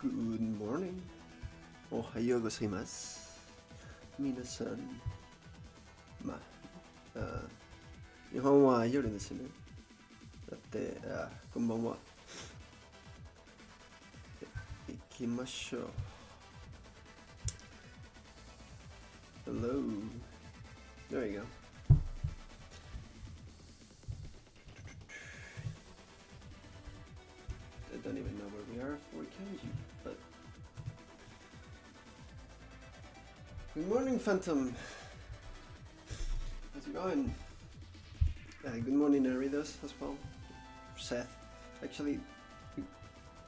Good morning. Ohayou gozaimasu. Minasan. 日本は夜ですね。だって、こんばんは。行きましょう。Hello. There you go. I don't even know where we are for Kanji, but good morning, Phantom. How's it going? Good morning, Naridos, as well. Seth. Actually,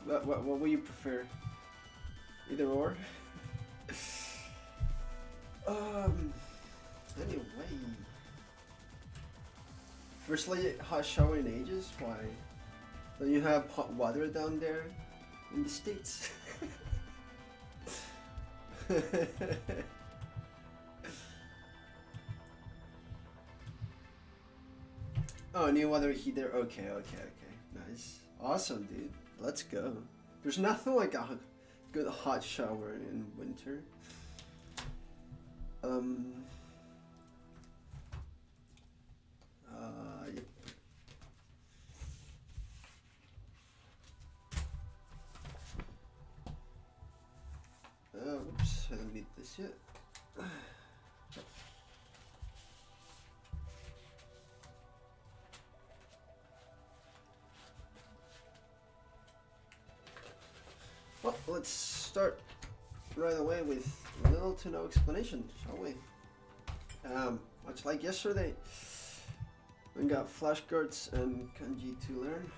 what would you prefer? Either or? Anyway. Firstly, hot shower in ages? Why? Don't you have hot water down there in the States? Oh, new water heater. Okay. Nice. Awesome, dude. Let's go. There's nothing like a good hot shower in winter. Yep. Oops, I don't need this yet. Well, let's start right away with little to no explanation, shall we? Much like yesterday, we got flashcards and kanji to learn.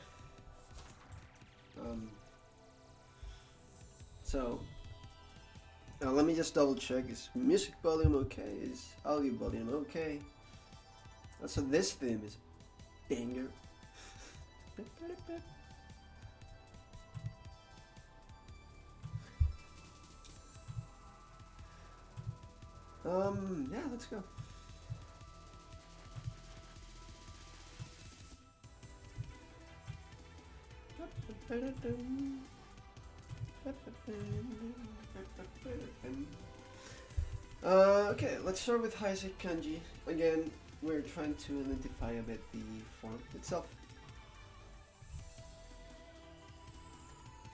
So let me just double check. Is music volume okay? Is audio volume okay? So this theme is banger. Yeah, let's go. Okay, let's start with Heisig Kanji. Again, we're trying to identify a bit the form itself.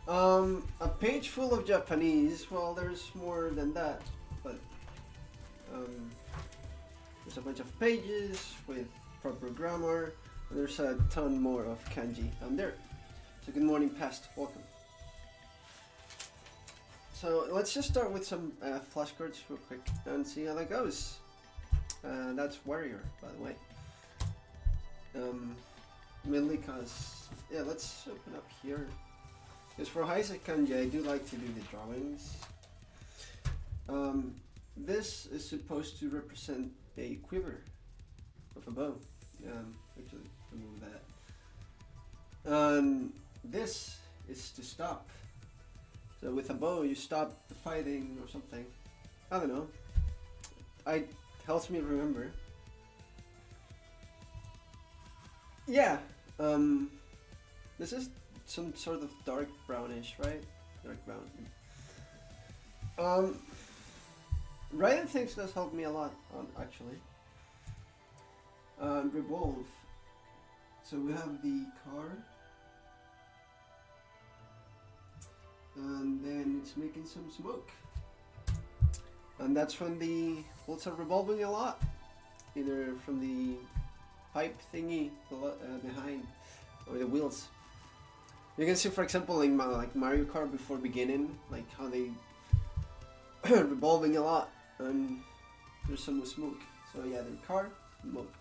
A page full of Japanese. Well, there's more than that, but there's a bunch of pages with proper grammar. There's a ton more of kanji on there. So good morning, past. Welcome. So let's just start with some flashcards real quick and see how that goes. That's warrior, by the way. Mainly because, yeah, let's open up here. Because for Heisig Kanji, I do like to do the drawings. This is supposed to represent a quiver of a bow. Actually, remove that. This is to stop. So with a bow, you stop the fighting or something. I don't know. It helps me remember. Yeah. This is some sort of dark brownish, right? Dark brown. Writing things does help me a lot, actually. Revolve. So we have the car. And then it's making some smoke. And that's when the bolts are revolving a lot. Either from the pipe thingy behind or the wheels. You can see, for example, in like Mario Kart before beginning, like how they revolving a lot. And there's some smoke. So yeah, the car, smoke.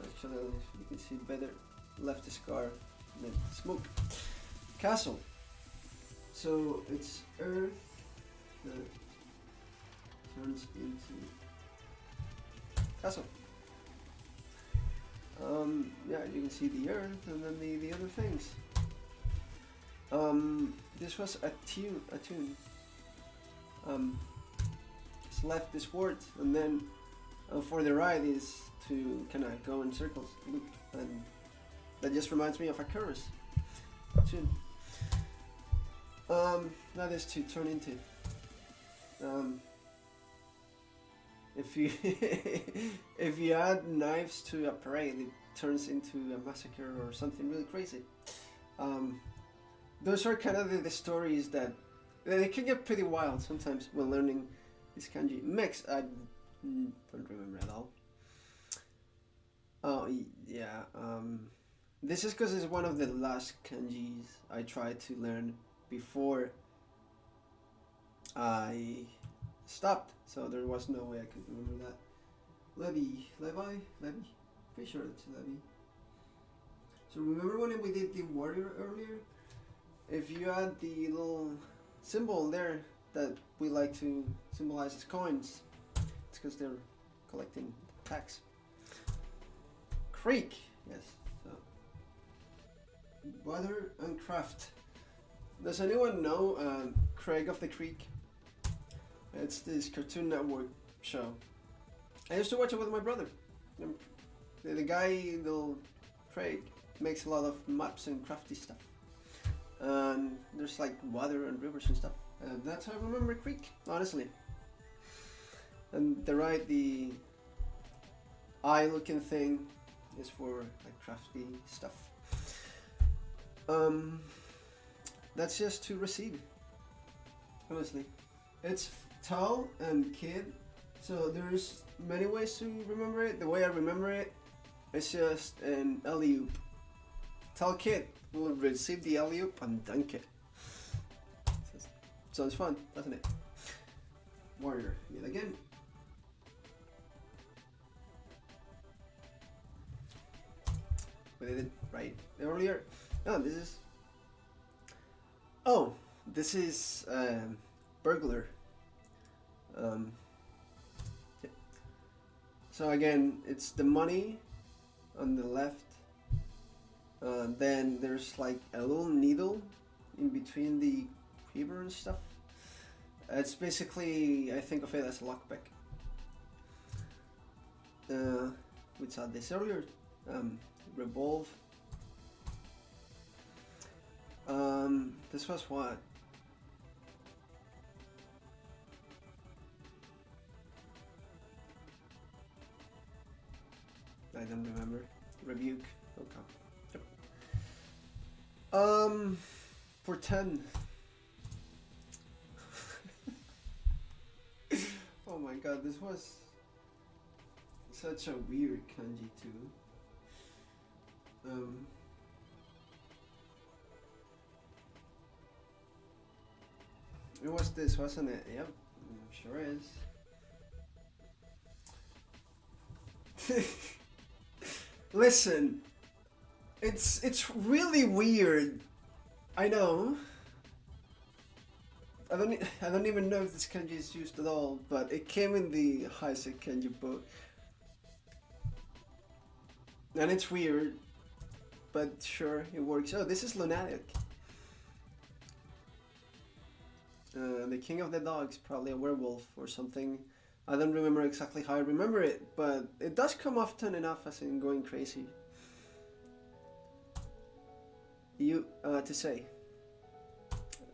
Actually, you can see better. Left is car, and then smoke. Castle. So it's earth that turns into castle. Yeah, you can see the earth and then the other things. This was a tune. It's left this word, and then for the right is to kind of go in circles, loop, and that just reminds me of a chorus tune. that is to turn into. If you if you add knives to a parade, it turns into a massacre or something really crazy. Those are kind of the stories that they can get pretty wild sometimes when learning this kanji. Mix, I don't remember at all. Oh yeah, this is because it's one of the last kanjis I tried to learn before I stopped, so there was no way I could remember that. Levi, pretty sure it's Levi. So remember when we did the warrior earlier? If you add the little symbol there that we like to symbolize as coins, it's because they're collecting tax. Creek, yes. So Butter and Craft. Does anyone know Craig of the Creek? It's this Cartoon Network show. I used to watch it with my brother. The guy, little Craig, makes a lot of maps and crafty stuff. And there's like water and rivers and stuff. That's how I remember Creek, honestly. And the eye-looking thing is for like crafty stuff. That's just to receive. Honestly, it's tall and kid, so there's many ways to remember it. The way I remember it is just an alley-oop. Tall kid will receive the alley-oop and dunk it. Sounds fun, doesn't it? Warrior, yet again. We did it right earlier. Oh, this is burglar. Yeah. So again, it's the money on the left. Then there's like a little needle in between the quiver and stuff. It's basically, I think of it as a lockpick. We saw this earlier. Revolve. This was what? I don't remember. Rebuke. Okay. Yep. For 10. Oh my god, this was such a weird kanji too. It was this, wasn't it? Yep, sure is. Listen, it's really weird. I know. I don't even know if this kanji is used at all, but it came in the Heisig kanji book, and it's weird, but sure, it works. Oh, this is lunatic. The king of the dogs, probably a werewolf or something. I don't remember exactly how I remember it, but it does come often enough as in going crazy. To say.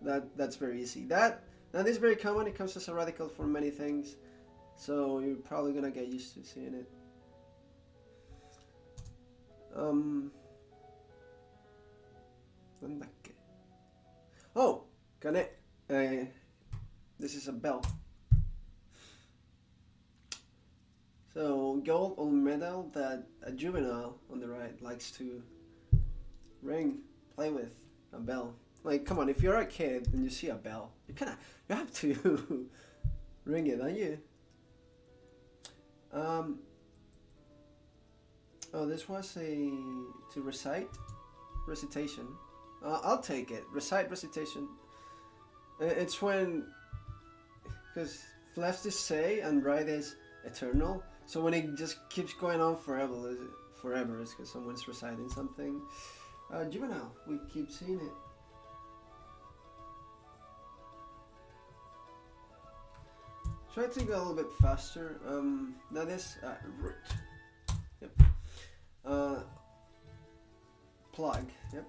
That's very easy. That is very common. It comes as a radical for many things, so you're probably gonna get used to seeing it. Oh, kane. This is a bell. So gold or metal that a juvenile on the right likes to ring, play with a bell. Like, come on, if you're a kid and you see a bell, you have to ring it, don't you? Oh, this was to recitation. I'll take it. Recitation. It's when, because left is say and right is eternal. So when it just keeps going on forever, it's because someone's reciting something. Juvenile, we keep seeing it. Try to go a little bit faster. That is root. Yep. Plug. Yep.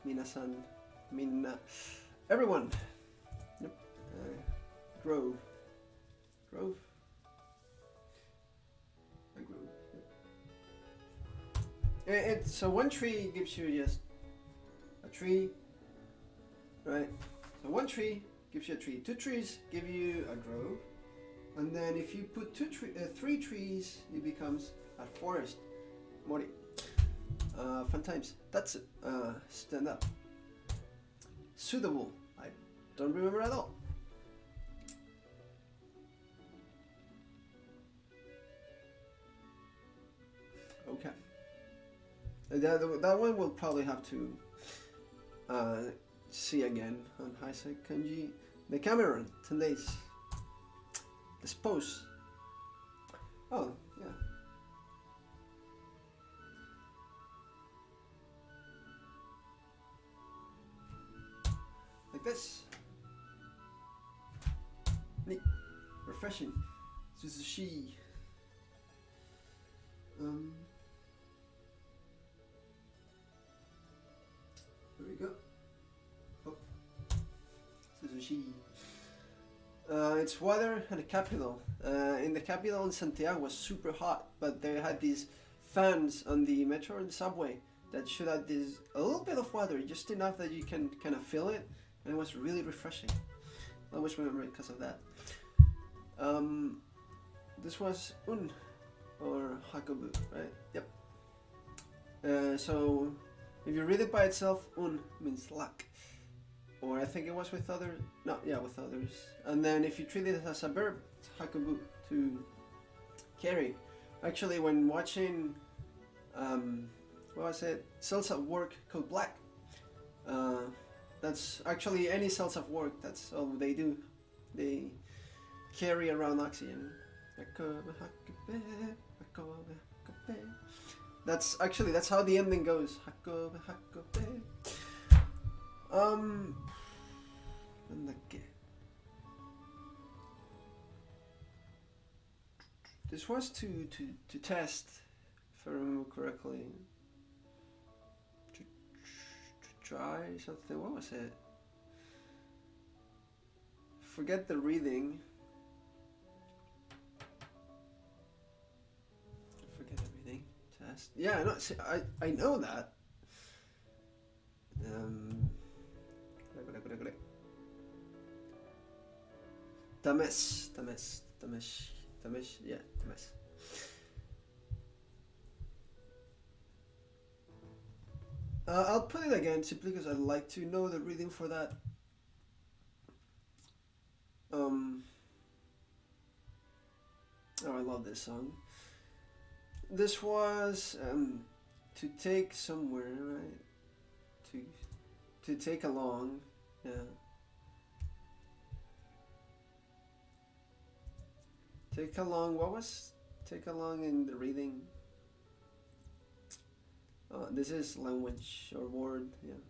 Minasan. Everyone. grove. Grove? A grove. Yeah. So one tree gives you just a tree, right? So one tree gives you a tree. Two trees give you a grove. And then if you put three trees, it becomes a forest. Mori. Fun times. That's it. Stand up. Suitable. I don't remember at all. Okay. That one we'll probably have to see again on Heisig Kanji. The Cameron, 10 days. Dispose. Oh, yeah. Like this. Neat. Refreshing. Suzushi. There we go. Oh. Suzushi. It's weather and the capital. In the capital in Santiago was super hot, but they had these fans on the metro and subway that shoot out this a little bit of water, just enough that you can kind of feel it, and it was really refreshing. I always remember it because of that. This was un or hakobu, right? Yep. So if you read it by itself, un means lack. Or I think it was with others. No, yeah, with others. And then if you treat it as a verb, it's hakobu, to carry. Actually, when watching, what was it? Cells at Work Code Black. That's actually any cells at work. That's all they do. They carry around oxygen. That's how the ending goes. This was to test, if I remember correctly. To try something. What was it? Forget the reading. Forget everything. Test. Yeah, no, see, I know that. Tames, yeah, tames. I'll put it again simply because I'd like to know the reading for that. Oh, I love this song. This was to take somewhere, right? To take along, yeah. Take along. What was take along in the reading? This is language or word, yeah.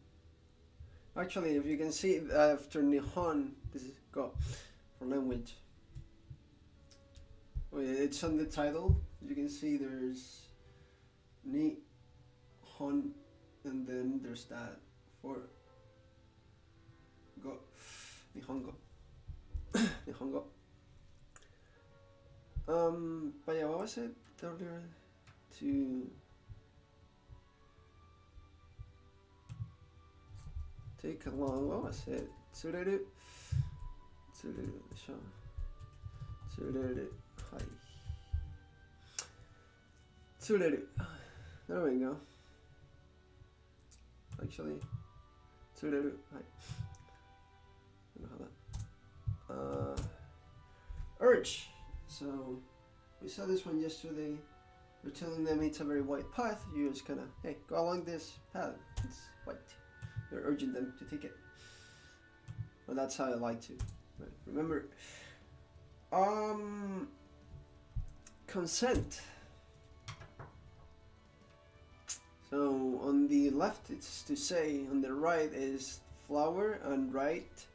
Actually, if you can see after Nihon, this is go for language. It's on the title. You can see there's Nihon, and then there's that for go Nihongo. Nihongo. But yeah, what was it earlier? To take along, what was it? Tsureru. Tsureru, Tsureru, hi. Tsureru. There we go. Actually, Tsureru, hi. I don't know how that. Urge. So we saw this one yesterday. We're telling them it's a very wide path. You're just gonna, hey, go along this path. It's white. You're urging them to take it. Well, that's how I like to. Right. Remember, consent. So on the left it's to say, on the right is flower, and right.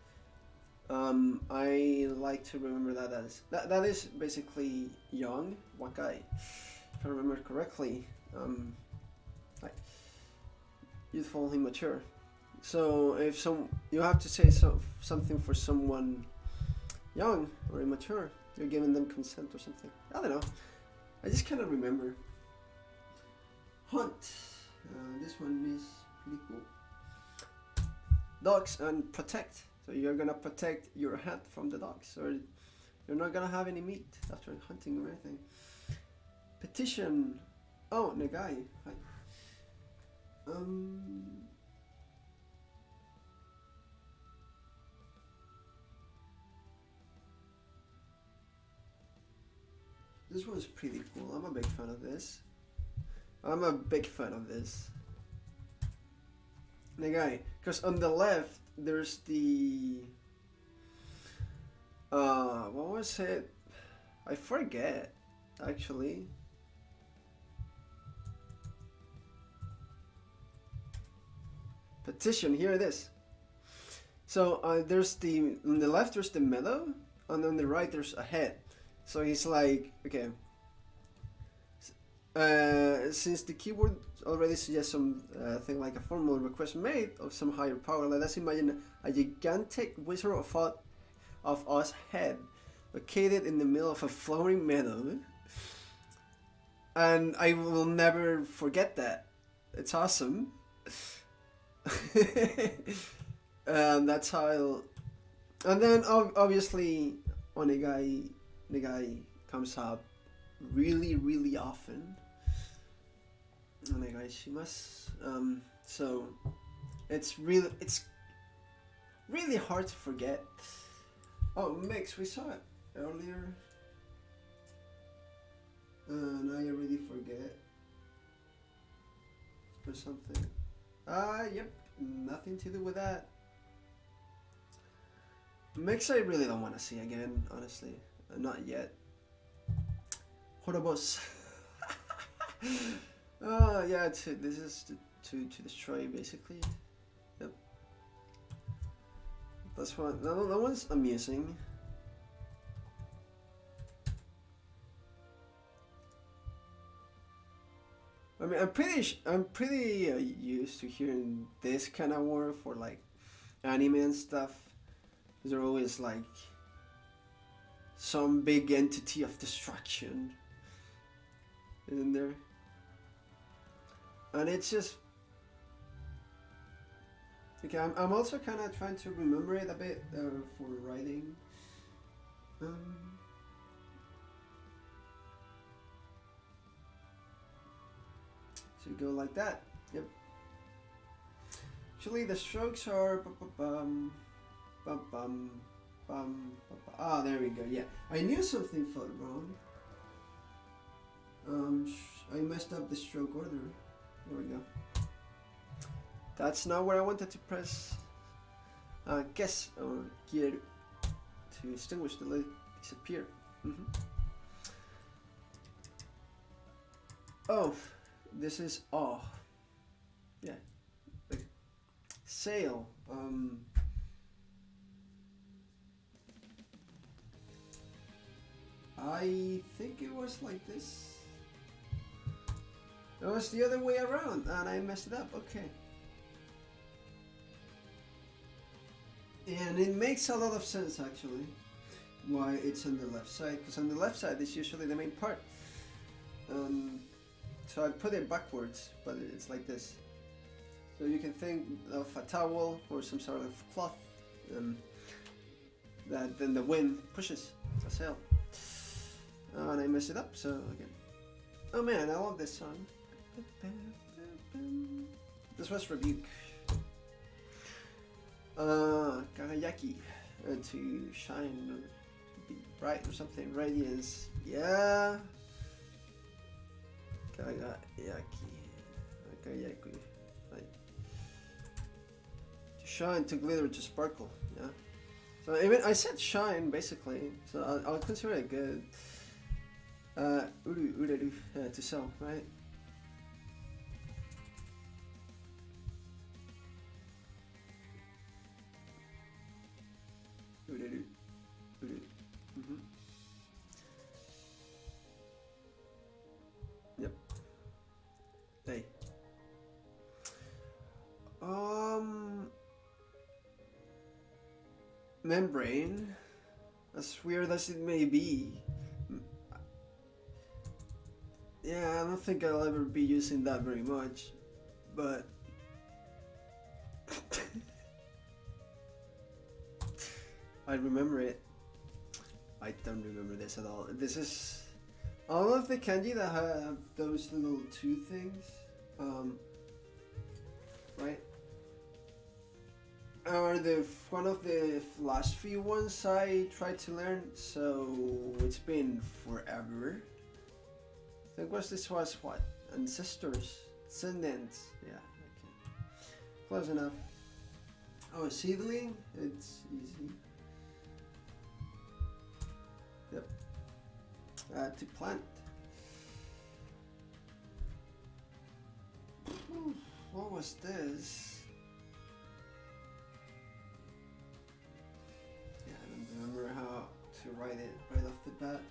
I like to remember that as that is basically young, wakai, if I remember correctly. Like youthful, immature. So if you have to say something for someone young or immature. You're giving them consent or something. I don't know. I just cannot remember. Hunt. This one is pretty cool. Dogs and protect. So you're gonna protect your hunt from the dogs, or you're not gonna have any meat after hunting or anything. Petition. Oh, Nagai. Hi. This one's pretty cool. I'm a big fan of this. Nagai, because on the left there's the what was it? I forget actually. Petition, here it is. So there's on the left there's the meadow, and on the right there's a head. So he's like, okay, since the keyword already suggests something like a formal request made of some higher power, let us imagine a gigantic Wizard of Oz head located in the middle of a flowering meadow. And I will never forget that. It's awesome. That's how and then obviously Onegai comes up really often. Onegai shimasu. So it's really hard to forget. Oh, mix, we saw it earlier. Now I already forget. Or something. Yep, nothing to do with that. Mix I really don't want to see again, honestly. Not yet. Horobos. Yeah, this is to destroy, basically. Yep. That's one. That one's amusing. I mean, I'm pretty used to hearing this kind of word for like anime and stuff. They're always like some big entity of destruction, isn't there? And it's just okay. I'm also kind of trying to remember it a bit for writing. So you go like that. Yep. Actually, the strokes are there we go. Yeah, I knew something felt wrong. I messed up the stroke order. There we go. That's not where I wanted to press. Guess or gear to extinguish the light disappear. Oh, this is yeah, like sail. I think it was like this. It was the other way around and I messed it up. Okay. And it makes a lot of sense actually why it's on the left side, because on the left side is usually the main part. So I put it backwards, but it's like this. So you can think of a towel or some sort of cloth that then the wind pushes a sail. And I messed it up, so again. Oh man, I love this song. This was Rebuke. Kagayaki, to shine, to be bright or something. Radiance, yeah. Kagayaki, like to shine, to glitter, to sparkle. Yeah. So even I said shine basically, so I'll consider it good. Uru, to sell, right? Uru. Yep. Hey. Membrane. as weird as it may be. Yeah, I don't think I'll ever be using that very much, but I remember it. I don't remember this at all. This is all of the kanji that have those little two things, right? Are one of the last few ones I tried to learn, so it's been forever. I think this was what? Ancestors, descendants. Yeah, okay. Close enough. Oh, seedling? It's easy. Yep. To plant. What was this? Yeah, I don't remember how to write it right off the bat.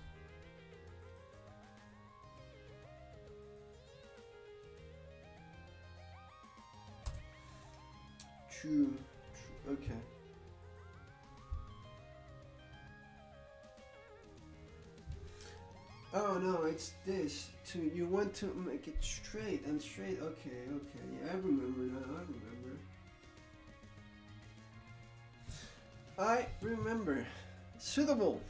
True. Okay. Oh no, it's this. You want to make it straight and straight. Okay. Yeah, I remember now. I remember. Suitable.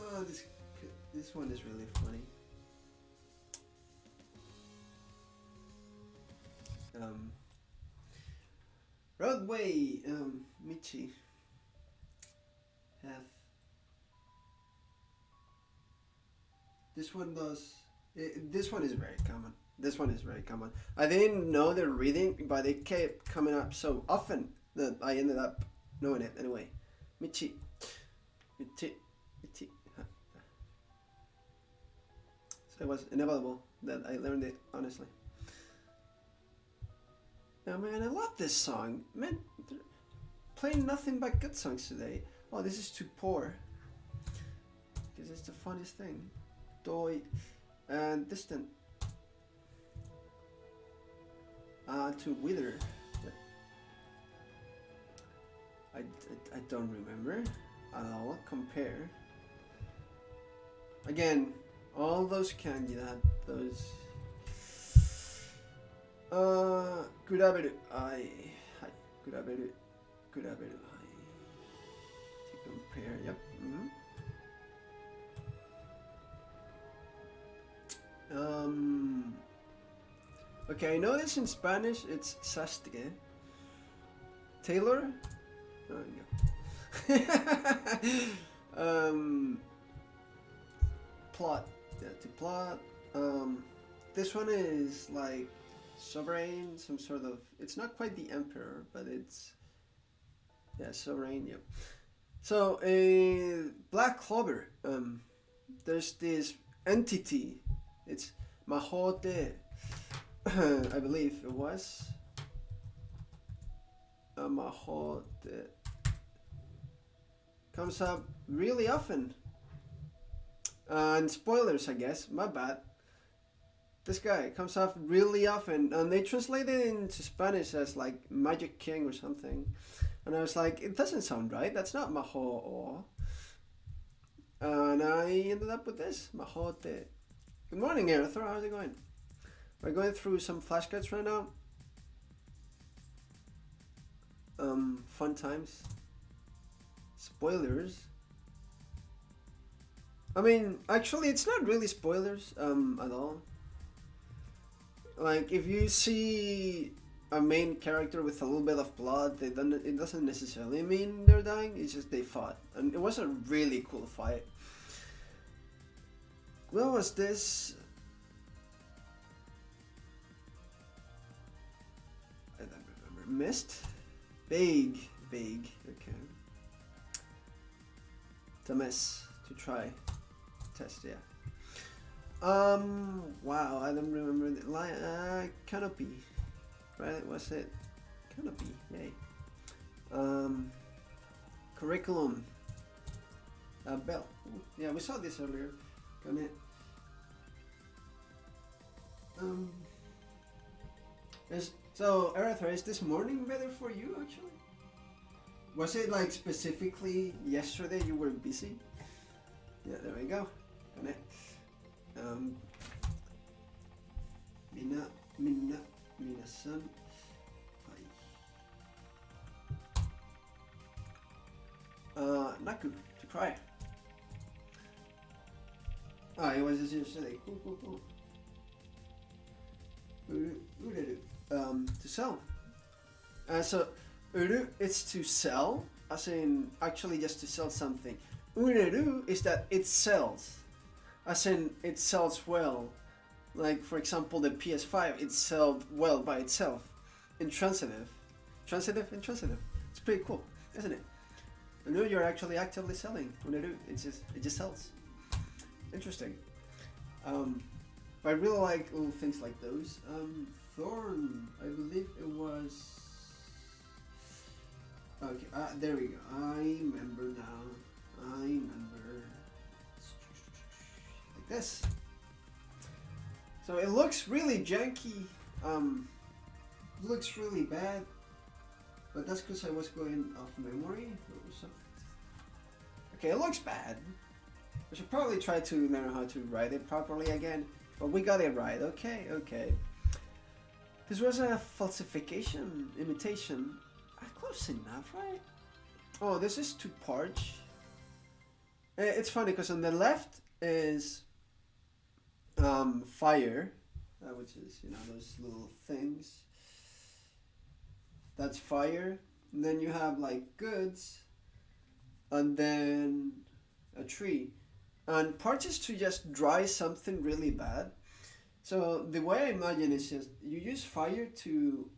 Oh, this one is really funny. Roadway, Michi have this one does. This one is very common. I didn't know the reading, but it kept coming up so often that I ended up knowing it anyway. Michi. So it was inevitable that I learned it, honestly. Oh man, I love this song. Man, playing nothing but good songs today. Oh, this is too poor. Because it's the funniest thing. Doi and distant. To wither. I don't remember at all. Compare. Again, all those kanji that those. Kuraberu. Kuraberu. To compare. Yep. Okay, I know this in Spanish. It's sastre. Taylor. Oh, yeah. Plot. Yeah, to plot. This one is like sovereign, some sort of. It's not quite the emperor, but it's. Yeah, sovereign. Yep. So Black Clover. There's this entity. It's Mahote. I believe it was. Mahote comes up really often. And spoilers, I guess. My bad. This guy comes up really often, and they translate it into Spanish as like Magic King or something. And I was like, it doesn't sound right. That's not Maho. And I ended up with this Mahote. Good morning, Arthur. How's it going? We're going through some flashcards right now. Fun times. Spoilers. I mean, actually, it's not really spoilers at all. Like, if you see a main character with a little bit of blood, it doesn't necessarily mean they're dying. It's just they fought, and it was a really cool fight. What was this? I don't remember. Mist? Vague. Okay. To miss. To try. Test, yeah. Wow, I don't remember the canopy. Right, what's it? Canopy, yay. Curriculum. Bell. Yeah, we saw this earlier. Got it. There's So, Eretha, is this morning better for you, actually? Was it like specifically yesterday you were busy? Yeah, there we go. Connect. Minasan. Naku, to cry. Ah, it was just yesterday. Cool. To sell. So, uru is to sell, as in actually just to sell something. Ureru is that it sells, as in it sells well. Like, for example, the PS5, it sold well by itself. Intransitive. Transitive. It's pretty cool, isn't it? Ureru, you're actually actively selling. Ureru, it just sells. Interesting. But I really like little things like those. Thorn, I believe it was. Okay, there we go. I remember now. Like this. So it looks really janky. Looks really bad. But that's because I was going off memory or something. Okay, it looks bad. I should probably try to learn how to write it properly again. But we got it right. Okay. This was a falsification, imitation. Close enough, right? Oh, this is to parch. It's funny because on the left is fire, which is, those little things. That's fire. And then you have like goods, and then a tree. And parch is to just dry something really bad. So the way I imagine is just you use fire to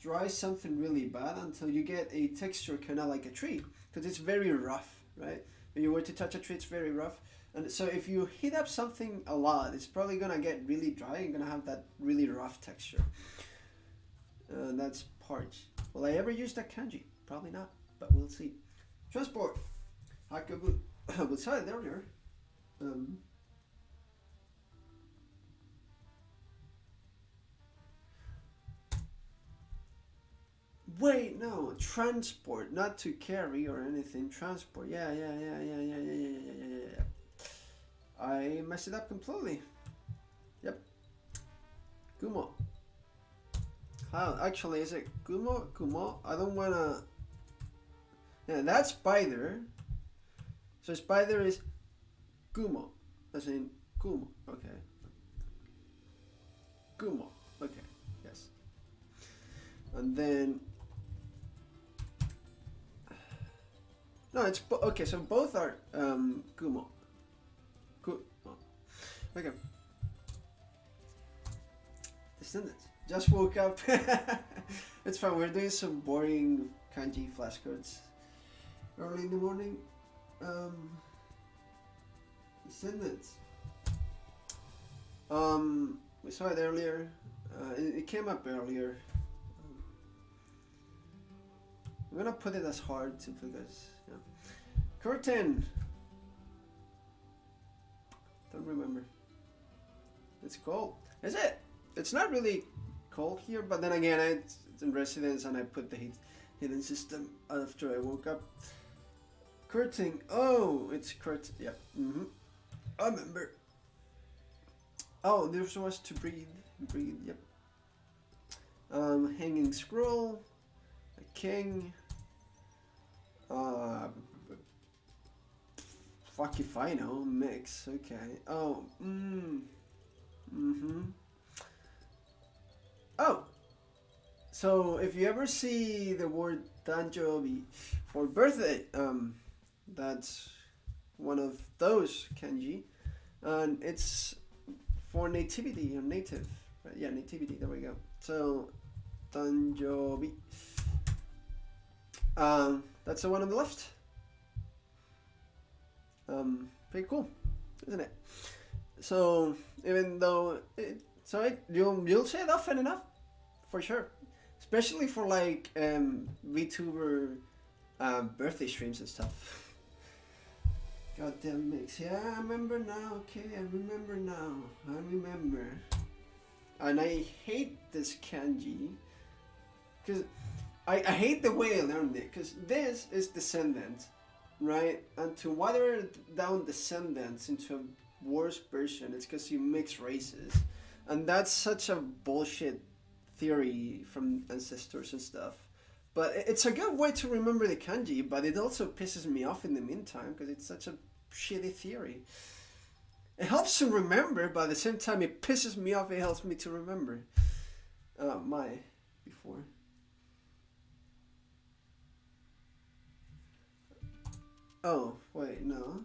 dry something really bad until you get a texture kind of like a tree, because it's very rough, right? When you were to touch a tree, it's very rough. And so if you heat up something a lot, it's probably gonna get really dry and gonna have that really rough texture. That's parch. Will I ever use that kanji? Probably not, but we'll see. Transport. Hakabu. We saw it earlier. Wait, no, transport, not to carry or anything. Transport, yeah. I messed it up completely. Yep. Gumo. How? Actually, is it Gumo? Gumo? I don't wanna. Yeah, that's spider. So spider is Gumo. As in Gumo. Okay. Gumo. Okay. Yes. And then. No, it's okay. So both are Gumo. Okay. Descendants. Just woke up. It's fine. We're doing some boring kanji flashcards early in the morning. Descendants. We saw it earlier. It came up earlier. I'm gonna put it as hard simply because. Curtain. Don't remember. It's cold. Is it? It's not really cold here, but then again, it's in residence and I put the heating system after I woke up. Curtain. Oh, it's curtain. Yep. I remember. Oh, this was to breathe. Yep. Hanging scroll. A king. Fuck if I know. Mix. Okay. Oh. Oh. So if you ever see the word Danjobi for birthday, that's one of those kanji, and it's for nativity or native. Right? Yeah, nativity. There we go. So Danjobi. That's the one on the left. Pretty cool, isn't it? So even though you'll say it often enough, for sure, especially for like VTuber birthday streams and stuff. Goddamn mix. Yeah, I remember now. Okay, I remember now. And I hate this kanji because I hate the way I learned it, because this is descendant, right? And to water down descendants into a worse version, it's because you mix races. And that's such a bullshit theory from ancestors and stuff. But it's a good way to remember the kanji, but it also pisses me off in the meantime, because it's such a shitty theory. It helps to remember, but at the same time it pisses me off, it helps me to remember. Before. Oh, wait, no.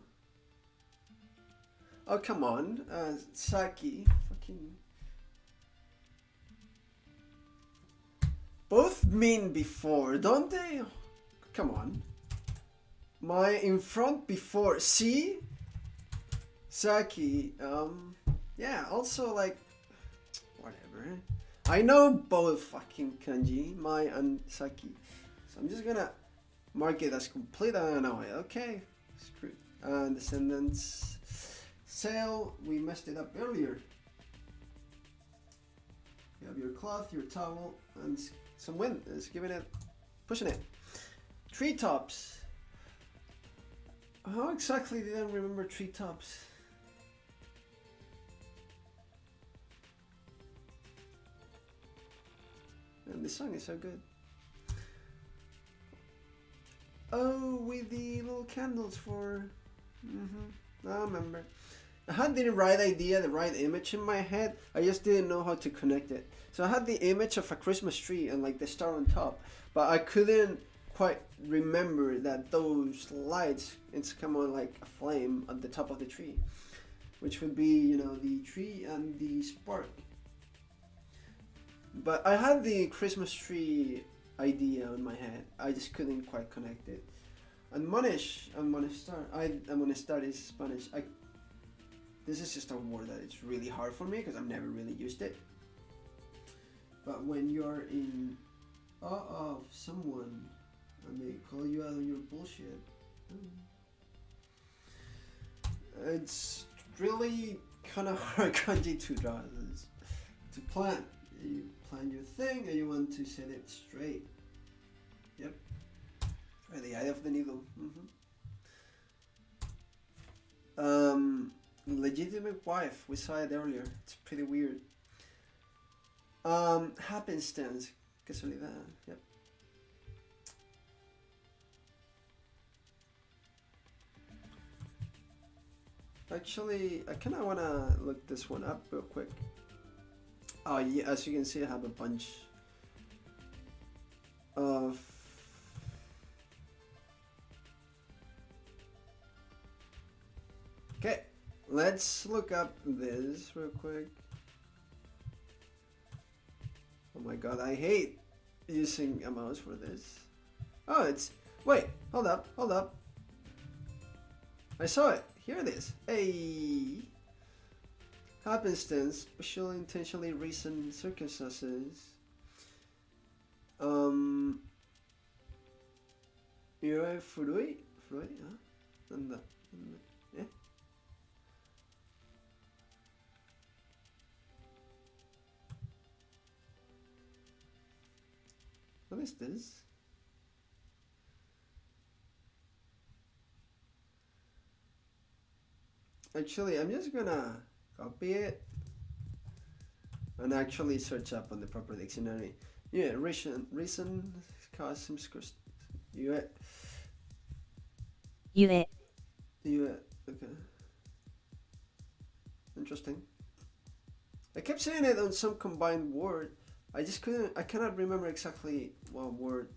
Oh, come on. Saki. Fucking. Both mean before, don't they? Come on. My in front before. See? Saki. Yeah, also like. Whatever. I know both fucking kanji, my and saki. So I'm just gonna mark it as complete and annoy. Okay, screw. And descendants. Sail, we messed it up earlier. You have your cloth, your towel, and some wind. It's giving it, pushing it. Treetops. How exactly did I remember treetops? And the song is so good. Oh, with the little candles for... I remember. I had the right idea, the right image in my head. I just didn't know how to connect it. So I had the image of a Christmas tree and like the star on top. But I couldn't quite remember that those lights, it's come on like a flame at the top of the tree. Which would be, you know, the tree and the spark. But I had the Christmas tree idea in my head. I just couldn't quite connect it. And amonestar is Spanish. This is just a word that it's really hard for me because I've never really used it. But when you're in awe of someone and they call you out on your bullshit, it's really kind of hard kanji to draw. To plan. You plan your thing and you want to set it straight. Yep. Try the eye of the needle. Legitimate wife, we saw it earlier. It's pretty weird. Happenstance, casualidad. Yep. Actually, I kind of want to look this one up real quick. Oh yeah, as you can see, I have a bunch of okay, let's look up this real quick. Oh my god, I hate using a mouse for this. Oh, it's... Wait, hold up. I saw it. Here it is. Hey. Happenstance, special intentionally recent circumstances. Furui? Huh? Yeah. What is this? Actually, I'm just gonna copy it and actually search up on the proper dictionary. Yeah, reason cause some you okay. Interesting. I kept saying it on some combined word. I cannot remember exactly what word.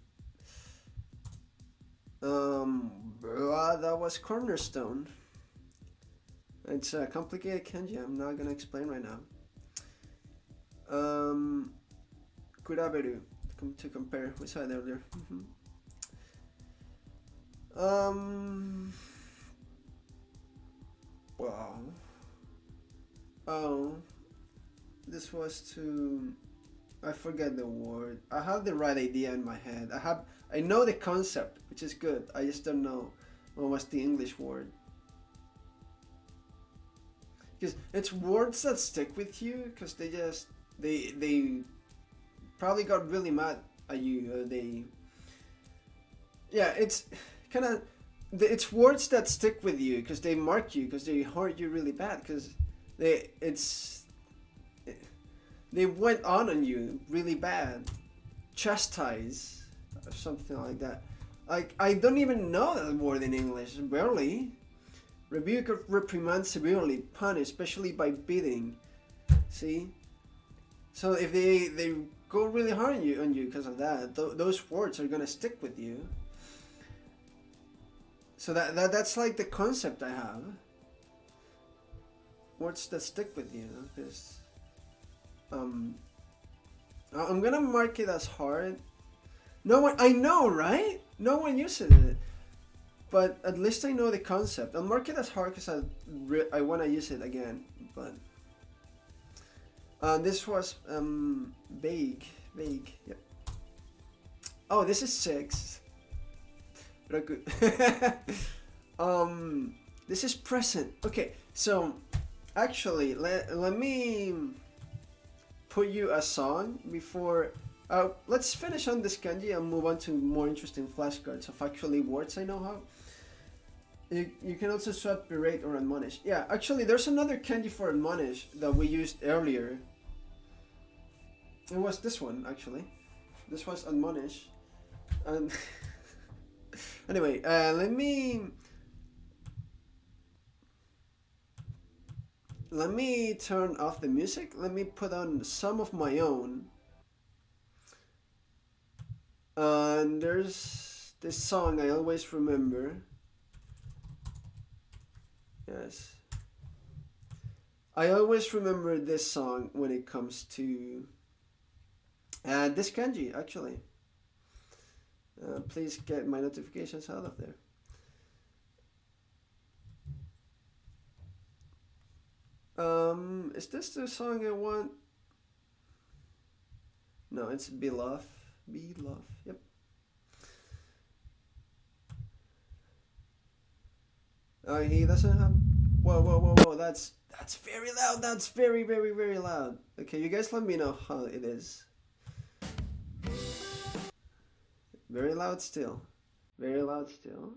That was cornerstone. It's a complicated kanji. I'm not gonna explain right now. Kuraberu, to compare. We saw it earlier. Wow. Oh, this was to... I forget the word. I have the right idea in my head. I know the concept, which is good. I just don't know what was the English word. Because it's words that stick with you because they probably got really mad you. Yeah, it's kind of it's words that stick with you because they mark you, because they hurt you really bad, because they went on you really bad, chastise or something like that. Like, I don't even know that word in English, barely. Rebuke or reprimand severely, punish, especially by beating. See? So if they go really hard on you because of that, those words are gonna stick with you. So that's like the concept I have. Words that stick with you, because I'm gonna mark it as hard. No one, I know, right? No one uses it, but at least I know the concept. I'll mark it as hard because I want to use it again. But this was vague. Yep. Oh, this is 6. This is present. Okay, so actually, let me put you a song before. Let's finish on this kanji and move on to more interesting flashcards of actually words I know how. You can also swap berate or admonish. Yeah, actually, there's another kanji for admonish that we used earlier. It was this one, actually. This was admonish. And anyway, let me turn off the music. Let me put on some of my own. And there's this song I always remember. Yes. I always remember this song when it comes to this kanji, actually. Please get my notifications out of there. Is this the song I want? No, it's Beloved. Yep. He doesn't have. Whoa! That's very loud. That's very loud. Okay, you guys let me know how it is. Very loud still. Very loud still.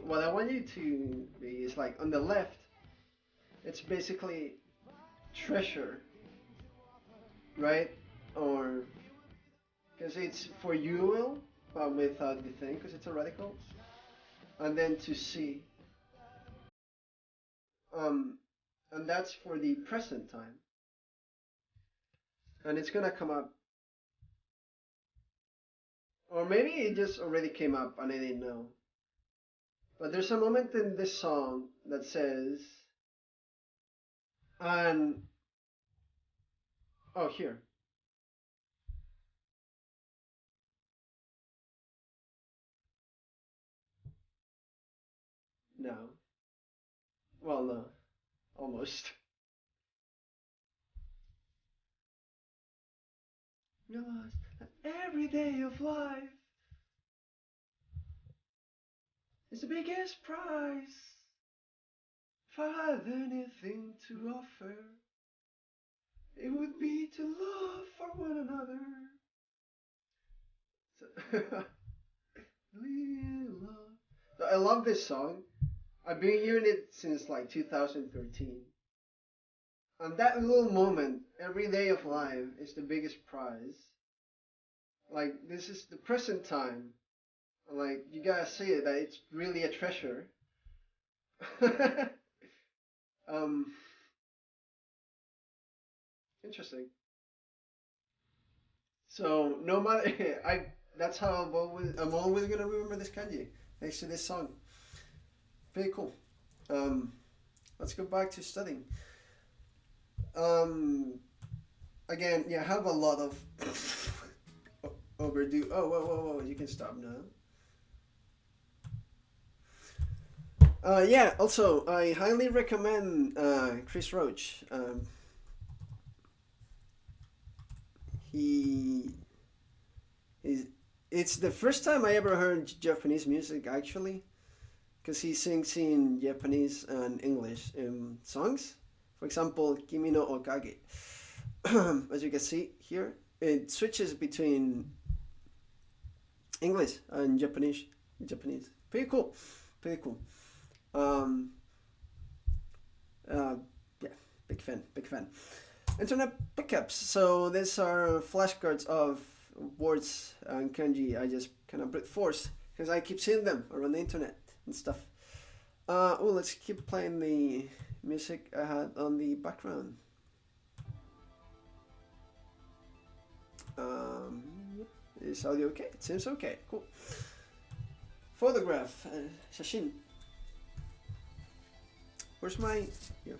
What I want you to be is like on the left. It's basically treasure, right? Or because it's for you will, but without the thing, because it's a radical. and then to see. And that's for the present time. And it's gonna come up. Or maybe it just already came up and I didn't know. But there's a moment in this song that says, and, oh, here. No. Well, no. Almost. Realize that every day of life is the biggest prize. If I had anything to offer, it would be to love for one another. So, I love this song. I've been hearing it since like 2013. And that little moment, every day of life is the biggest prize. Like, this is the present time. Like, you gotta say it, that it's really a treasure. Interesting. So no matter that's how I'm always gonna remember this kanji thanks to this song. Very cool. Let's go back to studying. Again, yeah, I have a lot of overdue. Oh, whoa! You can stop now. Yeah. Also, I highly recommend Chris Roach. It's the first time I ever heard Japanese music actually, because he sings in Japanese and English songs. For example, Kimi no Okage. As you can see here, it switches between English and Japanese. Pretty cool. Yeah, big fan. Internet pickups. So these are flashcards of words and kanji. I just kind of brute force because I keep seeing them around the internet and stuff. Let's keep playing the music I had on the background. Is audio okay? It seems okay. Cool. Photograph. 写真. Where's my... Here.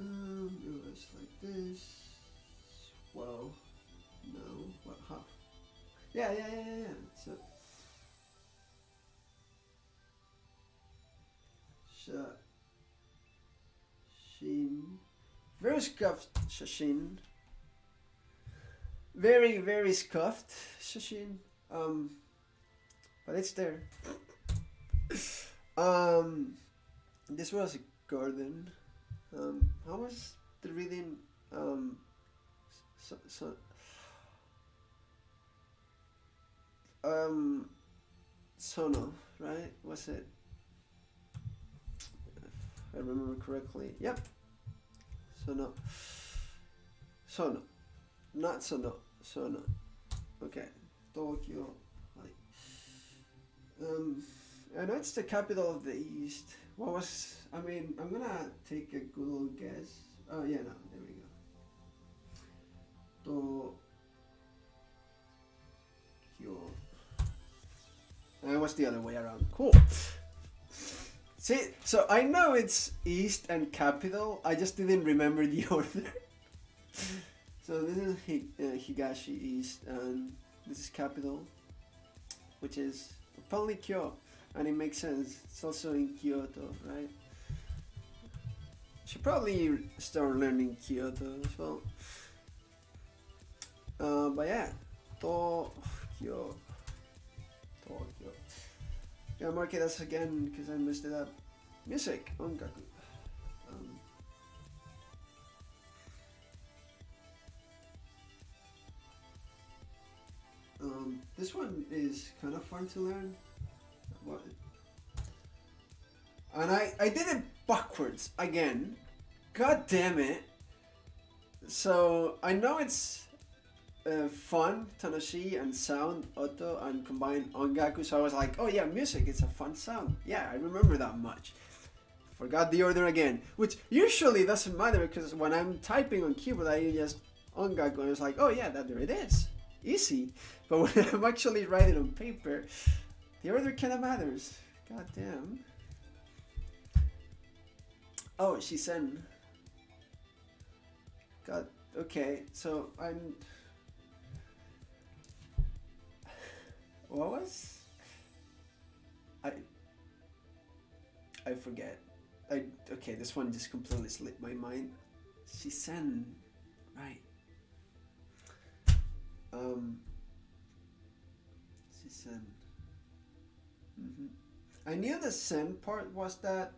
It was like this. Well, no. What? Huh? Yeah. So, shashin. Very scuffed shashin. Very scuffed shashin. But it's there. This was a garden. How was the reading? Sono, right? Was it? If I remember correctly. Yep. Sono. Not sono. Sono. Okay. Tokyo. I know it's the capital of the East. What was... I mean, I'm gonna take a good old guess. Oh, yeah, no. There we go. Tokyo. It was the other way around. Cool. See, so I know it's East and capital. I just didn't remember the order. So this is Higashi East, and this is capital, which is probably Kyoto. And it makes sense. It's also in Kyoto, right? Should probably start learning Kyoto as well. But yeah, Tokyo. Yeah, mark it as again because I messed it up. Music, ongaku. This one is kind of fun to learn. What? And I did it backwards again. God damn it. So I know it's fun, tanoshi, and sound, oto, and combined ongaku. So I was like, oh yeah, music, it's a fun sound. Yeah, I remember that much. Forgot the order again, which usually doesn't matter because when I'm typing on keyboard, I just ongaku, and it's like, oh yeah, there it is. Easy. But when I'm actually writing on paper, the order kind of matters. God damn. Oh, shisen. God, okay, so I'm... What was? I forget. Okay, this one just completely slipped my mind. Shisen. Right. Shisen. I knew the sen part was that.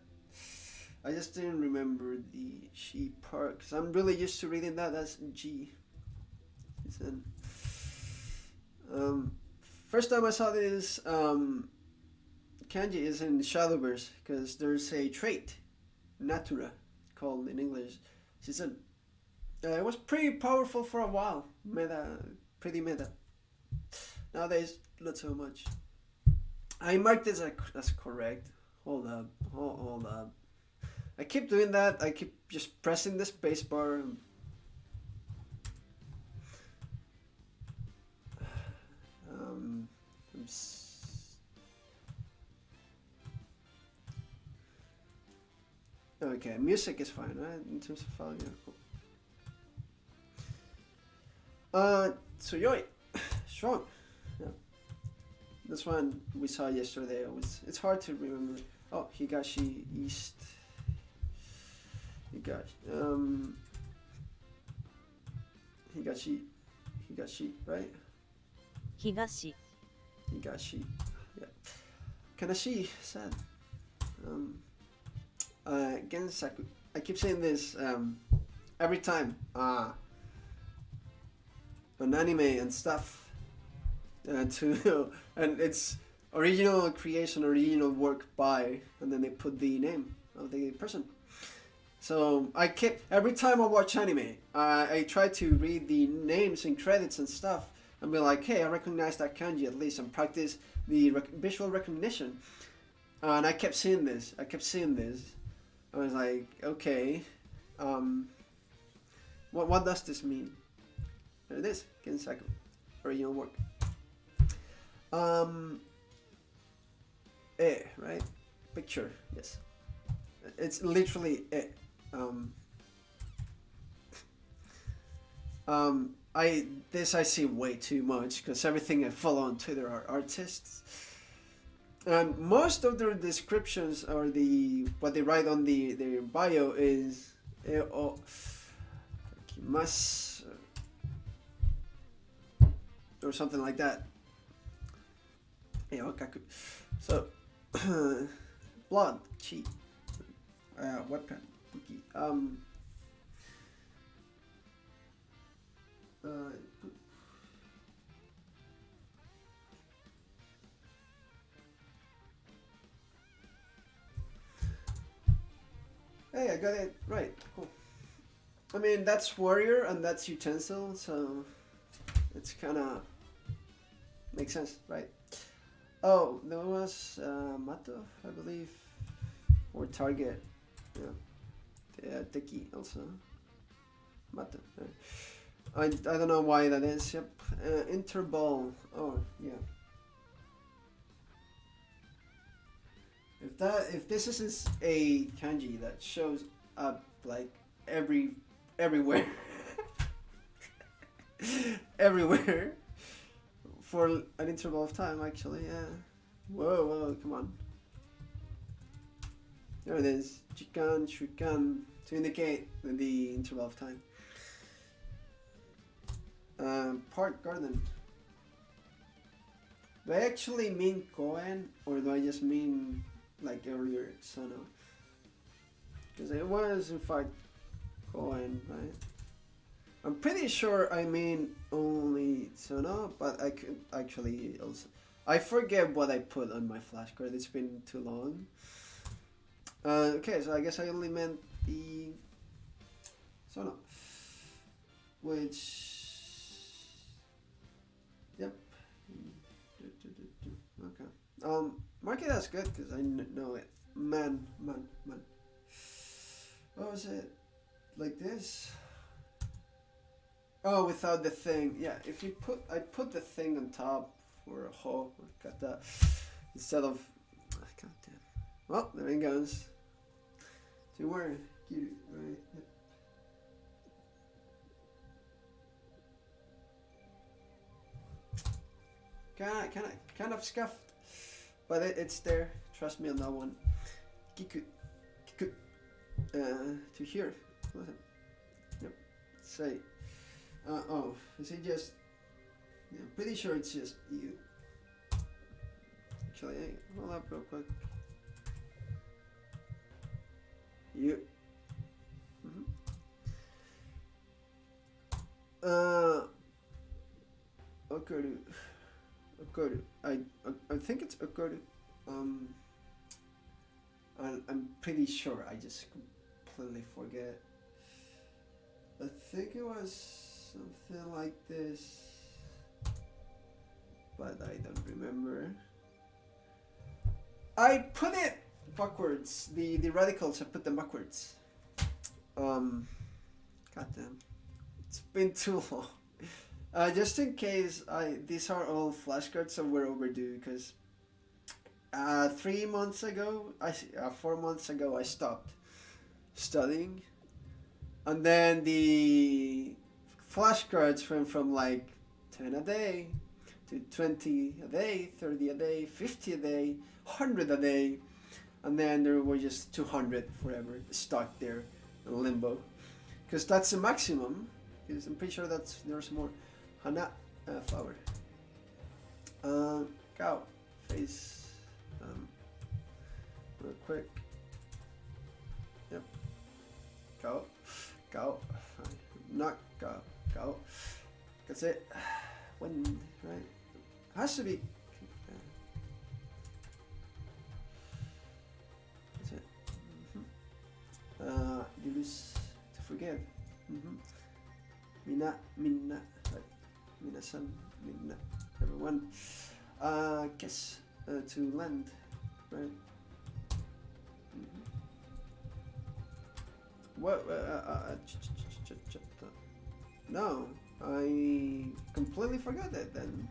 I just didn't remember the she part because I'm really used to reading that as G. Shisen. First time I saw this kanji is in Shadowverse because there's a trait, natura, called in English. She said it was pretty powerful for a while, pretty meta. Nowadays, not so much. I marked this as correct. Hold up. I keep doing that. I keep just pressing the space bar. Okay, music is fine, right? In terms of file, yeah, cool. Tsuyoi, strong. Yeah. This one we saw yesterday. It's hard to remember. Oh, Higashi, east. Higashi, right? Higashi. Higashi, yeah. Kanashi, sad. Gensaku. I keep saying this every time on anime and stuff. And it's original creation, original work by, and then they put the name of the person. So every time I watch anime, I try to read the names and credits and stuff and be like, hey, I recognize that kanji at least, and practice the visual recognition. And I kept seeing this. I was like, okay, what does this mean? There it is, Gensaku, original work. Right? Picture, yes. It's literally I see way too much because everything I follow on Twitter are artists. And most of their descriptions or what they write on their bio is or something like that. So blood, chi, webcam, wiki. Hey, I got it right. Cool. I mean, that's warrior and that's utensil, so it's kind of makes sense, right? Oh, there was Mato, I believe, or target. Yeah, Teki also. Mato. I don't know why that is. Yep. Interball. Oh yeah. If this is a kanji that shows up like everywhere everywhere for an interval of time, actually, yeah. Whoa, come on. There it is. Jikan, shukan, to indicate the interval of time. Park garden. Do I actually mean koen, or do I just mean like earlier sono? Because it was in fact koen, right? I'm pretty sure I mean only sono, but I could actually also... I forget what I put on my flashcard, it's been too long. Okay, so I guess I only meant the sono, which Mark it as good because I know it. Man. What was it? Like this? Oh, without the thing. Yeah, if you I put the thing on top for a ho, got that instead of. God damn. Well, there it goes. So where you right? Kind of scuffed, but it's there. Trust me on that one. Kiku. To here. Listen. Yep. Say. Oh, is it just? Yeah, I'm pretty sure it's just you. Actually, hey, hold up real quick. You. Okoru. I think it's okoru. I'm pretty sure. I just completely forget. I think it was something like this, but I don't remember. I put it backwards. The radicals, I put them backwards. Goddamn. It's been too long. Just in case, these are all flashcards, so we're overdue because 3 months ago, 4 months ago, I stopped studying, and then the flashcards went from like 10 a day to 20 a day, 30 a day, 50 a day, 100 a day, and then there were just 200 forever stuck there in limbo, because that's the maximum. Because I'm pretty sure there's more. Hana, flower. Cow, face. Real quick. Yep. Cow. Not cow. That's it. Wind, right? Has to be. That's it. You lose to forgive. Minna. Right. Minasan, minna. Everyone. Kiss. To lend. Right. What? No, I completely forgot that then.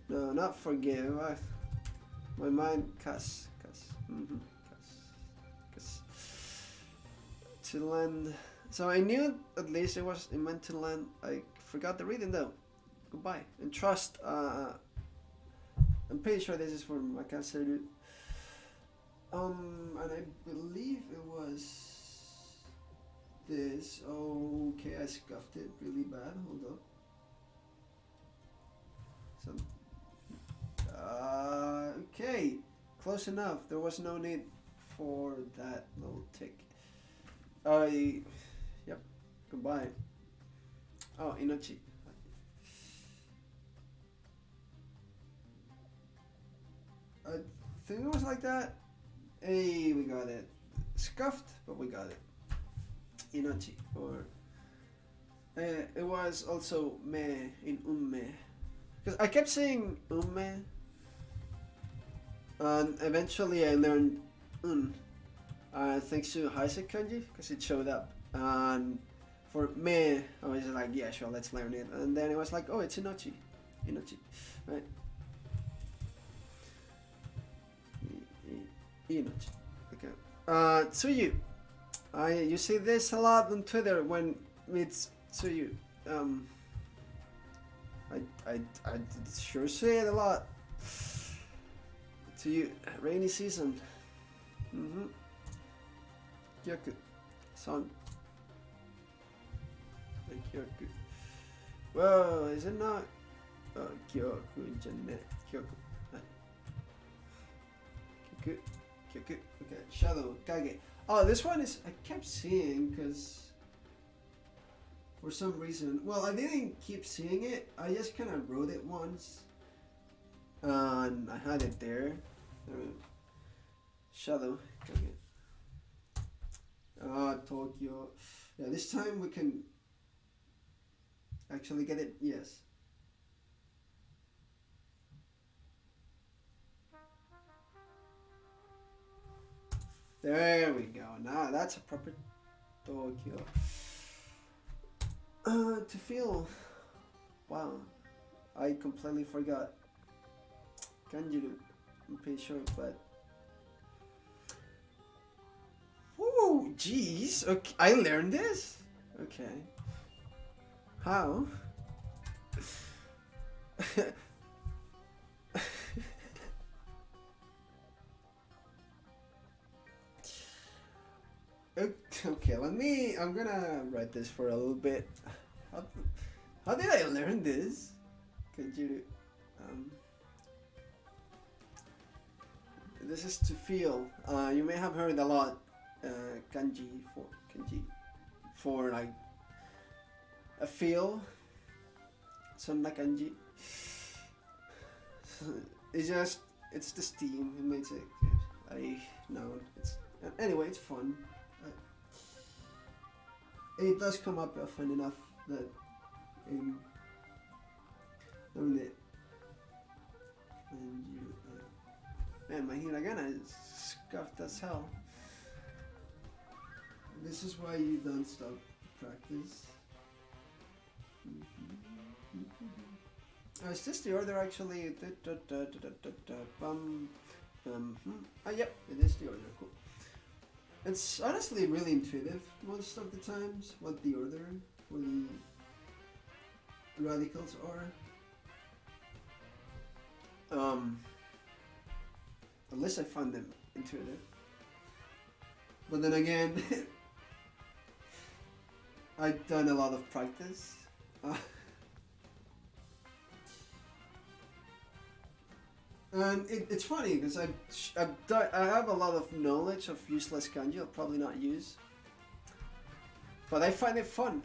No, not forgive. My mind, cuss. To lend. So I knew at least it meant to lend. I forgot the reading though. Goodbye. And trust. I'm pretty sure this is for Makaseru. And I believe it was this. Okay, I scuffed it really bad. Hold up. Okay, close enough. There was no need for that little tick. Yep. Goodbye. Oh, Inochi. I think it was like that. Hey, we got it. Scuffed, but we got it. Inochi. Or it was also me in umme. Because I kept saying umme. And eventually I learned un. Thanks to Heisig Kanji, because it showed up. And for me, I was like, yeah, sure, let's learn it. And then it was like, oh, it's Inochi. Right? Inochi. Okay. Tsuyu. You see this a lot on Twitter when it's Tsuyu. I sure see it a lot. Tsuyu. Rainy season. Kyoku. Song. Kyoku. Whoa, is it not? Oh, Kyoku. Kyoku. Kyoku. Okay. Shadow. Kage. Oh, this one is. I kept seeing because for some reason. Well, I didn't keep seeing it. I just kind of wrote it once. And I had it there. Shadow. Kage. Tokyo. Yeah, this time we can actually get it. Yes. There we go. Now that's a proper Tokyo. To feel. Wow. I completely forgot. Kanji, I'm pretty sure, but. Woo, jeez. Okay, I learned this? Okay. How? Okay, I'm gonna write this for a little bit. How did I learn this? Could you, this is to feel. You may have heard a lot, kanji for like a feel. Sonna kanji. It's the steam. It makes it. I know anyway. It's fun. It does come up often enough that doing it. And you, man, my hiragana is scuffed as hell. This is why you don't stop practice. Is this the order actually? Yep, it is the order. Cool. It's honestly really intuitive most of the times what the order for the radicals are. At least I find them intuitive. But then again, I've done a lot of practice. And it's funny because I have a lot of knowledge of useless kanji I'll probably not use, but I find it fun.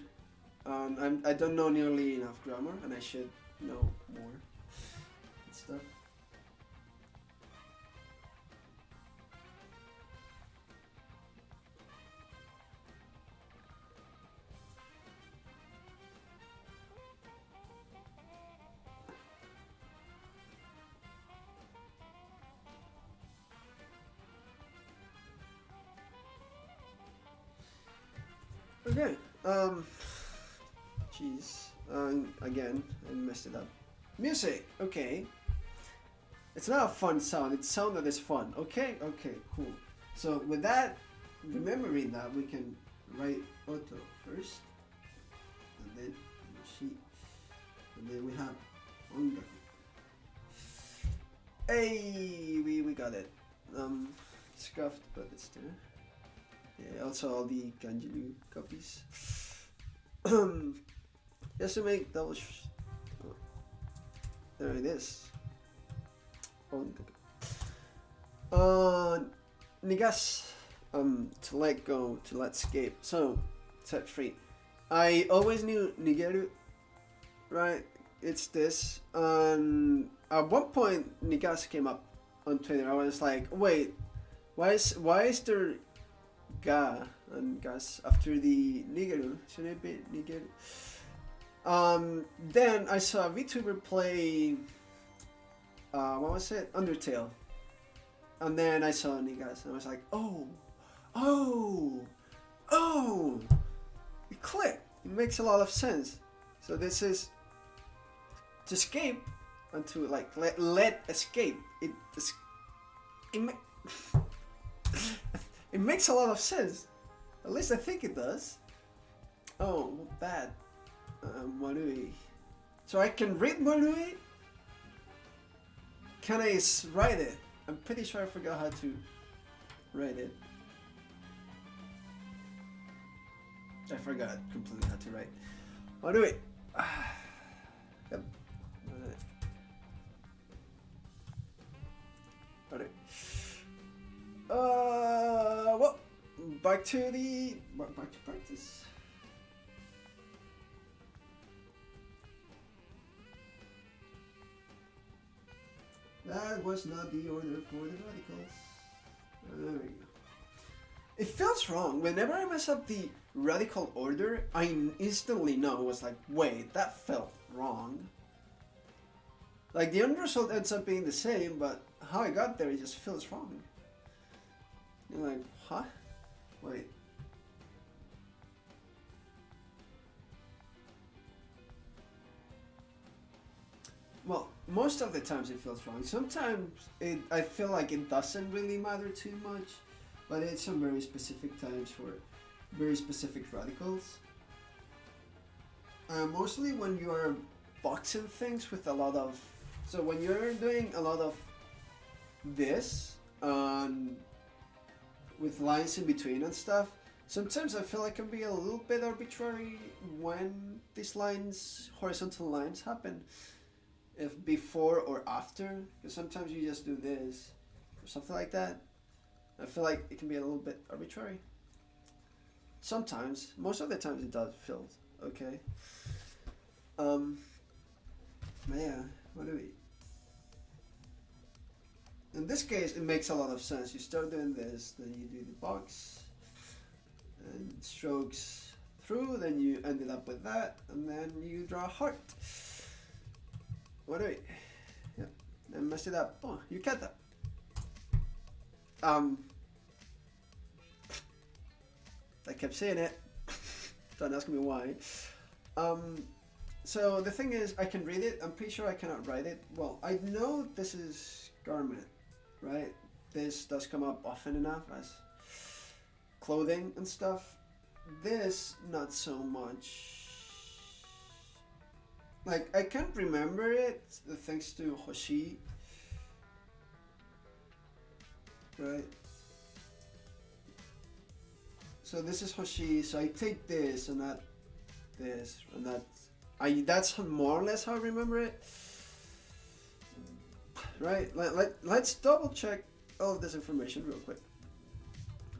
I don't know nearly enough grammar, and I should know more and stuff. Okay, jeez, again, I messed it up. Music, okay. It's not a fun sound, it's sound that is fun. Okay, cool. So with that, remembering that, we can write Oto first, and then sheet, and then we have Ongaku. Hey, we got it. Scuffed, but it's there. Yeah, also all the kanji copies. Just to make double there it is. Nigas, to let go, to let escape. So, set free. I always knew nigeru, right? It's this. At one point, nigas came up on Twitter. I was like, wait, why is there ga and gas after the nigeru? Should it be nigeru? Then I saw a VTuber play, what was it? Undertale. And then I saw nigas and I was like, oh, it clicked. It makes a lot of sense. So this is to escape and to like let escape. It makes a lot of sense. At least I think it does. Oh, not bad. Marui. So I can read Marui? Can I write it? I'm pretty sure I forgot how to write it. I forgot completely how to write. Marui. Yep. Alright. Well, back to practice. That was not the order for the radicals. There we go. It feels wrong. Whenever I mess up the radical order, I instantly know it was like, wait, that felt wrong. Like the end result ends up being the same, but how I got there, it just feels wrong. You're like, huh? Wait. Well, most of the times it feels wrong. Sometimes I feel like it doesn't really matter too much, but it's some very specific times for very specific radicals. Mostly when you are boxing things with a lot of... So when you're doing a lot of this, with lines in between and stuff, sometimes I feel like it can be a little bit arbitrary when these lines, horizontal lines, happen. If before or after, because sometimes you just do this or something like that. I feel like it can be a little bit arbitrary. Sometimes, most of the times it does feel okay. But yeah, what do we... In this case, it makes a lot of sense. You start doing this, then you do the box, and strokes through, then you ended up with that, and then you draw a heart. What do we... Yeah, I messed it up. Oh, you cut that. I kept saying it. Don't ask me why. So the thing is, I can read it. I'm pretty sure I cannot write it. Well, I know this is garment, right? This does come up often enough as clothing and stuff. This, not so much. Like, I can't remember it thanks to Hoshi. Right? So this is Hoshi, so I take this and that, this and that. That's more or less how I remember it. Right? Let's double check all of this information real quick.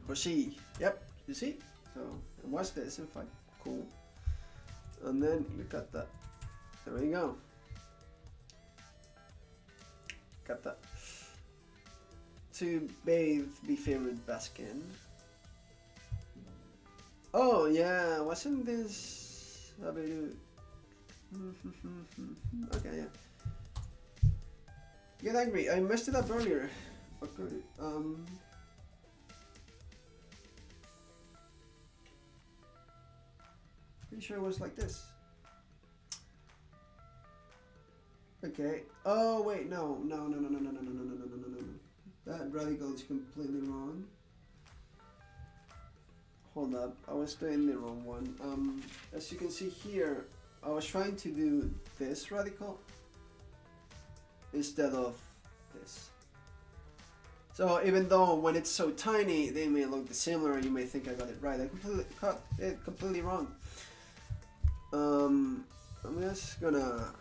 Hoshi, yep, you see? So, and what's this in fact? Cool. And then you got that. There we go. Got that. To bathe, be favored baskin. Oh yeah, wasn't this... Okay, yeah. Get angry. I messed it up earlier. Okay. Pretty sure it was like this. Okay. Oh wait, no. That radical is completely wrong. Hold up, I was doing the wrong one. As you can see here, I was trying to do this radical instead of this. So even though when it's so tiny, they may look similar, you may think I got it right. I completely got it completely wrong. I'm just gonna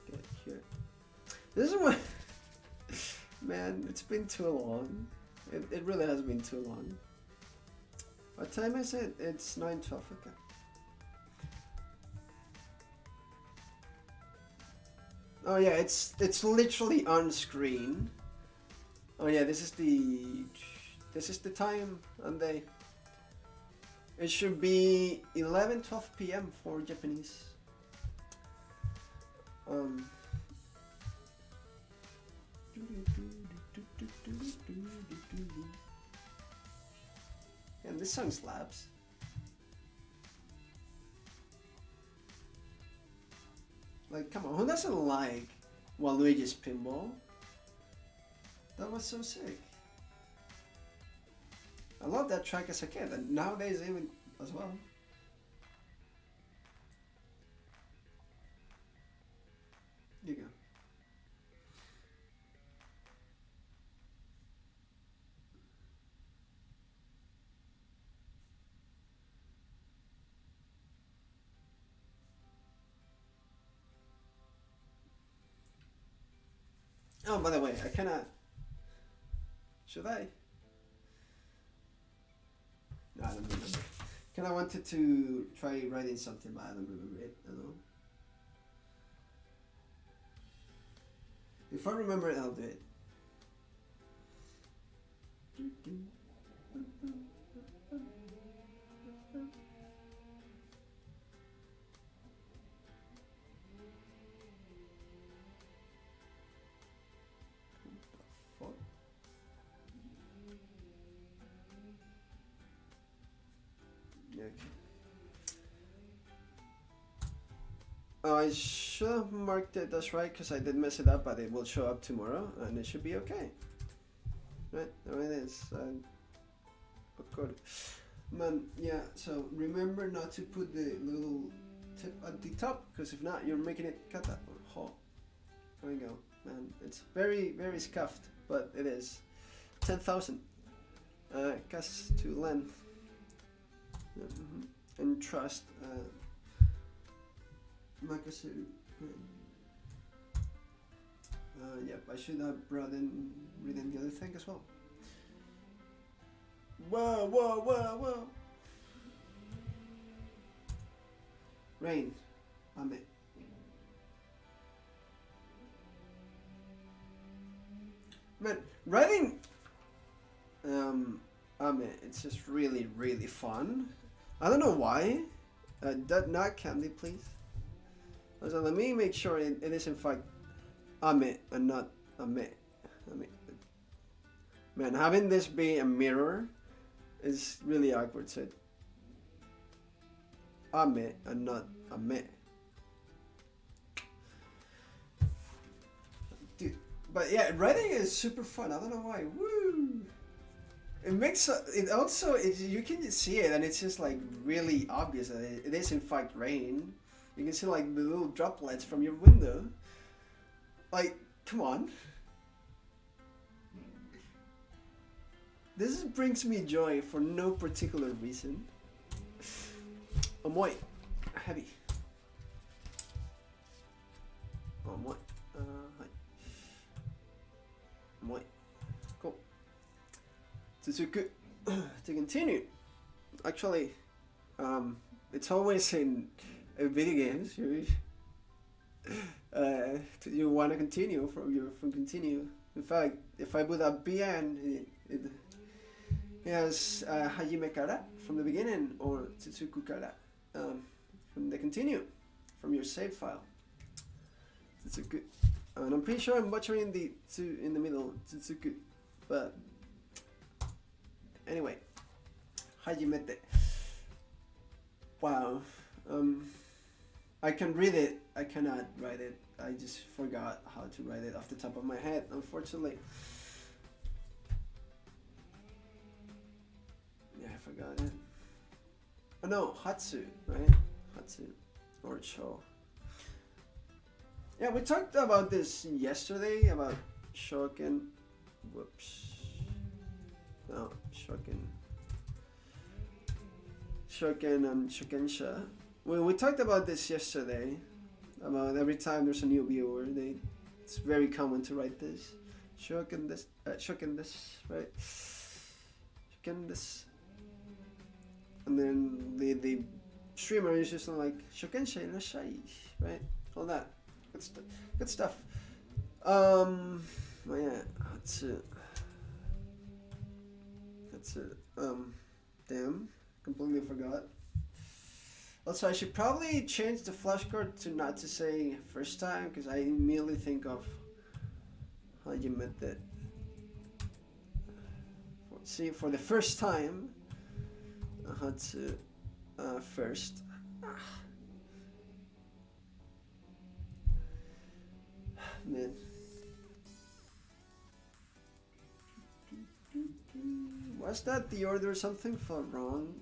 get here. This is what, man, it's been too long. It really has been too long. What time is it? It's 9:12, okay. Oh yeah, it's literally on screen. Oh yeah, this is the time and day. It should be 11:12 p.m. for Japanese. And this song slaps. Like, come on, who doesn't like Waluigi's Pinball? That was so sick. I love that track as a kid, and nowadays even as well. Here you go. Oh, by the way, I cannot... Should I? No, I don't remember. I wanted to try writing something, but I don't remember it at all. If I remember it, I'll do it. I should have marked it as right because I did mess it up, but it will show up tomorrow and it should be okay. Right, there it is. Good. Man, yeah, so remember not to put the little tip at the top, because if not, you're making it kata or ho. There we go, man. It's very, very scuffed, but it is. 10,000. Cast to length. And trust. Makaseru. Yep, I should have written the other thing as well. Whoa, whoa, whoa, whoa. Rain. Ame. Man, writing ame, it's just really, really fun. I don't know why. Not candy, please. So let me make sure it is in fact ame and not ame. Man, having this be a mirror is really awkward. So ame and not ame. Dude, but yeah, writing is super fun. I don't know why. Woo! It makes it also. You can see it, and it's just like really obvious that it is in fact rain. You can see like the little droplets from your window. Like, come on. This brings me joy for no particular reason. Omoi. Heavy. Omoi. Hi. Omoi. Cool. Tsuzuku. To continue. Actually, it's always in video games. You want to continue from continue. In fact, if I put a BN, it has Hajime kara from the beginning or Tsutsuku kara from the continue from your save file. Tsutsuku. And I'm pretty sure I'm butchering the tsu in the middle, Tsutsuku. But anyway, Hajimete. Wow. I can read it. I cannot write it. I just forgot how to write it off the top of my head, unfortunately. Yeah, I forgot it. Oh no, Hatsu, right? Hatsu or Cho. Yeah, we talked about this yesterday about Shoken. Whoops. No, Shoken. Shoken and Shokensha. We talked about this yesterday. About every time there's a new viewer, it's very common to write this. Shoken this, right? Shoken this. And then the streamer is just like Shokensha irashai, right? All that. Good stuff. Oh yeah, that's it. Damn, completely forgot. Also, I should probably change the flashcard to not to say first time, because I immediately think of how you meant it. See, for the first time, I had to first. Man. Was that the order or something felt wrong?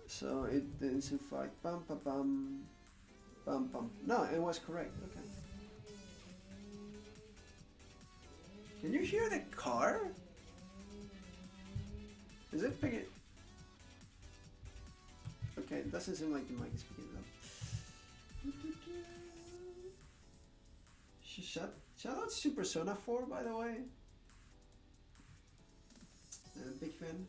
So it is in fact bam bam bam bam bam. No, it was correct. Okay. Can you hear the car? Is it picking? Okay, it doesn't seem like the mic is picking it up. Shout out to Persona 4, by the way. Big fan.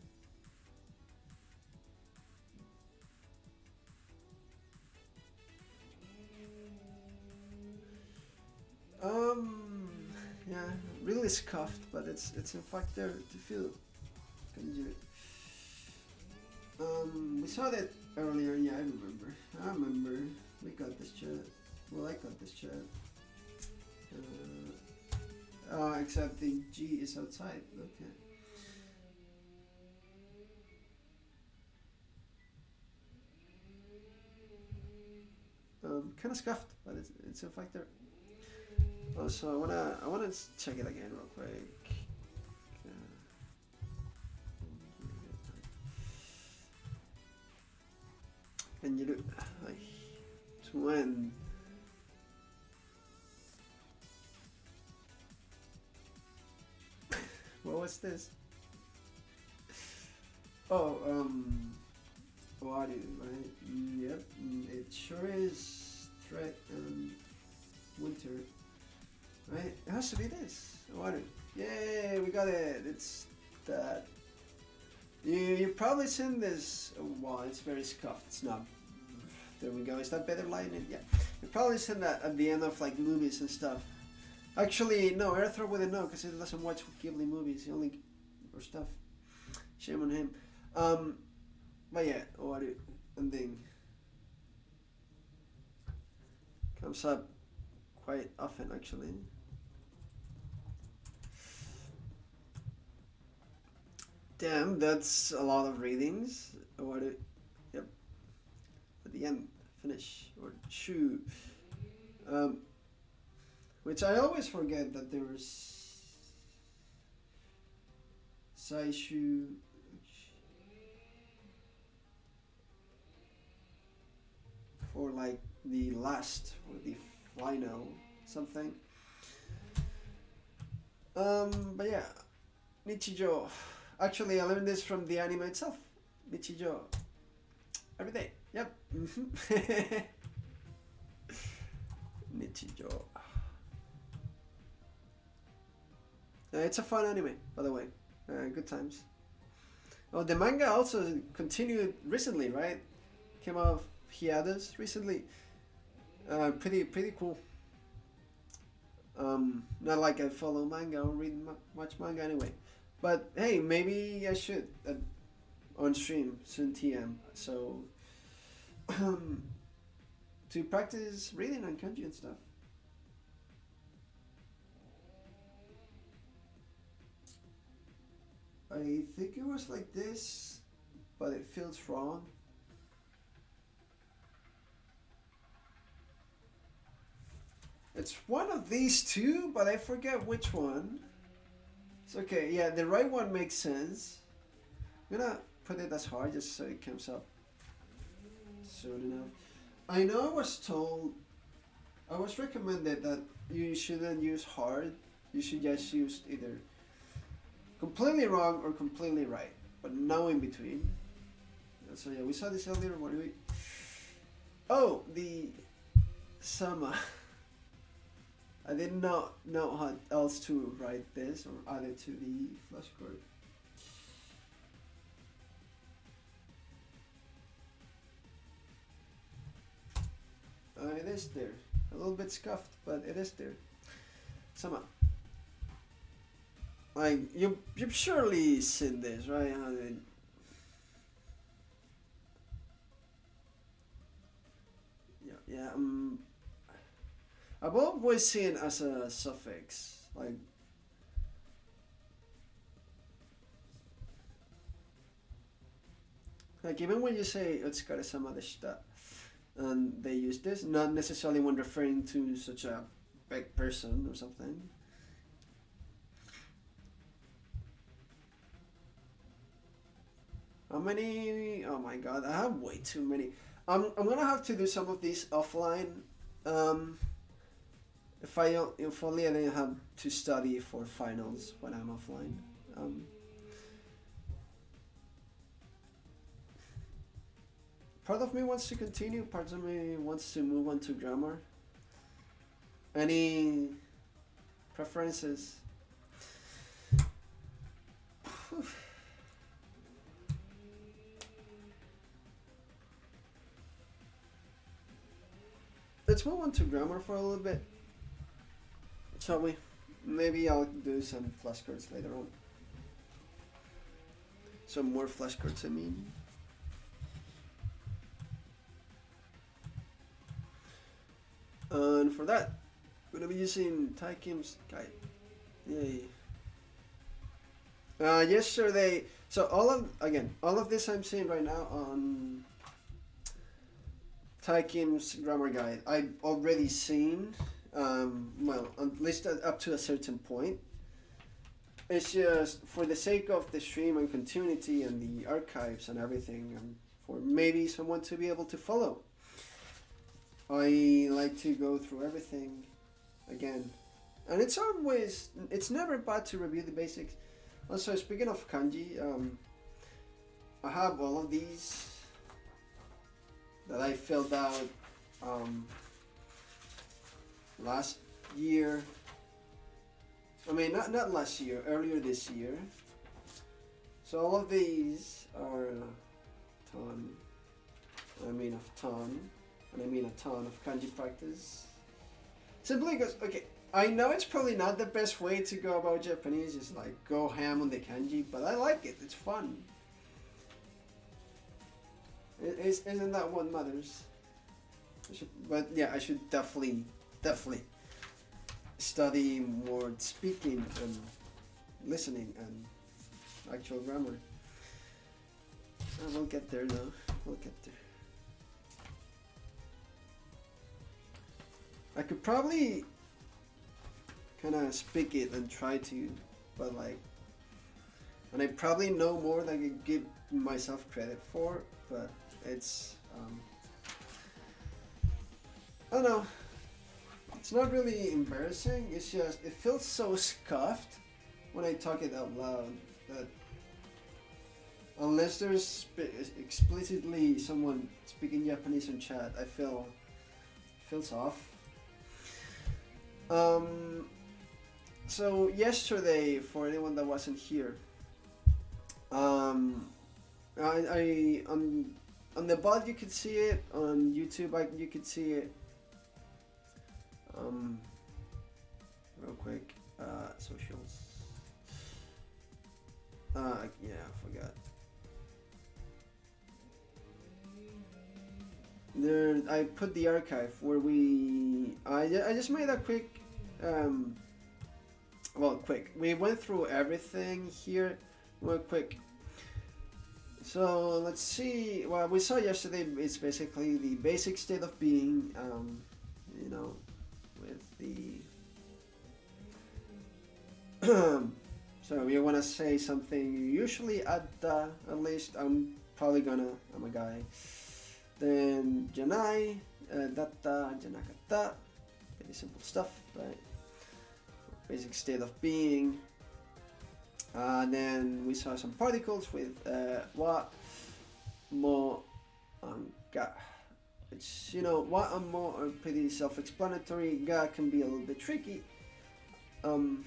Yeah, really scuffed, but it's in fact there to feel. Kanji. We saw that earlier. Yeah, I remember. We got this chat. Well, I got this chat. Except the G is outside. Okay. kind of scuffed, but it's in fact there. Also, I wanna check it again real quick. And you do like when. What was this? Oh, what is right? Yep, it sure is threat and winter. Right? It has to be this. Water. Yay, we got it. It's that. You've probably seen this. Oh, wow, it's very scuffed. It's not. There we go. Is that better lighting? Yeah. You've probably seen that at the end of like movies and stuff. Actually, no, Arthur wouldn't know because he doesn't watch Ghibli movies. He only or stuff. Shame on him. But yeah, water and then comes up quite often actually. Damn, that's a lot of readings. Water, yep. At the end, finish or chew. Which I always forget that there's Saishu. For like the last or the final something. But yeah, Nichijo. Actually, I learned this from the anime itself. Nichijo. Every day. Yep. Nichijo. It's a fun anime, by the way. Good times. Oh, the manga also continued recently, right? Came out of hiatus recently. Pretty cool. Not like I follow manga or read much manga anyway. But hey, maybe I should on stream soon TM. So to practice reading on kanji and stuff. I think it was like this, but it feels wrong. It's one of these two, but I forget which one. It's okay, yeah, the right one makes sense. I'm gonna put it as hard just so it comes up soon enough. I know I was recommended that you shouldn't use hard. You should just use either completely wrong or completely right, but no in between. So yeah, we saw this earlier. What do we? Oh, the Sama. I did not know how else to write this or add it to the flashcard. It is there. A little bit scuffed, but it is there. Sama. Like you've surely seen this, right? Yeah. I've always seen it as a suffix, like even when you say "otsukaresama deshita," and they use this, not necessarily when referring to such a big person or something. How many? Oh my god, I have way too many. I'm gonna have to do some of these offline. If only I didn't have to study for finals when I'm offline. Part of me wants to continue, part of me wants to move on to grammar. Any preferences? Let's move on to grammar for a little bit, shall we? Maybe I'll do some flashcards later on. Some more flashcards, I mean. And for that, we're gonna be using Taikim's guide. Yay. Yesterday, so all of this I'm seeing right now on Taikim's grammar guide. I've already seen, well, at least up to a certain point. It's just for the sake of the stream and continuity and the archives and everything, and for maybe someone to be able to follow. I like to go through everything again. And it's never bad to review the basics. Also, speaking of kanji, I have all of these that I filled out last year. I mean, not last year, earlier this year. So all of these are a ton. I mean a ton. And I mean a ton of kanji practice. Simply because, okay, I know it's probably not the best way to go about Japanese, just like go ham on the kanji, but I like it, it's fun. Isn't that what matters? But yeah, I should definitely study more speaking and listening and actual grammar. We'll get there though, we'll get there. I could probably kind of speak it and try to, but like, and I probably know more than I could give myself credit for, but it's, I don't know, it's not really embarrassing, it's just, it feels so scuffed when I talk it out loud that unless there's explicitly someone speaking Japanese in chat, I feel, it feels off. So yesterday, for anyone that wasn't here, I on the bot you could see it, on YouTube you could see it. Real quick, socials. Yeah, I forgot. There, I put the archive where I just made a quick, well, quick. We went through everything here, real quick. So let's see. What we saw yesterday is basically the basic state of being. You know, with the. So you want to say something. Usually at least I'm a guy. Then janai, datta, janakata, very simple stuff, right? Basic state of being. Then we saw some particles with wa, mo, and ga. Which, you know, wa and mo are pretty self-explanatory. Ga can be a little bit tricky. And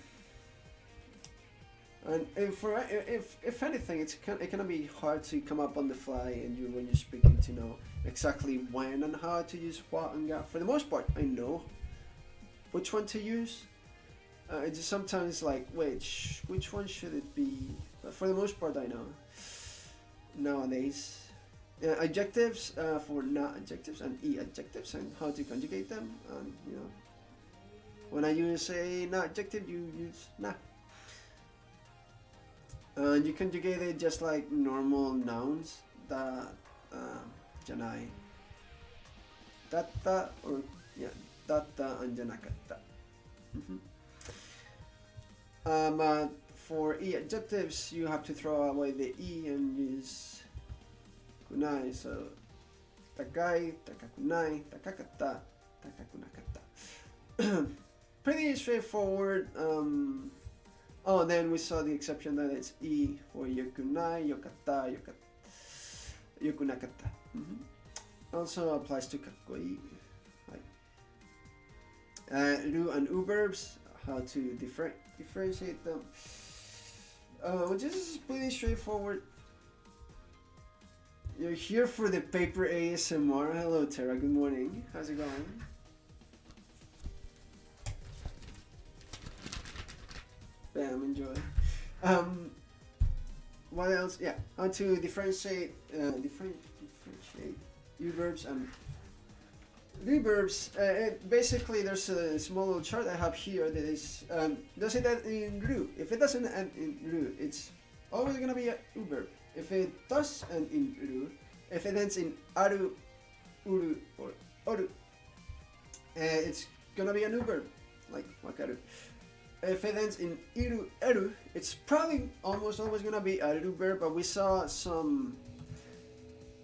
if anything, it can be hard to come up on the fly and when you're speaking to know exactly when and how to use wa and ga. For the most part, I know which one to use. It's just sometimes like which one should it be? But for the most part, I know nowadays. Adjectives for na adjectives and e adjectives and how to conjugate them. And you know, when I use a na adjective, you use na. And you conjugate it just like normal nouns, da, janai, datta, or yeah, datta and janakata. For e adjectives, you have to throw away the e and use kunai. So takai, takakunai, takakata, takakunakata. Pretty straightforward. Oh, then we saw the exception that it's e for yokunai, yokata, yokunakata. Also applies to kakkoi. Like ru and u-verbs, how to differentiate them. Which is pretty straightforward. You're here for the paper ASMR. Hello Tara, good morning. How's it going? Bam, enjoy. What else? Yeah, how to differentiate u-verbs and reverbs. Basically, there's a small little chart I have here that is does it end in ru? If it doesn't end in ru, it's always gonna be a u-verb. If it does end in ru, if it ends in aru uru or oru, it's gonna be a new verb, like wakaru. If it ends in iru, eru, it's probably almost always gonna be a new verb, but we saw some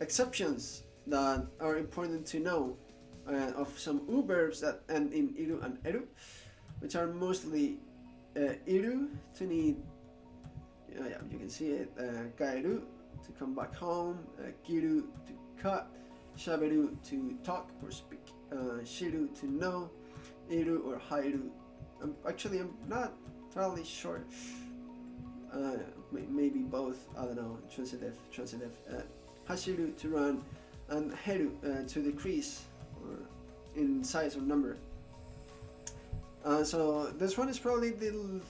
exceptions that are important to know of some verbs that end in iru and eru, which are mostly iru to need, you can see it, kaeru to come back home, kiru to cut, shaberu to talk or speak, shiru to know, iru or hairu. I'm not totally sure. Maybe both. I don't know. Transitive. Hashiru to run, and heru to decrease or in size or number. So this one is probably the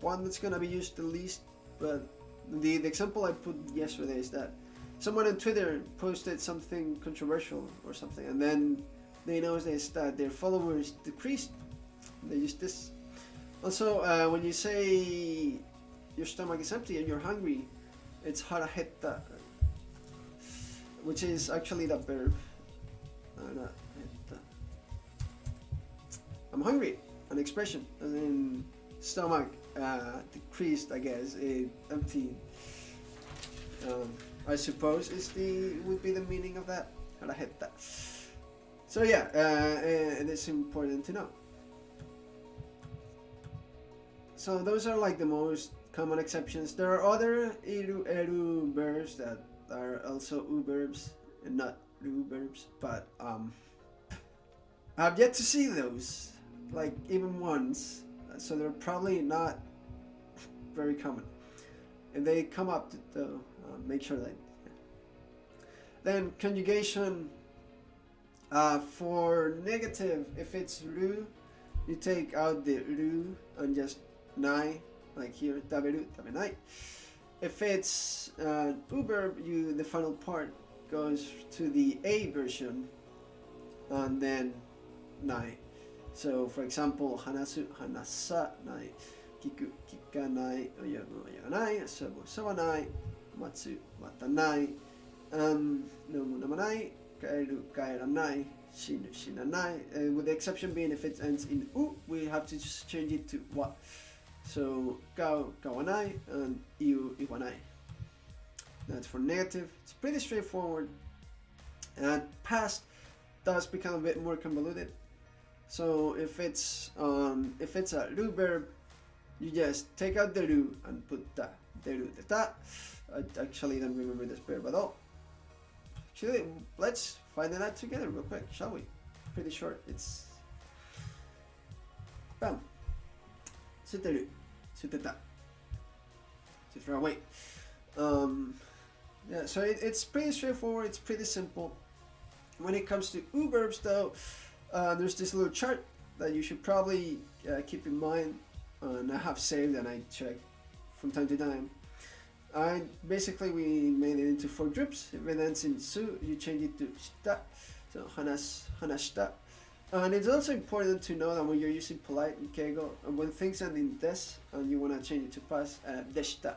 one that's gonna be used the least. But the example I put yesterday is that someone on Twitter posted something controversial or something, and then they noticed that their followers decreased. They use this. Also, when you say your stomach is empty and you're hungry, it's harahetta, which is actually the verb. I'm hungry, an expression, and then stomach decreased, I guess, empty. I suppose would be the meaning of that. Harahetta. So yeah, it is important to know. So those are like the most common exceptions. There are other iru eru verbs that are also verbs and not ru verbs, but I've yet to see those, like even once. So they're probably not very common. If they come up, though, make sure that. Then conjugation for negative, if it's ru, you take out the ru and just nai, like here, taberu, tabenai. If it's verb, the final part goes to the a version and then nai. So for example, hanasu, hanasa nai, kiku, kikanai, oyagu, oyaganai, asobu, sobanai, matsu, matanai, nomu, namanai, kaeru, kaeranai, shinu, shinanai. With the exception being if it ends in u, we have to just change it to wa. So kau, kawanai, and iu, iwanai. That's for negative. It's pretty straightforward. And past does become a bit more convoluted. So if it's a ru verb, you just take out the ru and put da, deru, de ta. I actually don't remember this verb at all. Actually, let's find that together real quick, shall we? Pretty short. It's bam. Suteru, suteta. To throw away. Yeah, so it's pretty straightforward. It's pretty simple. When it comes to verbs, though, there's this little chart that you should probably keep in mind, and I have saved and I check from time to time. Basically, we made it into 4 groups. If it ends in su, you change it to shita. So hanashita. And it's also important to know that when you're using polite in keigo, and when things end in des, and you want to change it to past, deshita.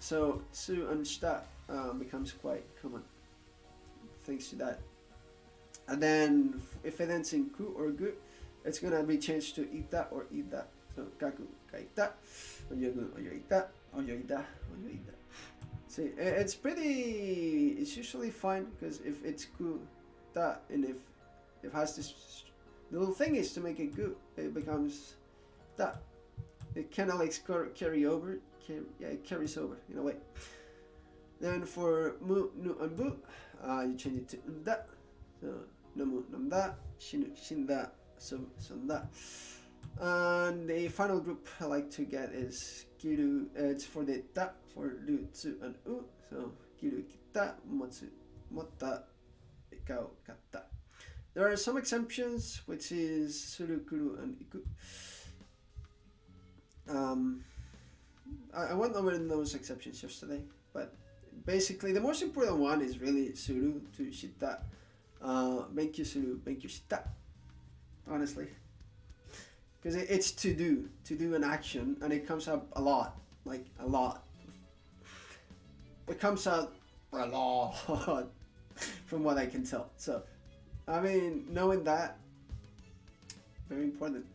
So su and shita becomes quite common thanks to that. And then if it ends in ku or gu, it's gonna be changed to ita or ida. So kaku, kaita, oyogu, oyoita, oyoida, oyoida. See, it's usually fine because if it's ku, ta, and if it has this little thing is to make it gu, it becomes ta. It kind of like carry over. It carries over in a way. Then for mu, nu, and bu, you change it to nda. So nomu, namda, shinu, shinda, sobu, sonda. And the final group I like to get is kiru. It's for the ta, for ru, tsu, and u. So kiru, kita, motsu, motta, ikao, kata. There are some exemptions, which is suru, kuru, and iku. I went over those exceptions yesterday, but basically the most important one is really suru to shita. Benkyu suru, benkyu shita. Honestly, because it's to do an action, and it comes up a lot, like a lot. It comes out a lot. from what I can tell. So, I mean, knowing that, very important.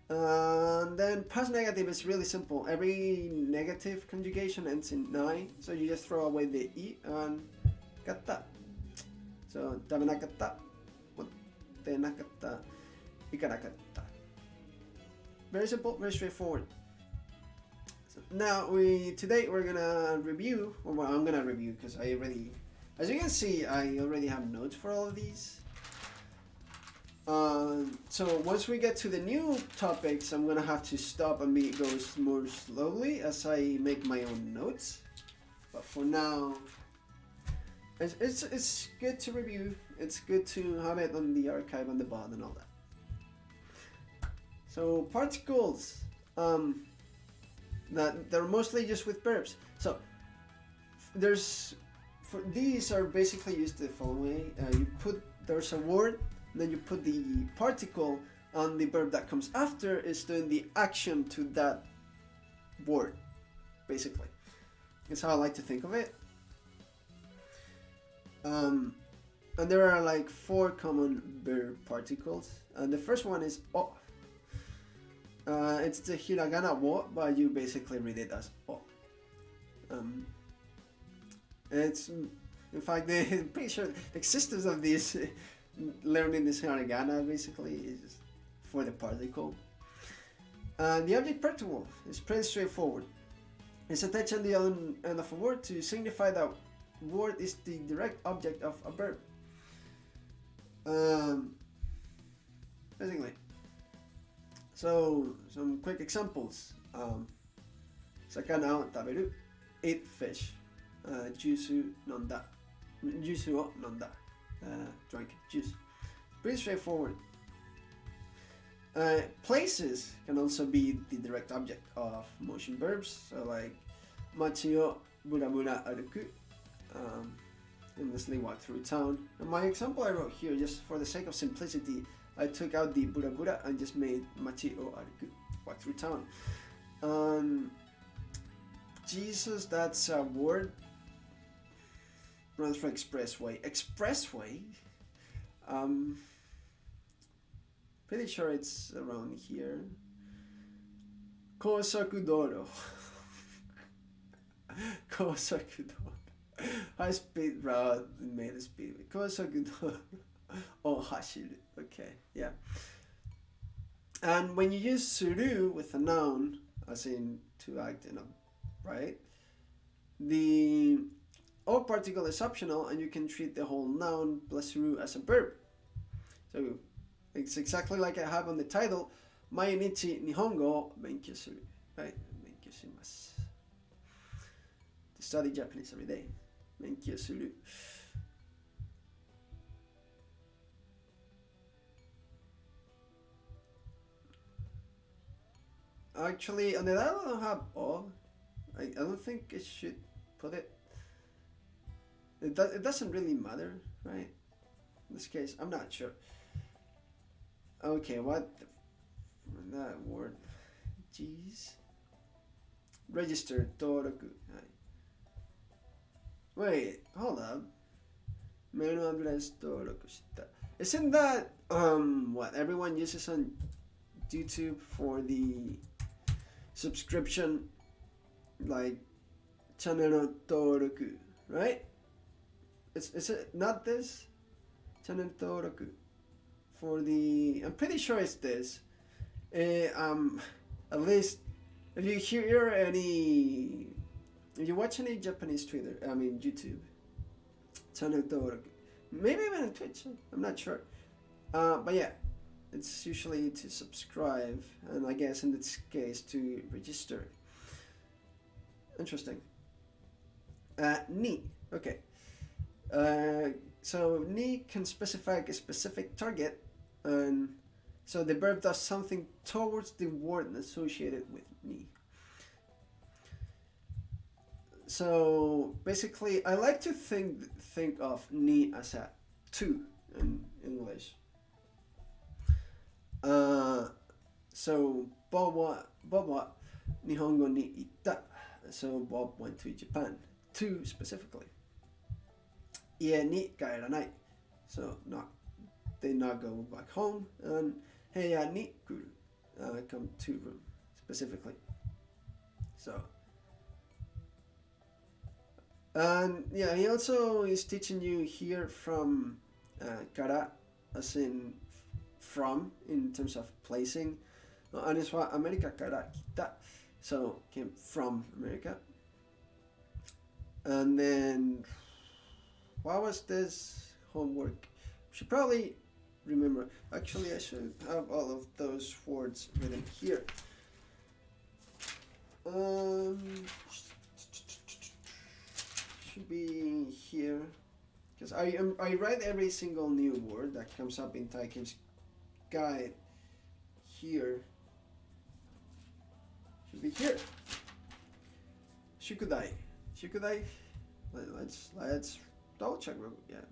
And then past negative is really simple. Every negative conjugation ends in nai, so you just throw away the i and katta. So tabenakatta, mottenakatta, ikanakatta. Very simple, very straightforward. So now today we're gonna review, or well, I'm gonna review because I already, as you can see, I already have notes for all of these. So once we get to the new topics, I'm gonna have to stop and go more slowly as I make my own notes. But for now, it's good to review. It's good to have it on the archive on the bottom and all that. So particles, that they're mostly used with verbs. So these are basically used the following way. There's a word. Then you put the particle, and the verb that comes after is doing the action to that word, basically. That's how I like to think of it. And there are like 4 common verb particles. And the first one is o. It's the hiragana wo, but you basically read it as o. It's, in fact, I'm pretty sure the existence of this learning this hiragana basically is for the particle. And the object particle is pretty straightforward. It's attached on the end of a word to signify that word is the direct object of a verb. Basically. So some quick examples. Sakana o taberu, eat fish. Juice nonda. Juice o nonda. Drank juice. Pretty straightforward. Places can also be the direct object of motion verbs. So like machi o burabura aruku, endlessly walk through town. And my example I wrote here, just for the sake of simplicity, I took out the burabura and just made machi o aruku, walk through town. Jesus, that's a word. Runs for expressway. Expressway? Pretty sure it's around here. Kosakudoro. Kosakudoro. High speed route made a speedway. Kosakudoro. Oh, hashiru. Okay, yeah. And when you use suru with a noun, as in to act in a, right? The o particle is optional, and you can treat the whole noun plus suru as a verb. So it's exactly like I have on the title,毎日日本語勉強する. Right? 勉強します. To study Japanese every day. 勉強する. Actually, on the title I don't have o. I don't think it should put it. It doesn't really matter, right? In this case, I'm not sure. Okay, what that word? Jeez. Register, toroku. Wait, hold up. Mail address toroku shita. Isn't that what everyone uses on YouTube for the subscription, like channel toroku, right? Is it not this? Channel toroku. For the, I'm pretty sure it's this. At least if you hear any, if you watch any Japanese Twitter, I mean YouTube, channel toroku. Maybe even on Twitch, I'm not sure. But yeah, it's usually to subscribe, and I guess in this case to register. Interesting. Ni, okay. So ni can specify a specific target, and so the verb does something towards the word associated with ni. So basically, I like to think of ni as a to in English. So Bob wa Nihongo ni itta. So Bob went to Japan. To specifically. 家に帰らない. So they not go back home. And 部屋に来る. Come to room specifically. So, and yeah, he also is teaching you here from kara, as in from, in terms of placing. And it's what America kara kita. So came from America. And then, what was this homework? Should probably remember. Actually, I should have all of those words written here. Should be here, because I write every single new word that comes up in Taikim's guide here. Should be here. Shukudai. Let's double check real quick. Yeah.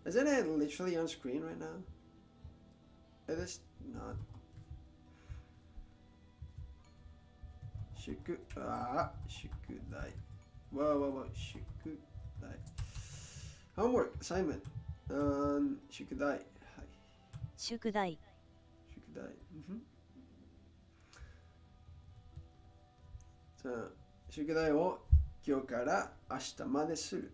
Isn't it literally on screen right now? It is not. Shukudai. Whoa. Shukudai. Homework, assignment. Shukudai. Hi. 宿題 Shukudai. So, 宿題を今日から明日までする.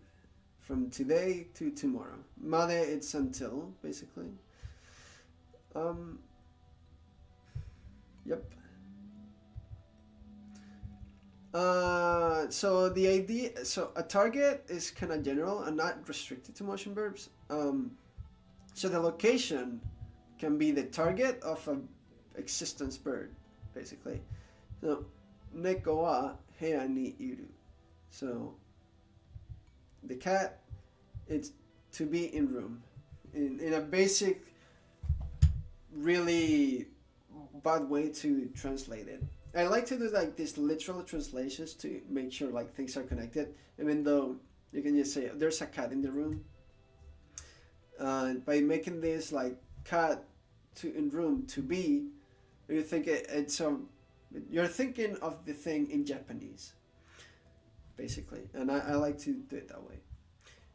From today to tomorrow. Made, it's until, basically. Yep. So the idea, so a target is kind of general and not restricted to motion verbs. So the location can be the target of an existence verb, basically. So, 猫は部屋にいる. So, the cat, it's to be in room. In a basic, really bad way to translate it. I like to do like these literal translations to make sure like things are connected, even though you can just say there's a cat in the room. By making this like cat to in room to be, you think you're thinking of the thing in Japanese, basically, and I like to do it that way.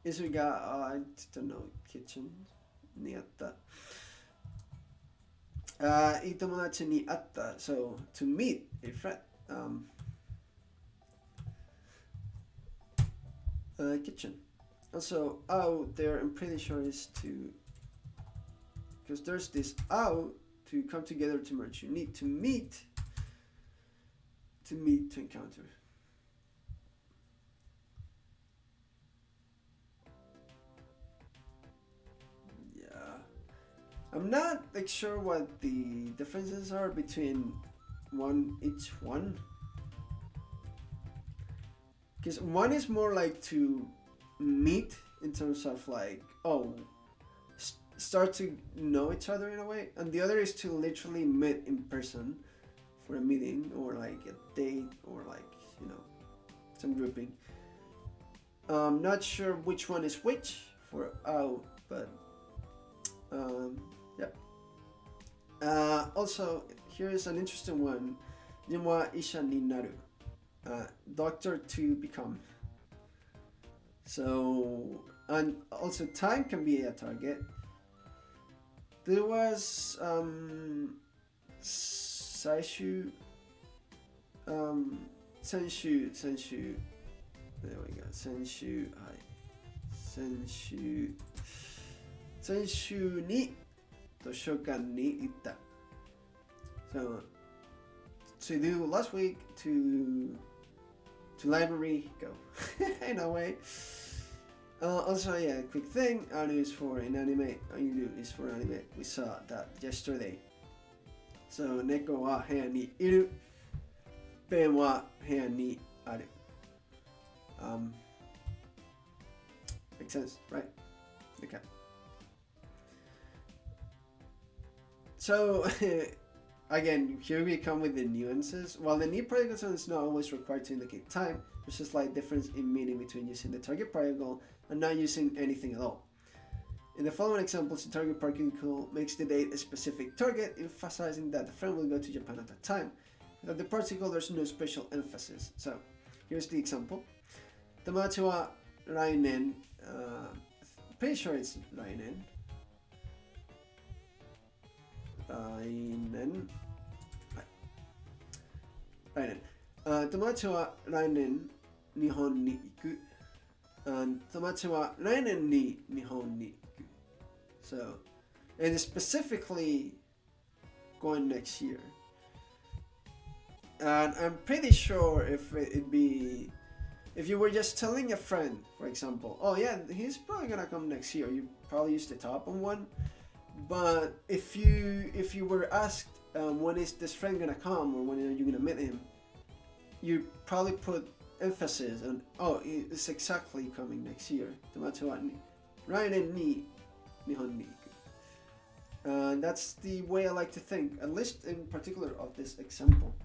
イズが、I don't know, kitchen にあった。いい友達に会った。So, to meet a friend. Kitchen. Also, out there, I'm pretty sure is to, because there's this out to come together to merge. You need to meet to encounter. I'm not like sure what the differences are between each one. Because one is more like to meet in terms of like, start to know each other in a way. And the other is to literally meet in person for a meeting or like a date or like, some grouping. Not sure which one is which for out, but yep. Also, here is an interesting one. 自分は医者になる. Doctor to become. So, and also time can be a target. There was 最終 先週 there we go 先週に図書館に行った. So, to do last week to library, go. In a way. Also, yeah, quick thing, Aru is for an anime, Aru is for anime. We saw that yesterday. So, 猫は部屋にいる. ペンは部屋にある. Makes sense, right? Okay. So, again, here we come with the nuances. While the need particle is not always required to indicate time, there's a slight difference in meaning between using the target particle and not using anything at all. In the following examples, the target particle makes the date a specific target, emphasizing that the friend will go to Japan at that time. Without the particle, there's no special emphasis. So, here's the example. 友達は来年 pretty sure it's rainen. Rainen. Rainen. 友達は来年日本に行く。友達は来年に日本に行く。So, and specifically going next year. And I'm pretty sure if you were just telling a friend, for example, oh yeah, he's probably gonna come next year, you probably use the top on one. But if you were asked when is this friend gonna come or when are you gonna meet him, you probably put emphasis on, oh, it's exactly coming next year. 友達は来年に日本に行く. That's the way I like to think, at least in particular of this example.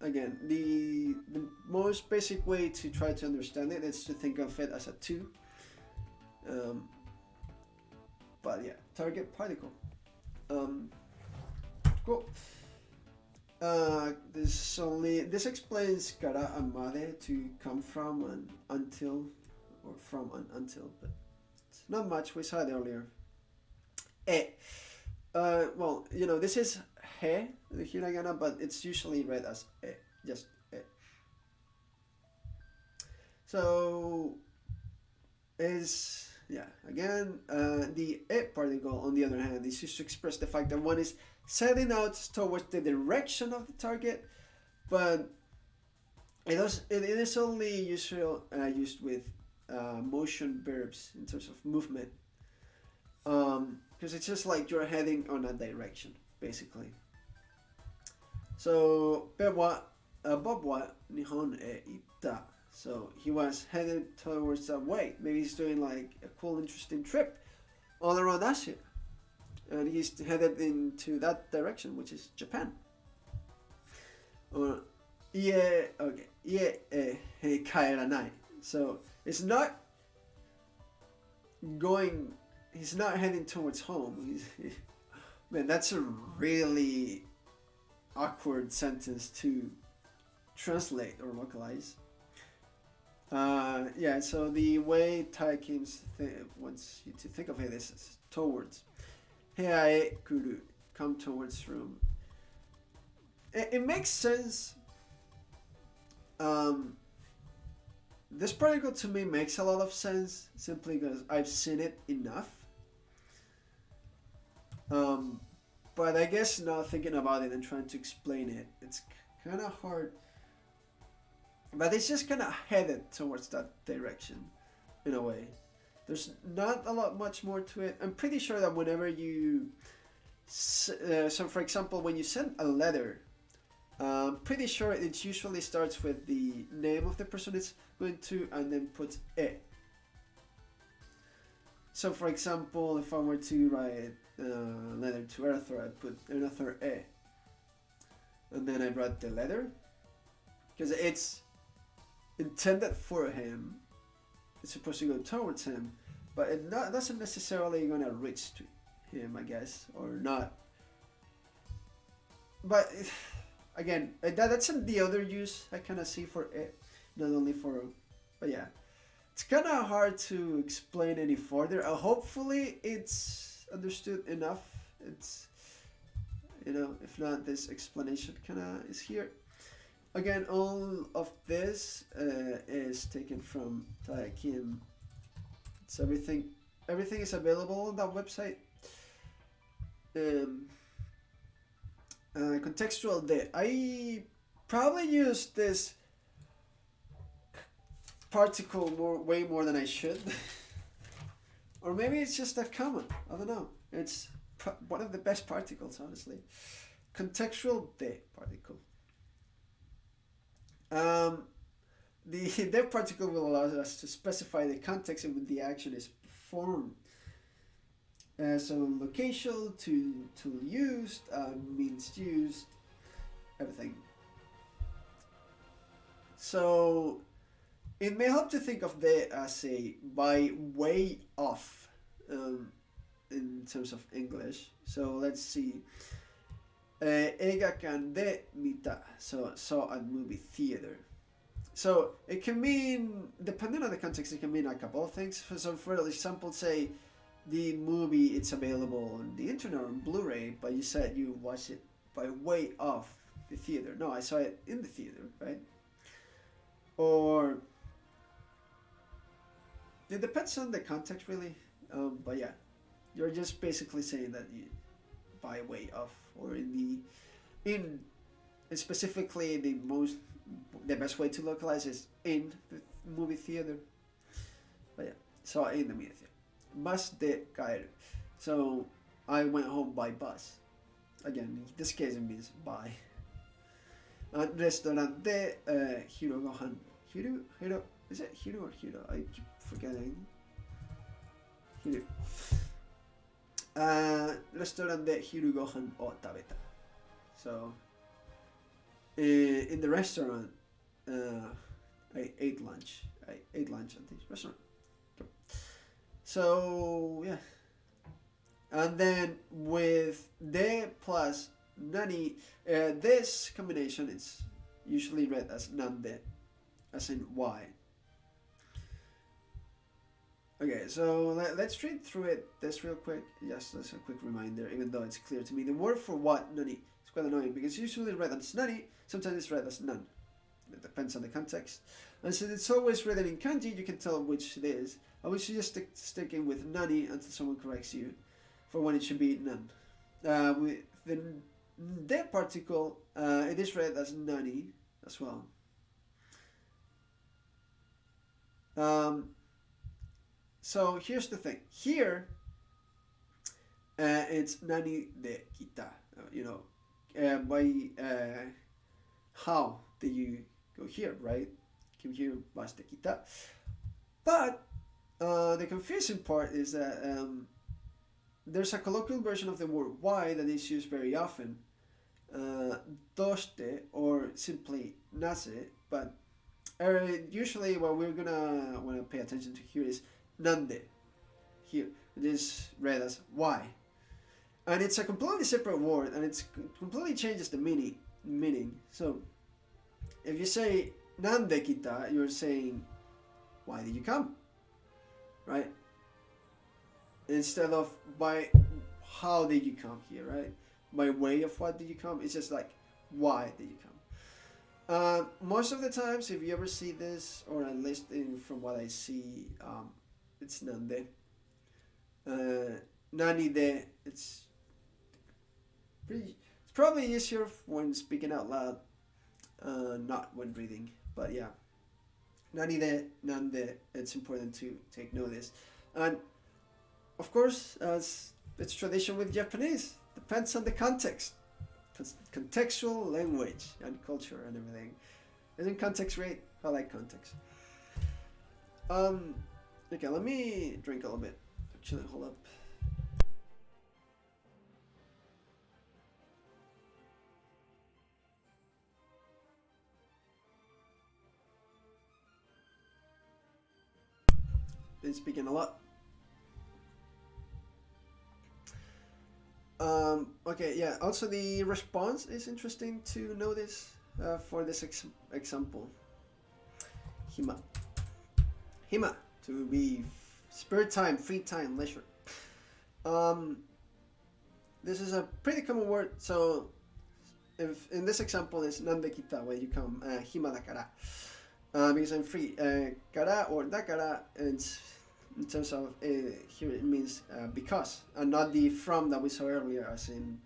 Again, the most basic way to try to understand it is to think of it as a to. But yeah, target particle. Cool. This explains kara and made to come from and until, or from and until, but it's not much. We saw it earlier. Well, you know, this is he, the hiragana, but it's usually read as just e. So again, the e particle, on the other hand, is used to express the fact that one is setting out towards the direction of the target, but it is only used with motion verbs in terms of movement, because it's just like you're heading on a direction, basically. So Bob wa Nihon e itta. So he was headed towards that way. Maybe he's doing like a cool, interesting trip all around Asia. And he's headed into that direction, which is Japan. Kaeranai. So he's not heading towards home. Man, that's a really awkward sentence to translate or localize. So the way Tai Kim wants you to think of it is towards. Heae kuru, come towards room. It makes sense. This particle to me makes a lot of sense simply because I've seen it enough. But I guess now thinking about it and trying to explain it, it's kind of hard. But it's just kind of headed towards that direction, in a way. There's not a lot much more to it. I'm pretty sure that whenever you... so for example, when you send a letter, I'm pretty sure it usually starts with the name of the person it's going to and then puts e. So for example, if I were to write a letter to Arthur, I'd put Arthur e. And then I'd write the letter. Because it's intended for him. It's supposed to go towards him, but it doesn't necessarily gonna reach to him, I guess, or not. But again, that's the other use I kind of see for it, not only for, but yeah, it's kind of hard to explain any further. Hopefully, it's understood enough. It's, you know, if not, this explanation kind of is here. Again, all of this is taken from Tai Kim. It's everything is available on that website. Contextual de. I probably use this particle way more than I should. Or maybe it's just that common. I don't know. It's one of the best particles, honestly. Contextual de particle. The de particle will allow us to specify the context in which the action is performed. So location, tool used, means used, everything. So it may help to think of de as a by way of in terms of English. So let's see. Eigakan de mita, so saw at movie theater. So it can mean, depending on the context, it can mean a couple of things. So for example, say the movie it's available on the internet or on Blu-ray, but you said you watched it by way of the theater. No, I saw it in the theater, right? Or it depends on the context, really. But yeah, you're just basically saying that you by way of, or in specifically the best way to localize is in the movie theater. But yeah, so in the movie theater. Bus de caer. So I went home by bus. Again, in this case it means by. Restaurant de Hirogohan. Hiro, is it Hiro or Hiro? I keep forgetting. Hiro. Restaurant de Hirogohan o tabeta. So in the restaurant, I ate lunch. I ate lunch at this restaurant. So yeah, and then with de plus nani, this combination is usually read as nande, as in why. Okay, so let's read through this real quick, just as a quick reminder, even though it's clear to me. The word for what, nani, is quite annoying because it's usually read as nani, sometimes it's read as none. It depends on the context. And since it's always written in kanji, you can tell which it is. I would suggest sticking with nani until someone corrects you for when it should be none. With the de particle, it is read as nani as well. So here's the thing. Here, it's nani de kita. How did you go here, right? Came here, vas de kita. But the confusing part is that there's a colloquial version of the word why that is used very often, doste or simply nace, but usually what we're gonna want to pay attention to here is nande. Here, it is read as why, and it's a completely separate word, and it completely changes the meaning. So, if you say nande kita, you're saying why did you come? Right? Instead of by how did you come here, right? By way of what did you come? It's just like why did you come? Most of the times, if you ever see this, or at least from what I see, it's nande. Nani de. It's probably easier when speaking out loud, not when reading. But yeah. Nani de, nande, it's important to take notice. And of course, as it's tradition with Japanese, depends on the context. Contextual language and culture and everything. Isn't context great? I like context. Okay, let me drink a little bit. Actually, hold up. Been speaking a lot. Okay, yeah, also the response is interesting to notice for this example. Hima. Hima, to be spare time, free time, leisure. This is a pretty common word, so if in this example is nande kita, where you come, hima dakara. Because I'm free. Kara or dakara, it's in terms of here it means because, and not the from that we saw earlier, as in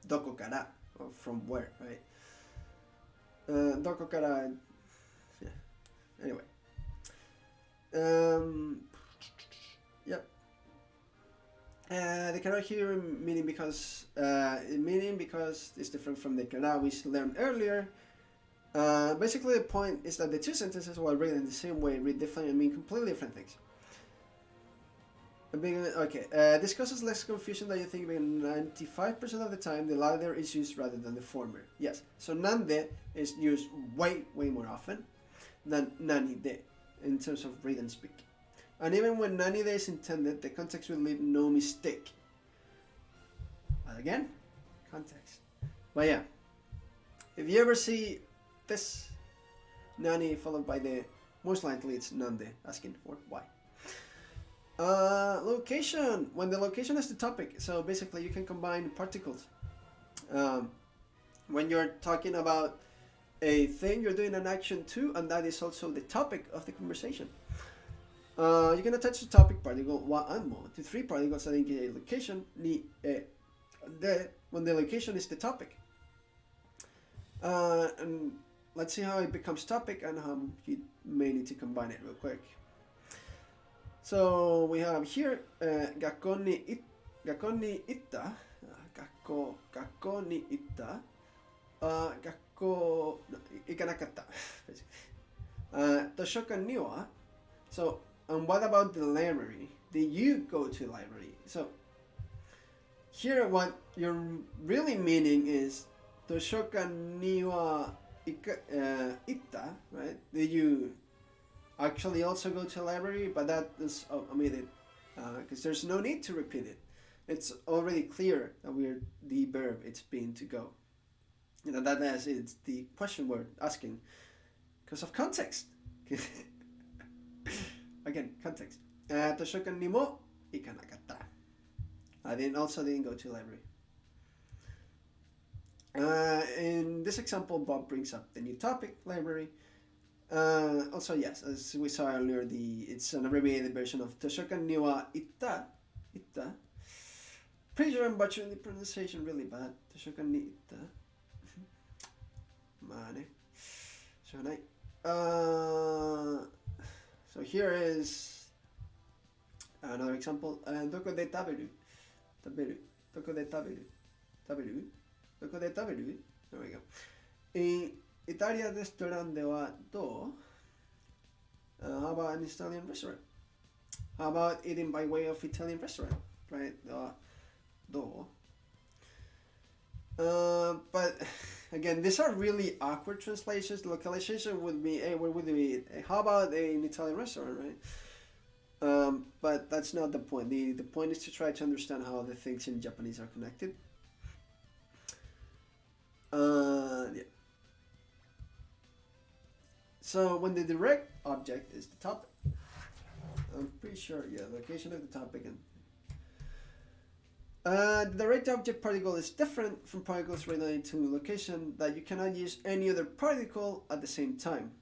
doko kara, or from where, right? Doko kara, yeah. Anyway, yep. The kara here meaning because it's different from the kara we learned earlier. Basically, the point is that the two sentences, while written in the same way, read differently and mean completely different things. Okay, this causes less confusion than you think, because 95% of the time the latter is used rather than the former. Yes, so nande is used way more often than nani de in terms of read and speak. And even when nani de is intended, the context will leave no mistake. But again, context. But yeah, if you ever see this nani followed by the, most likely it's nande, asking for why. Location, when the location is the topic, so basically you can combine particles. When you're talking about a thing, you're doing an action too, and that is also the topic of the conversation. You can attach the topic particle wa and mo to three particles that indicate a location, ni, when the location is the topic. And let's see how it becomes topic and how you may need to combine it real quick. So we have here, 学校に行った学校に行った学校行かなかった図書館には So, and what about the library? Did you go to the library? So, here what you're really meaning is 図書館には行った right? Did you actually also go to the library? But that is omitted because there's no need to repeat it. It's already clear that we're the verb, it's been to go. You know, that is, it's the question word asking because of context. Again, context. 図書館にも行かなかった. I also didn't go to the library. In this example, Bob brings up the new topic, library. Also, yes, as we saw earlier, it's an abbreviated version of 図書館には行った. Pretty sure I'm butchering the pronunciation really bad. 図書館に行った. まあね。しょうがない。So here is another example. どこで食べる? どこで食べる? どこで食べる? There we go. In Italian restaurant ではどう? How about an Italian restaurant? How about eating by way of Italian restaurant? Right? どう? But again, these are really awkward translations. The localization would be, hey, where would it be? How about an Italian restaurant, right? But that's not the point. The point is to try to understand how the things in Japanese are connected. Yeah. So when the direct object is the topic, I'm pretty sure, yeah, location of the topic and the direct object particle is different from particles related to location that you cannot use any other particle at the same time.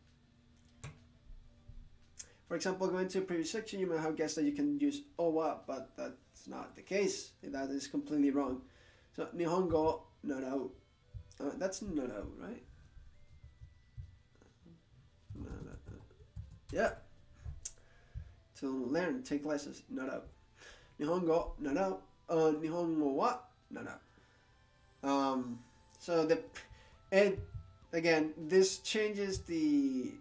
For example, going to a previous section, you might have guessed that you can use owa, but that's not the case. That is completely wrong. So, Nihongo, narau. That's narau, right? Yeah. To learn, take lessons, narau. Nihongo, narau. Nihongo wa narau. So again, this changes the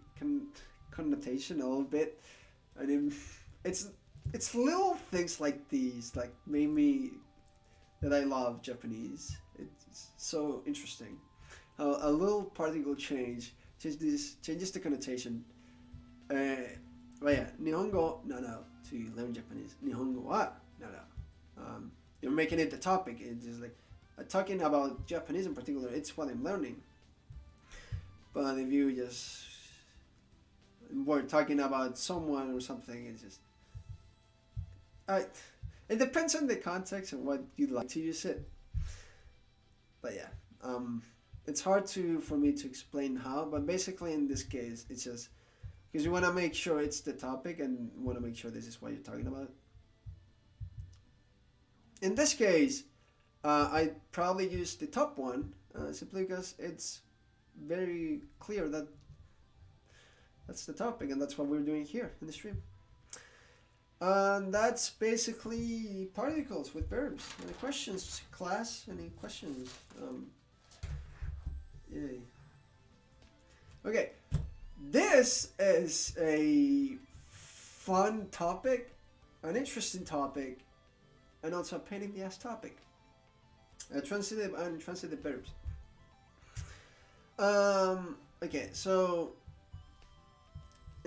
connotation a little bit. And it's little things like these, like made me that I love Japanese. It's so interesting how a little particle change changes the connotation. But yeah, Nihongo narau to learn Japanese. Nihongo wa narau. You're making it the topic. It's just like talking about Japanese in particular. It's what I'm learning. But if you just were talking about someone or something, it's just it depends on the context and what you'd like to use it. But yeah, it's hard for me to explain how. But basically, in this case, it's just because you want to make sure it's the topic and want to make sure this is what you're talking about. In this case, I probably use the top one simply because it's very clear that that's the topic and that's what we're doing here in the stream. And that's basically particles with verbs. Any questions, class? Any questions? Yay. Okay, this is a fun topic, an interesting topic, and also a pain in the ass topic. Transitive and intransitive verbs. Okay, so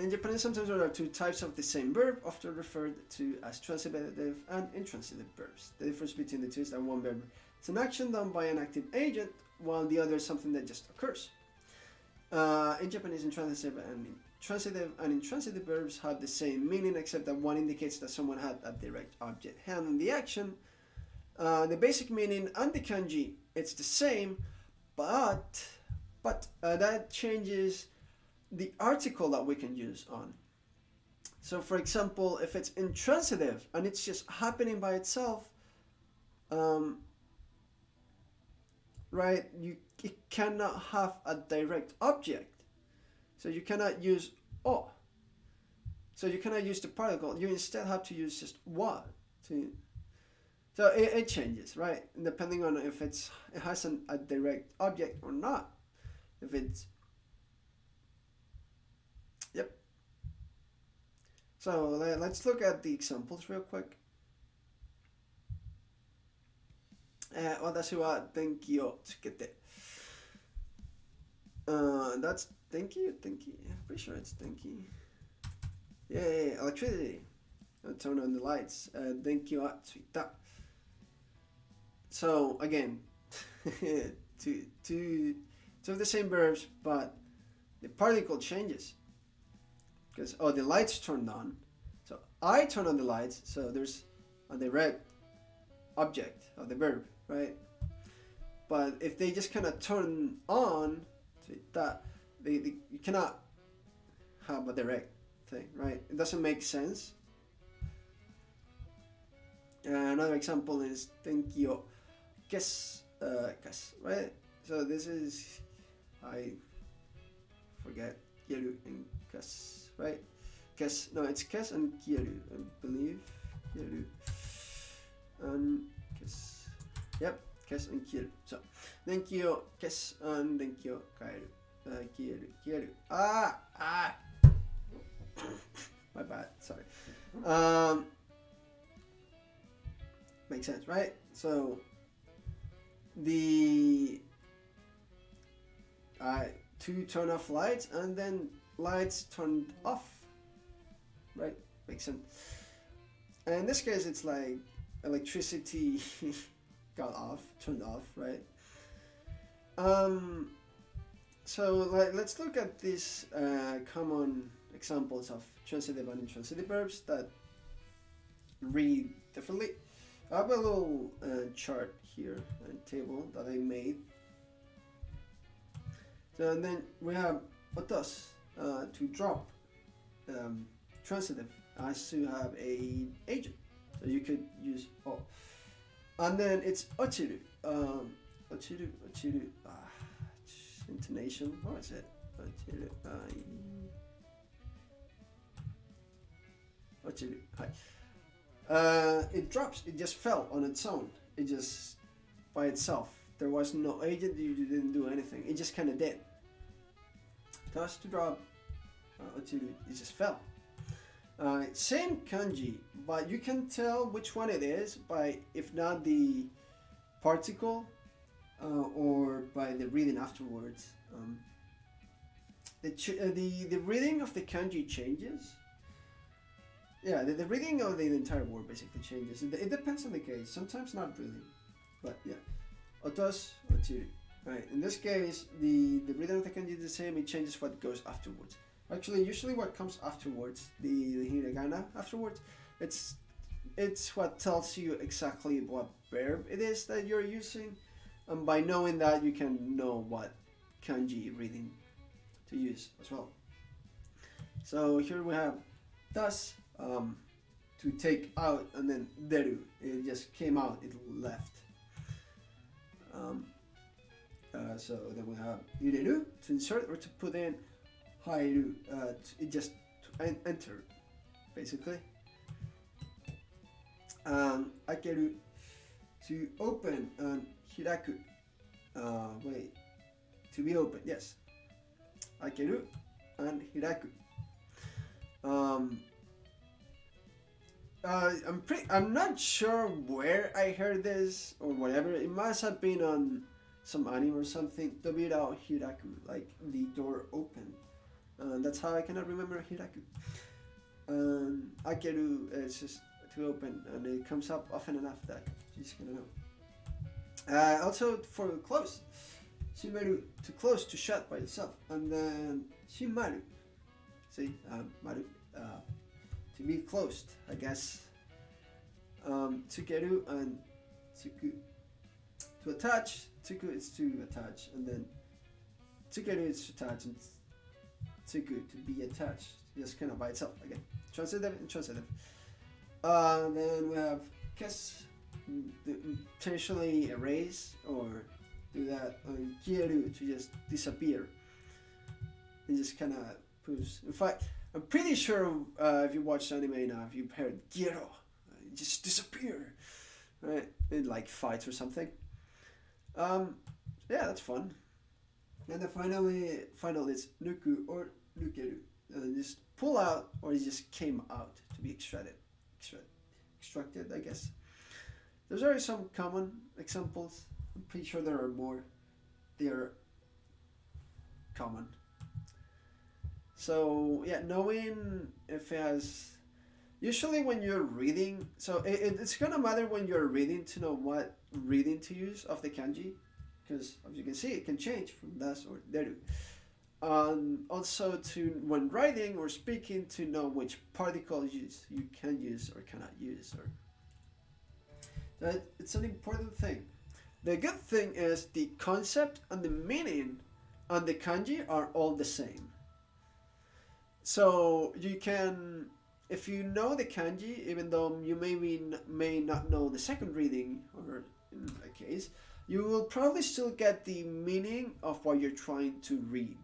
in Japanese sometimes there are two types of the same verb, often referred to as transitive and intransitive verbs. The difference between the two is that one verb is an action done by an active agent, while the other is something that just occurs. In Japanese, intransitive and intransitive verbs have the same meaning, except that one indicates that someone had a direct object handling the action. The basic meaning and the kanji, it's the same, but that changes the article that we can use on. So for example, if it's intransitive and it's just happening by itself, right, it cannot have a direct object. So you cannot use o. So you cannot use the particle. You instead have to use just wa. So it changes, right? Depending on if it has a direct object or not. If it's, yep. So let's look at the examples real quick. 私は電気をつけて。That's denki. I'm pretty sure it's denki. Yeah, electricity. Turn on the lights. 電気はついた. So again, two of the same verbs, but the particle changes. Because the lights turned on. So I turn on the lights, so there's a direct object of the verb, right? But if they just kind of turn on, you cannot have a direct thing, right? It doesn't make sense. Another example is 電気を消す, right? So this is, I forget, 消る and 消す, right? 消す, no, it's 消す and 消る, I believe. 消る and 消す. Yep, 消す and 消る. So, 電気を消す and 電気を変える. 消える. My bad, sorry. Makes sense, right? So, to turn off lights and then lights turned off, right? Makes sense. And in this case, it's like electricity turned off, right? So let's look at these common examples of transitive and intransitive verbs that read differently. I have a little chart here, a table that I made. So and then we have otas, to drop. Transitive has to have a agent, so you could use o. And then it's ochiru. Ochiru. Intonation. What is it? Ochiru. Ochiru. Hi. It drops. It just fell on its own. It just by itself. There was no agent. You didn't do anything. It just kind of did. Toss to drop. Ochiru. It just fell. Same kanji, but you can tell which one it is by, if not the particle, or by the reading afterwards. The reading of the kanji changes. Yeah, the reading of the entire word basically changes. It depends on the case. Sometimes not really, but yeah. Otos, ochiru. Right. In this case, the reading of the kanji is the same. It changes what goes afterwards. Actually, usually what comes afterwards, the hiragana afterwards, it's what tells you exactly what verb it is that you're using, and by knowing that, you can know what kanji reading to use as well. So here we have das, to take out, and then deru, it just came out, it left. So then we have ireru, to insert or to put in. Hairu, it just to enter, basically. Akeru, to open, and hiraku, to be open, yes. Akeru and hiraku. I'm not sure where I heard this or whatever. It must have been on some anime or something. Tobira hiraku, like the door open. That's how I cannot remember hiraku. Akeru is just to open, and it comes up often enough that you just gonna know. Also for close, shimeru, to close, to shut by itself. And then shimaru, see, maru, to be closed, I guess. Tsukeru and tsuku, to attach. Tsuku is to attach, and then tsukeru is to attach, and tsuku to be attached, just kind of by itself again. Transitive and transitive. Then we have kes, intentionally erase or do that, and kieru, to just disappear. It just kind of proves. In fact, I'm pretty sure if you watch anime now, if you've heard kiero, just disappear, right? In like fights or something. Yeah, that's fun. And then final is nuku or nukeru. Just pull out, or it just came out to be extracted, I guess. There's already some common examples. I'm pretty sure there are more. They're common. So yeah, knowing if it has. Usually when you're reading, so it's gonna matter when you're reading to know what reading to use of the kanji, because as you can see, it can change from das or deru. Also to when writing or speaking, to know which particles you can use or cannot use. Or that it's an important thing. The good thing is the concept and the meaning and the kanji are all the same. So you can, if you know the kanji, even though you may not know the second reading, or in a case, you will probably still get the meaning of what you're trying to read.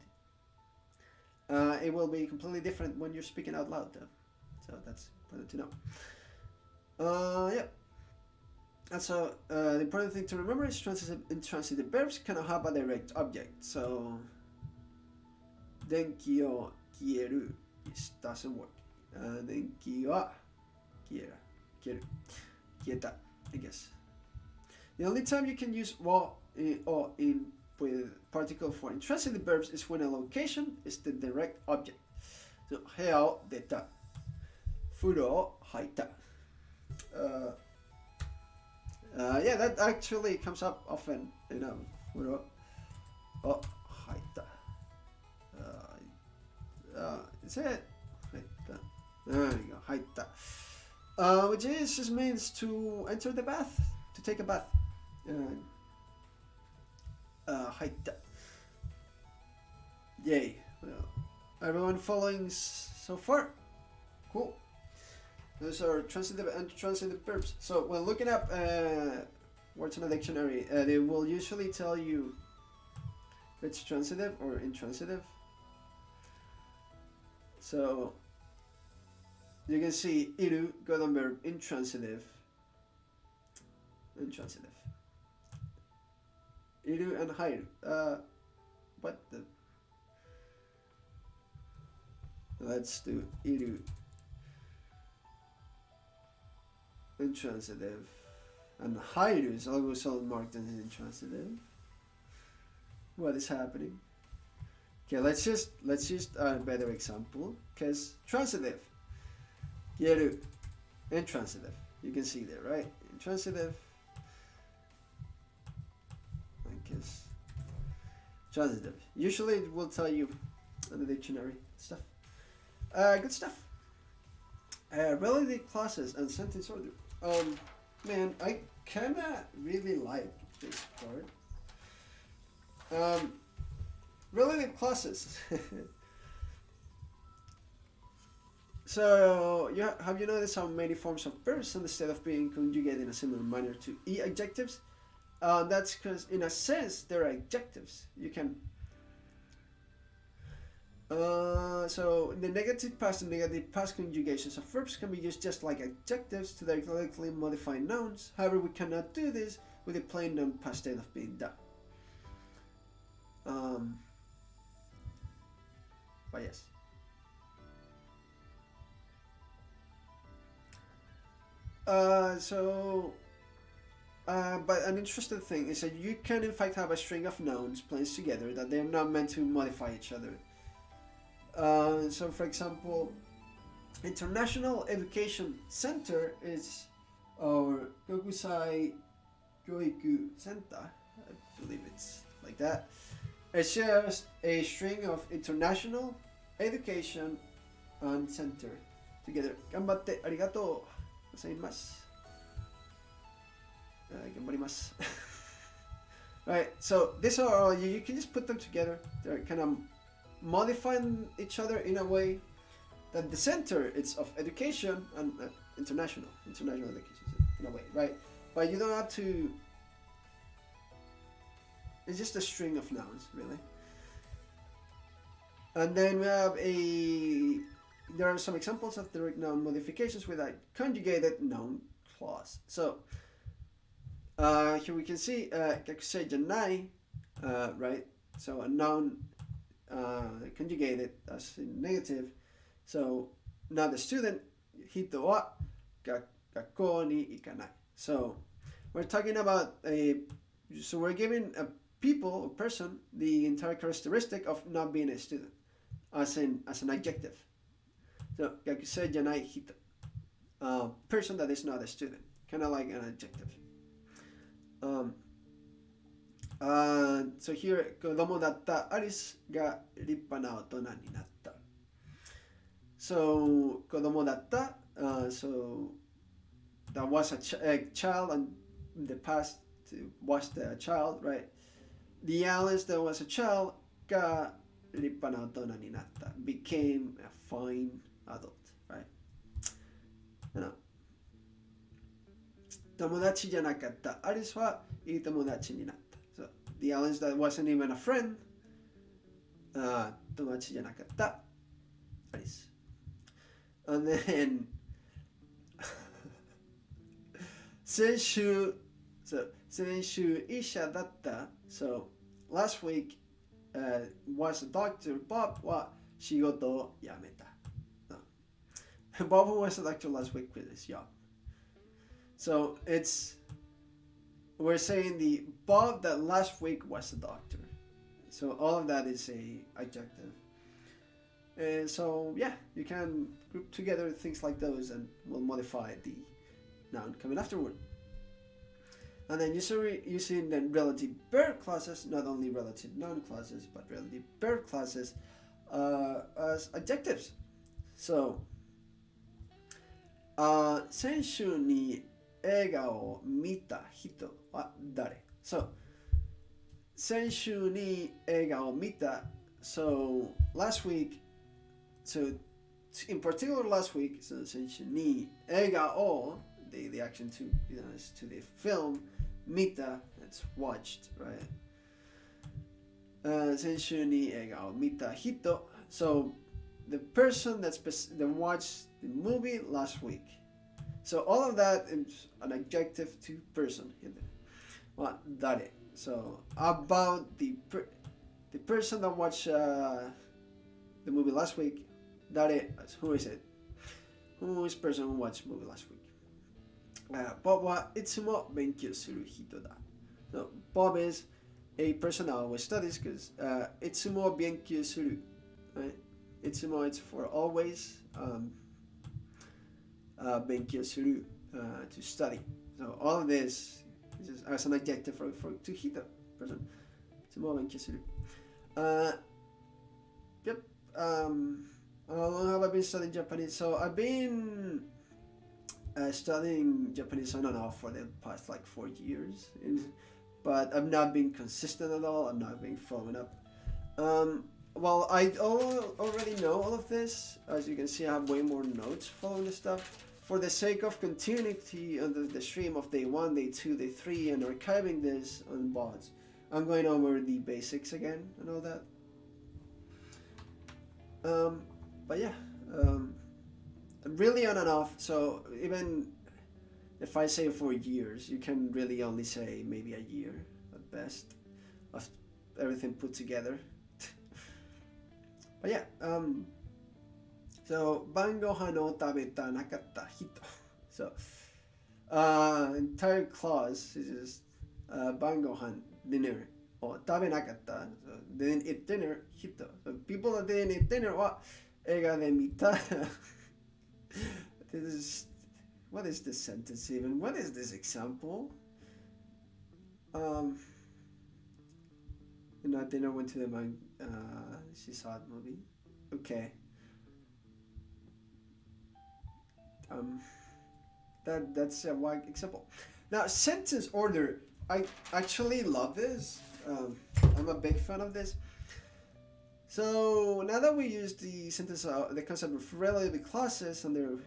It will be completely different when you're speaking out loud, though. So that's important to know. Yeah. And so the important thing to remember is intransitive verbs cannot have a direct object. So denki o kieru, this doesn't work. Denki wa kieru, kieta, I guess. The only time you can use wa or in with particle for intransitive verbs is when a location is the direct object. So hea o deta, furo o haita. Yeah, that actually comes up often. Furo o haita. Is it? Haita. There you go, haita. Which just means to enter the bath, to take a bath. Haita. Yay. Well, everyone following so far? Cool. Those are transitive and intransitive verbs. So when looking up words in a dictionary, they will usually tell you if it's transitive or intransitive. So you can see iru, golden verb, intransitive. Iru and hairu. What the? Let's do iru. Intransitive. And hairu is also marked as intransitive. What is happening? Okay, let's just a better example. Because transitive. Kieru. Intransitive. You can see there, right? Intransitive. Transitive. Usually it will tell you in the dictionary stuff. Good stuff. Relative clauses and sentence order. Man, I kinda really like this part. Relative clauses. So, have you noticed how many forms of verbs, instead of being conjugated in a similar manner to adjectives? That's because, in a sense, they're adjectives. You can. So the negative past and negative past conjugations of verbs can be used just like adjectives to directly modify nouns. However, we cannot do this with the plain noun past state of being done. But yes. But an interesting thing is that you can in fact have a string of nouns placed together that they're not meant to modify each other. So for example, International Education Center is our Gokusai Goiku Center. I believe it's like that. It's just a string of international, education, and center together. 頑張ってありがとうございます。頑張ります。Right, so these are all, you can just put them together. They're kind of modifying each other in a way that the center it's of education and international education in a way, right? But you don't have to. It's just a string of nouns, really. And then we have there are some examples of direct noun modifications with a conjugated noun clause. So here we can see kakusei janai, right? So a noun conjugated as in negative. So now the student, hito wa gakkou ni ikanai. So we're talking about so we're giving a person, the entire characteristic of not being a student, as an adjective. So gakusei janai hito, person that is not a student, kind of like an adjective. So here, 子供だったアリスが立派な大人になった。So 子供だった、so that was a child, and in the past was the child, right? The Alice that was a child が立派な大人になった became a fine adult, right? 友達じゃなかったアリスはいい友達になった。So the Alice that wasn't even a friend, 友達じゃなかったアリス。And then 先週医者だった。So last week was a doctor. Bob は仕事を辞めた。Bob was a doctor last week with his job. So we're saying the Bob that last week was a doctor. So all of that is a adjective. So yeah, you can group together things like those and we'll modify the noun coming afterward. And then using the relative verb clauses, not only relative noun clauses, but relative verb clauses as adjectives. So 先週に映画を見た人は誰? So 先週に映画を見た. So last week, so in particular last week, so 先週に映画を the action to the film 見た, it's watched, right? 先週に映画を見た人. So the person that watched the movie last week. So all of that is an adjective to person in there. は誰? So about the person that watched the movie last week. 誰? Who is it? Who is person who watched the movie last week? Bob はいつも勉強する人だ. So Bob is a person that always studies because いつも勉強する. Right? いつも it's for always. 勉強する to study. So all of this is just as an adjective for to hito person. いつも勉強する. Yep. How long have I been studying Japanese? So I've been studying Japanese on and off for the past like 4 years, but I've not been consistent at all. I've not been following up. Well, I already know all of this. As you can see, I have way more notes following this stuff. For the sake of continuity on the stream of day 1, day 2, day 3, and archiving this on bots, I'm going over the basics again and all that. But yeah, really on and off. So even if I say 4 years, you can really only say maybe a year at best of everything put together. But yeah, so 晩ご飯を食べたなかった人. So entire clause is just 晩ご飯 dinner を食べなかった. So didn't eat dinner 人. So people that didn't eat dinner は映画で見た. What is this sentence even? What is this example? And at dinner went to the she saw the movie. Okay. That's a wide example. Now, sentence order. I actually love this. I'm a big fan of this. So now that we use the sentence, the concept of relative clauses and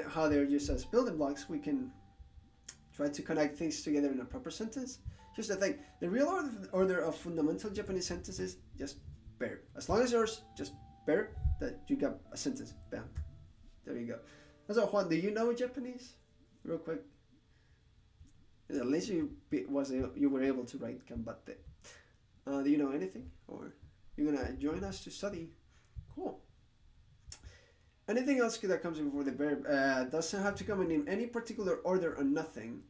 how they're used as building blocks, we can try to connect things together in a proper sentence. Here's the thing: the real order of fundamental Japanese sentences just verb. As long as yours just verb, that you got a sentence. Bam. There you go. So Juan, do you know Japanese? Real quick. At least you were able to write ganbatte. Do you know anything, or you're gonna join us to study? Cool. Anything else that comes before the verb doesn't have to come in any particular order or nothing.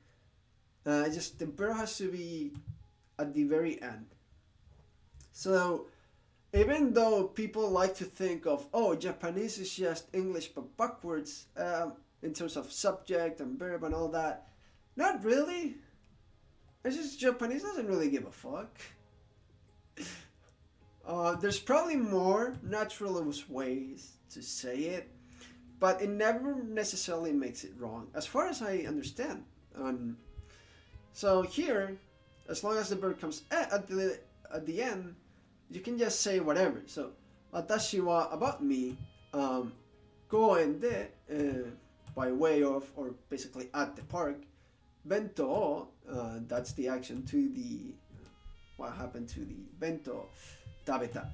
Just the verb has to be at the very end. So even though people like to think of, oh, Japanese is just English but backwards in terms of subject and verb and all that, not really. It's just Japanese doesn't really give a fuck. There's probably more natural ways to say it, but it never necessarily makes it wrong, as far as I understand. So here, as long as the verb comes at the end, you can just say whatever. So, watashi wa about me, goen de, by way of, or basically at the park. Bento, that's the action to the, what happened to the bento, tabeta.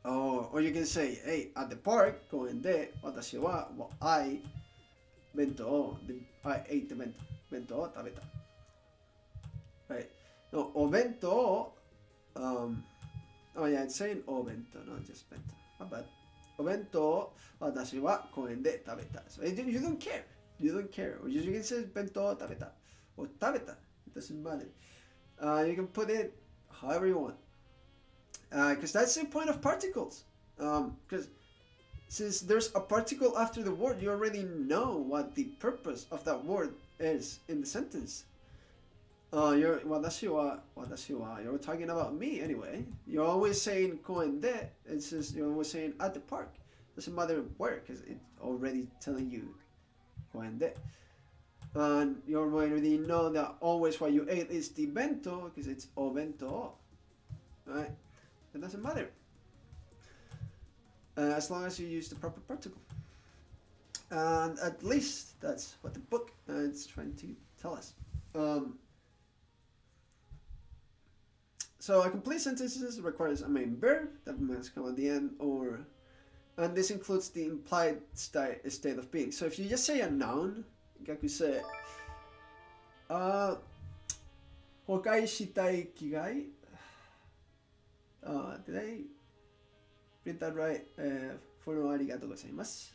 Or you can say, hey, at the park, goen de, watashi wa, I, bento, I ate the bento, bento, tabeta. Right. No, o bento, oh yeah, it's saying o bento, not just bento. My bad. O bento, watashi wa koen de tabeta. So you don't care. You don't care. Or you can say bento tabeta. Or tabeta. It doesn't matter. You can put it however you want. Because that's the point of particles. Because since there's a particle after the word, you already know what the purpose of that word is in the sentence. You're talking about me anyway. You're always saying koen de. It's just you're always saying at the park. Doesn't matter where, because it's already telling you koen de. And you already know that always what you ate is the bento, because it's o bento. Right? It doesn't matter. As long as you use the proper particle. And at least that's what the book is trying to tell us. So a complete sentence requires a main verb that must come at the end, and this includes the implied state of being. So if you just say a noun, gakuse, hokai shitai kigai. Did I read that right? Follow arigatou gozaimasu.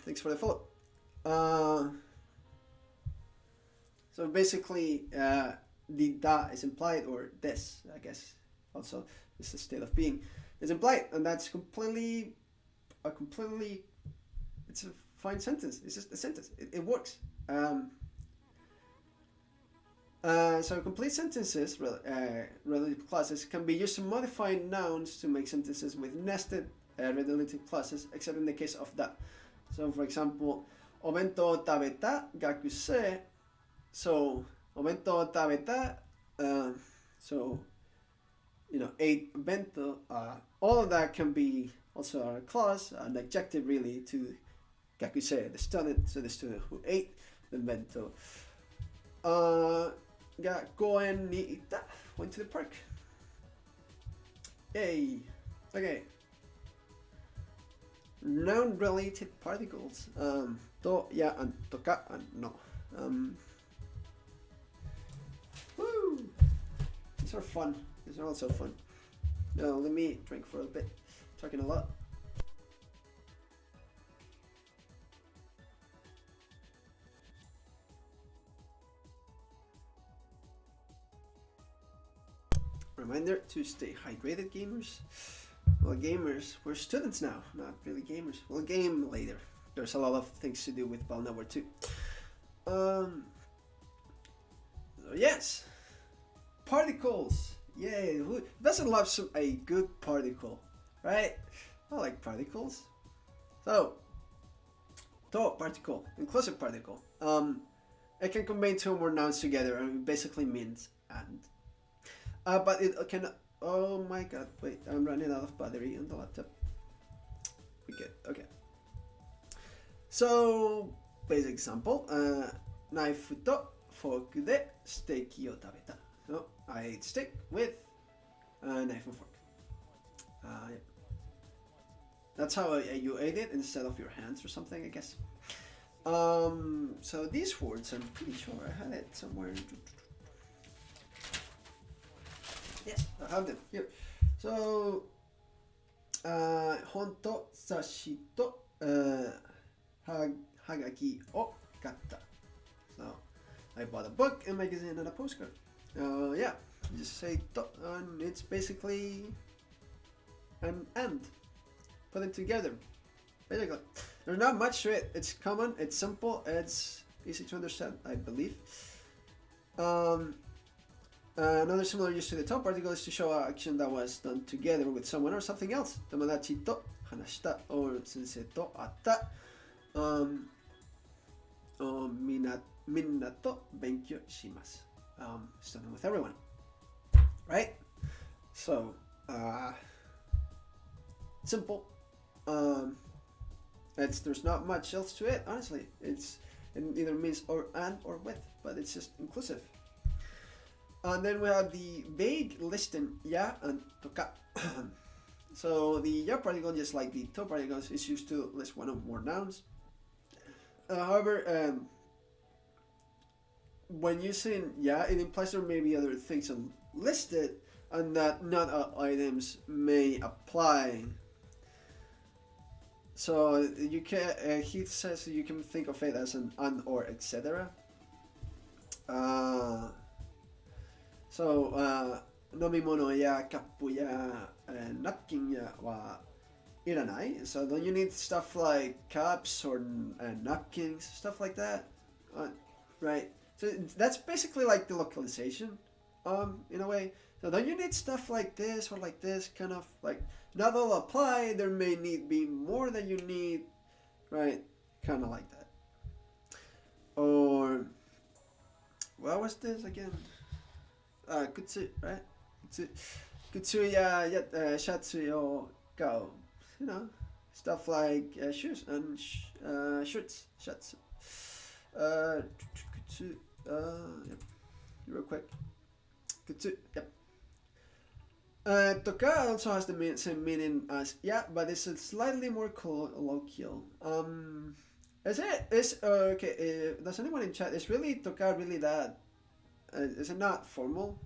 Thanks for the follow. So basically, the da is implied, or des, I guess, also is the state of being, is implied, and that's completely, it's a fine sentence. It's just a sentence. It works. So complete sentences, relative clauses, can be used to modify nouns to make sentences with nested relative clauses, except in the case of da. So for example, obento tabeta gakuse. So obento tabeta, so ate bento. All of that can be also a clause, an adjective really to gakuse, the student. So the student who ate the bento. Ga koen ni ita, went to the park. Yay. Okay. Noun-related particles. To, ya, and toka, and no. Woo! These are fun. These are also fun. Now let me drink for a bit. Talking a lot. Reminder to stay hydrated, gamers. Well, gamers, we're students now, not really gamers. We'll game later. There's a lot of things to do with Ball Number 2. So yes. particles. Yay! Who doesn't love a good particle, right? I like particles. So, to particle, inclusive particle. It can combine two or more nouns together, and it basically means and. But it can. Oh my god! Wait, I'm running out of battery on the laptop. We good. Okay. So, basic example. Knife to fork de steak yo tabeta. So I ate steak with a knife and fork. Yeah. That's how you ate it instead of your hands or something, I guess. So these words, I'm pretty sure I had it somewhere. Yes, I have them here. So, honto, sashi to, hagaki o katta. So, I bought a book, a magazine, and a postcard. Yeah, just say to, and it's basically an and. Put it together. Basically, there's not much to it. It's common, it's simple, it's easy to understand, I believe. Another similar use to the top particle is to show an action that was done together with someone or something else. Tomodachi to hanashita or sensei to atta. Minna to benkyou shimasu. Studying with everyone. Right? So, simple. There's not much else to it, honestly. It either means or and or with, but it's just inclusive. And then we have the vague listing ya and toka. So the ya particle, just like the to particles, is used to list one or more nouns. However, when using ya, it implies there may be other things listed and that not all items may apply. So you can, he says you can think of it as an and or etc. So nomimono ya kappu ya napkin ya wa iranai. So don't you need stuff like cups or napkins, stuff like that, right? So that's basically like the localization, in a way. So don't you need stuff like this or like this, kind of like not all apply. There may be more than you need, right? Kind of like that. Or what was this again? Kutsu, right? Kutsu ya shatsu yo gao. You know, stuff like shoes and shirts, shatsu. Kutsu, yep. Real quick. Kutsu, yep. Toka also has the same meaning as yeah, but it's slightly more colloquial. Okay? Does anyone in chat? Is really toka really that? Is it not formal?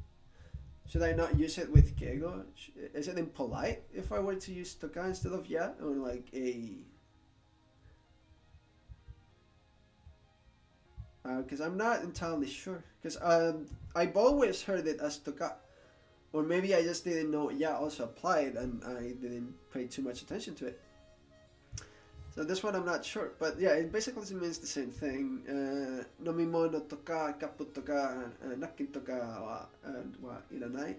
Should I not use it with keigo? Is it impolite if I were to use toka instead of ya, or like a? Because I'm not entirely sure. Because I've always heard it as toka. Or maybe I just didn't know ya also applied and I didn't pay too much attention to it. So this one I'm not sure. But yeah, it basically means the same thing. Nomimono toka, kappu toka, napkin toka wa iranai.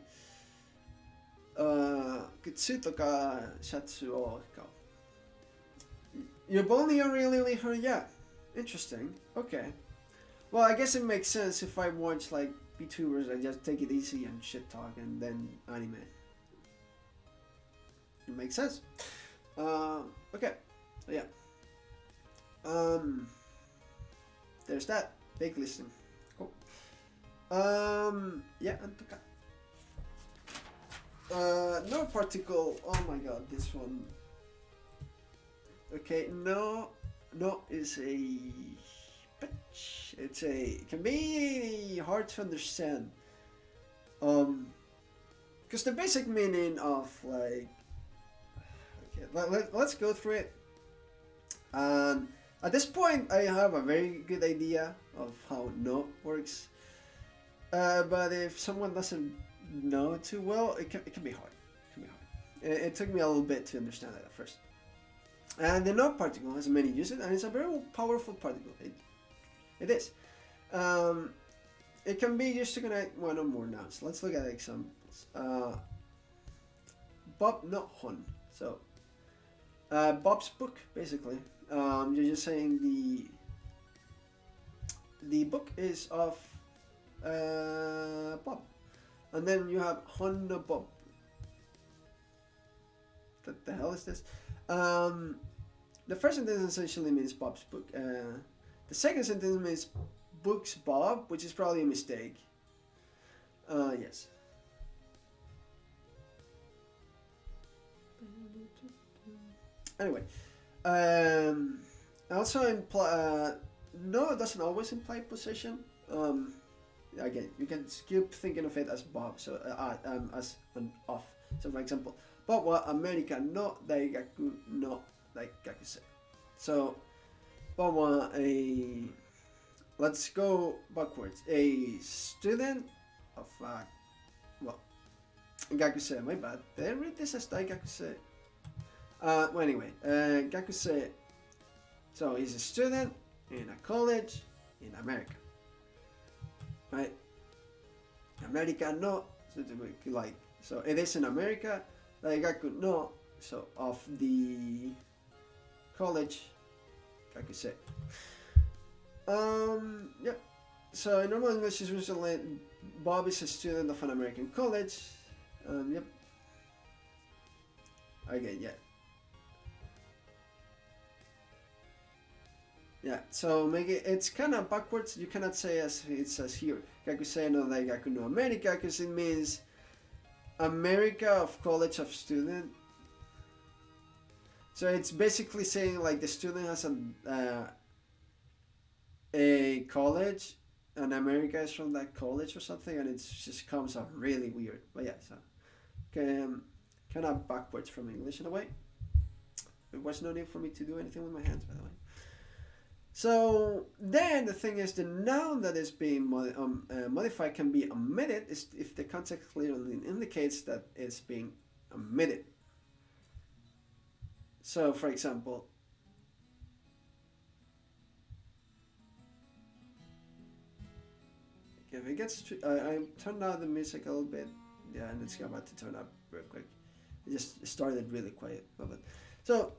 Kutsu toka shatsu o kao. You've only really heard ya. Interesting. Okay. Well, I guess it makes sense if I watch like VTubers and just take it easy and shit talk and then anime. It makes sense. Okay. Yeah. There's that. Big listing. Cool. Yeah, and toka. No particle. Oh my god, this one. Okay, no is a bitch. It can be hard to understand. Because the basic meaning of like, okay, let's go through it. At this point, I have a very good idea of how no works. But if someone doesn't know too well, it can be hard. It took me a little bit to understand that at first. And the no particle has many uses, and it's a very powerful particle. It is. it can be used to connect one or more nouns. Let's look at examples. Bob, not Hon. So, Bob's book, basically. You're just saying the book is of Bob. And then you have Hon no Bob. What the hell is this? The first sentence essentially means Bob's book. The second sentence means books Bob, which is probably a mistake. Yes. Anyway, also imply no, it doesn't always imply possession. Again, you can keep thinking of it as Bob, so as an of. So for example, Bob wa America no daigaku no daigakuse. So Bob wa a, let's go backwards. A student of gakuse. My bad. Did I read this as daigakuse? Well, anyway, gakuse. So he's a student in a college in America, right? America no, so it is in America. Daigaku no, so of the college, gakuse. Yeah. So in normal English is usually Bob is a student of an American college. Yep. Okay, yeah. Yeah, so make it's kind of backwards. You cannot say as it says here, Gakusei no Daigaku no America, because it means America of college of student. So it's basically saying like the student has a college, and America is from that college or something, and it just comes out really weird. But yeah, so kind of backwards from English in a way. There was no need for me to do anything with my hands, by the way. So then the thing is, the noun that is being modified can be omitted if the context clearly indicates that it's being omitted. So for example, if it gets I turned down the music a little bit, yeah, and it's about to turn up real quick. It just started really quiet. So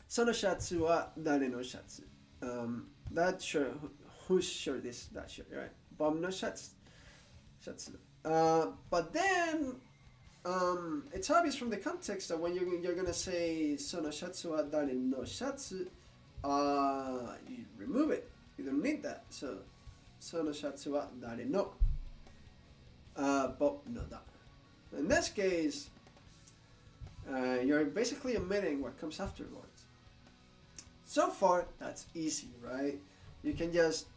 sono shatsu wa dare no shatsu. That shirt, whose shirt is that shirt, right? Bob no shatsu. But then it's obvious from the context that when you're gonna say sono shatsu wa dare no shatsu, you remove it. You don't need that. So sono shatsu wa dare no Bob no da. In this case, you're basically omitting what comes afterwards. So far, that's easy, right? You can just,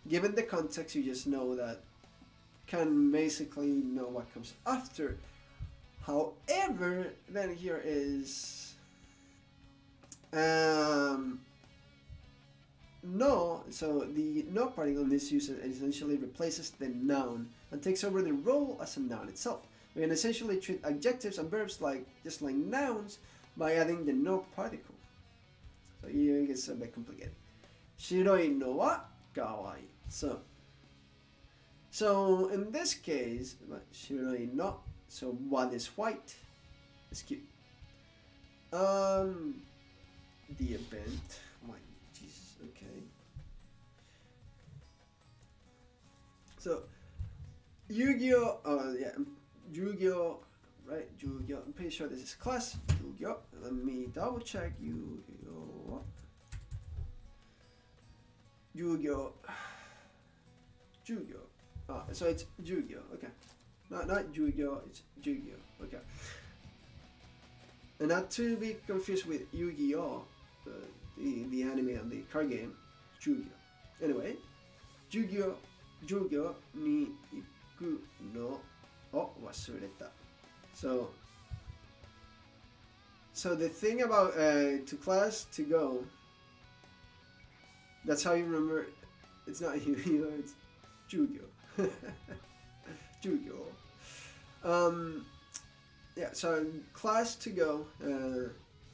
given the context, you just know that, can basically know what comes after. However, then here is no, so the no particle in this use essentially replaces the noun and takes over the role as a noun itself. We can essentially treat adjectives and verbs just like nouns by adding the no particle. So here it gets a bit complicated. Shiroi no wa kawai. So in this case, shiroi no, so what is white is cute. The event, my Jesus, okay. So Yu-Gi-Oh, yeah, Yu-Gi-Oh, right? Yu-Gi-Oh. I'm pretty sure this is class. Yu-Gi-Oh. Let me double check. Yu-Gi-Oh. Yu-Gi-Oh. Yu-Gi-Oh. So it's Yu-Gi-Oh. Okay. Not Yu-Gi-Oh. It's Yu-Gi-Oh. Okay. And not to be confused with Yu-Gi-Oh, the anime and the card game, Yu-Gi-Oh. Anyway, Yu-Gi-Oh ni iku no o wasureta. So the thing about to class to go, that's how you remember. It's not Yu-Gi-Oh, it's Yu-Gi-Oh. Yu-Gi-Oh. Yeah, so class to go,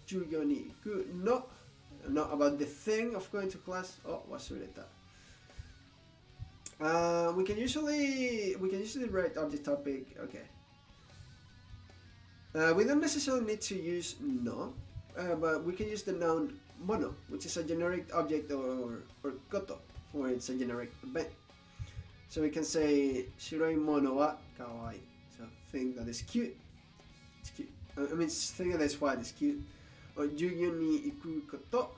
Yu-Gi-Oh ni iku no, not about the thing of going to class, o wasureta. We can usually write object topic. Okay. We don't necessarily need to use no, but we can use the noun mono, which is a generic object, or koto, for it's a generic event. So we can say shiroi mono wa kawaii. So thing that is cute. It's cute. I mean, thing that is white is cute. Or jugyo ni iku koto.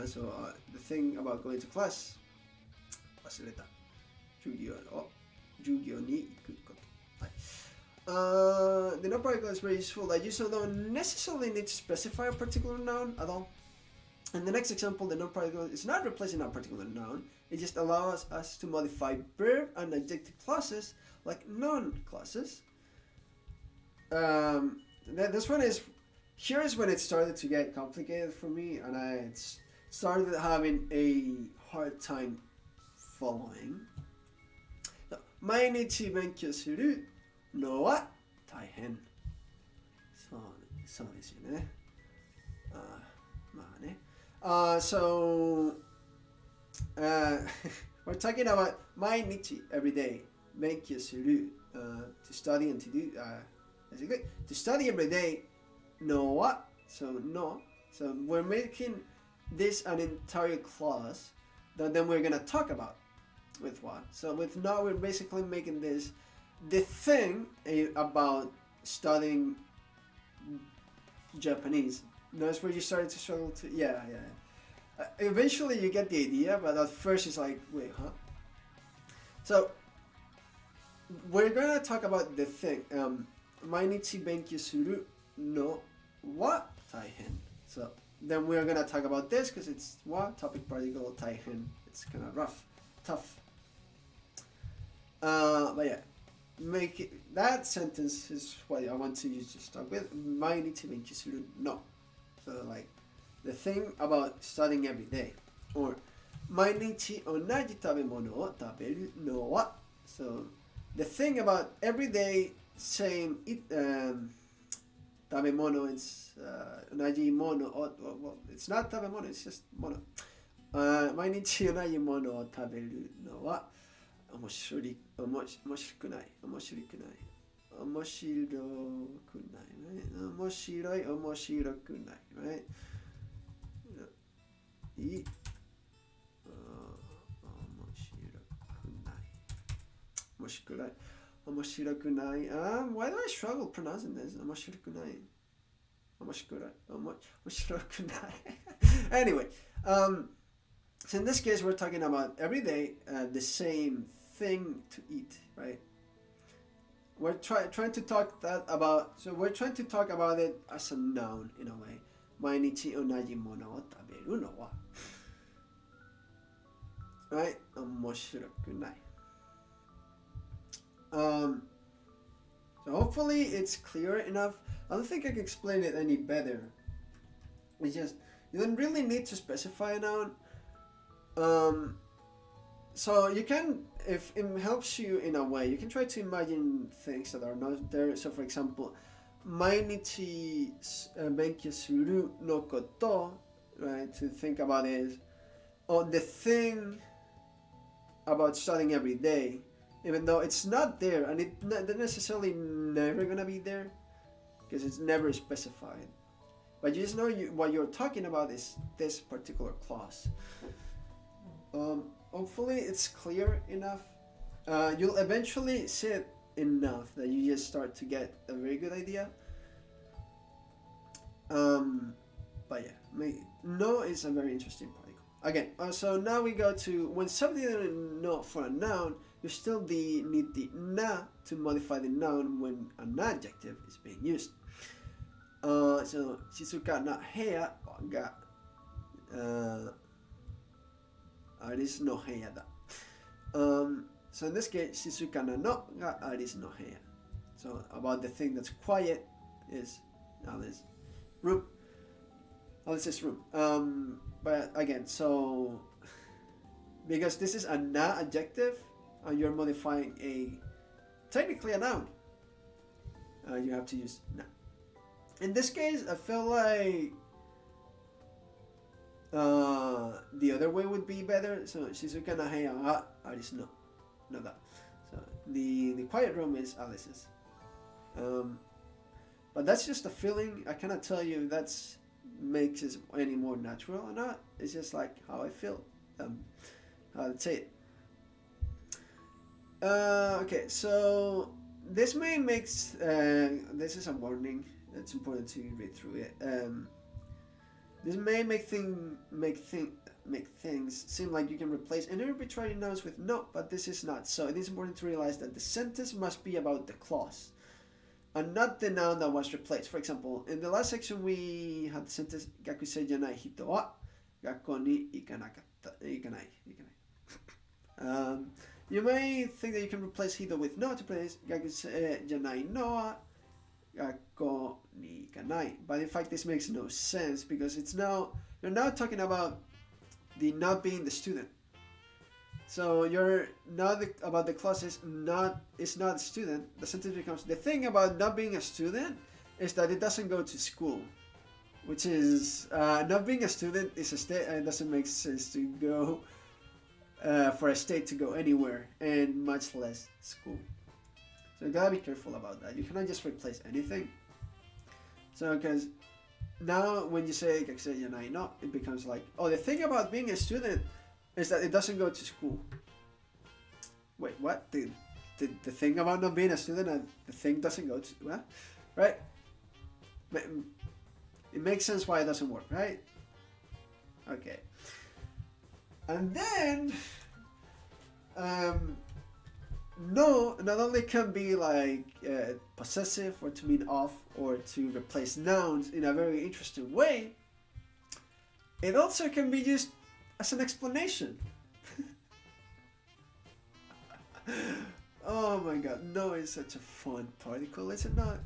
So the thing about going to class. Wasureta. Jugyo ni iku koto. The noun particle is very useful. Like, you don't necessarily need to specify a particular noun at all. In the next example, the noun particle is not replacing a particular noun. It just allows us to modify verb and adjective clauses like noun clauses. This one is, here is when it started to get complicated for me, and I started having a hard time following. 毎日勉強するのは大変。そうですよね。まあね。So we're talking about 毎日 every day 勉強する to study and to do basically to study every day のは so we're making this an entire clause that then we're gonna talk about with what. So with no, we're basically making this the thing about studying Japanese. That's where you started to struggle to eventually you get the idea, but at first it's like, wait, huh? So we're gonna talk about the thing. 毎日勉強するのは大変. So then we're gonna talk about this because it's what topic particle 大変. It's kind of rough, tough. But yeah, make it, that sentence is what I want to use to start with. 毎日勉強するの. So like the thing about studying every day, or 毎日同じ食べ物を食べるのは. So the thing about every day same 食べ物 it's 同じものを well, it's not 食べ物 it's just もの。毎日同じものを食べるのは面白くない面白くない面白くないright? 面白くない right? 面白くない why do I struggle pronouncing this? 面白くない Anyway, so in this case we're talking about every day the same thing to eat, right? We're trying to talk we're trying to talk about it as a noun in a way. 毎日同じものを食べるのは right? 面白くない so hopefully it's clear enough. I don't think I can explain it any better. It's just, you don't really need to specify a noun. So you can, if it helps you in a way, you can try to imagine things that are not there. So for example, 毎日勉強するのこと, right? To think about is, the thing about studying every day, even though it's not there, and it's not necessarily never gonna be there, because it's never specified. But you just know what you're talking about is this particular clause. Hopefully it's clear enough. You'll eventually see it enough that you just start to get a very good idea. But yeah, no is a very interesting particle. Again, so now we go to when substituting no for a noun, you still need the na to modify the noun when an adjective is being used. So, 静かな部屋がアリスの部屋だ。So in this case, 静かなのがアリスの部屋. So about the thing that's quiet is Alice's room. Alice's room. But again, so because this is a na adjective, you're modifying technically a noun. You have to use na. In this case, I feel like the other way would be better. So 静かな部屋がアリスの no da. So the quiet room is Alice's. But that's just a feeling. I cannot tell you if that's makes it any more natural or not. It's just like how I feel. How to say it. Okay, so this may makes this is a warning. It's important to read through it. This may make things seem like you can replace any arbitrary nouns with no, but this is not so. It is important to realize that the sentence must be about the clause and not the noun that was replaced. For example, in the last section we had the sentence gakusei janai hito wa gakkou ni ikanai. You may think that you can replace hito with no to replace gakusei janai no wa gakkou ni ikanai, but in fact this makes no sense because you're now talking about the not being the student. So you're not about the clause is not a student. The sentence becomes the thing about not being a student is that it doesn't go to school, which is not being a student is a state, and it doesn't make sense to go for a state to go anywhere, and much less school. So you gotta be careful about that. You cannot just replace anything. So because now when you say gakusei janai no, it becomes like, oh, the thing about being a student is that it doesn't go to school. Wait, what? The thing about not being a student and the thing doesn't go to what? Right? It makes sense why it doesn't work, right? Okay. And then no not only can be like possessive or to mean of or to replace nouns in a very interesting way, it also can be used as an explanation. Oh my god, no is such a fun particle, is it not?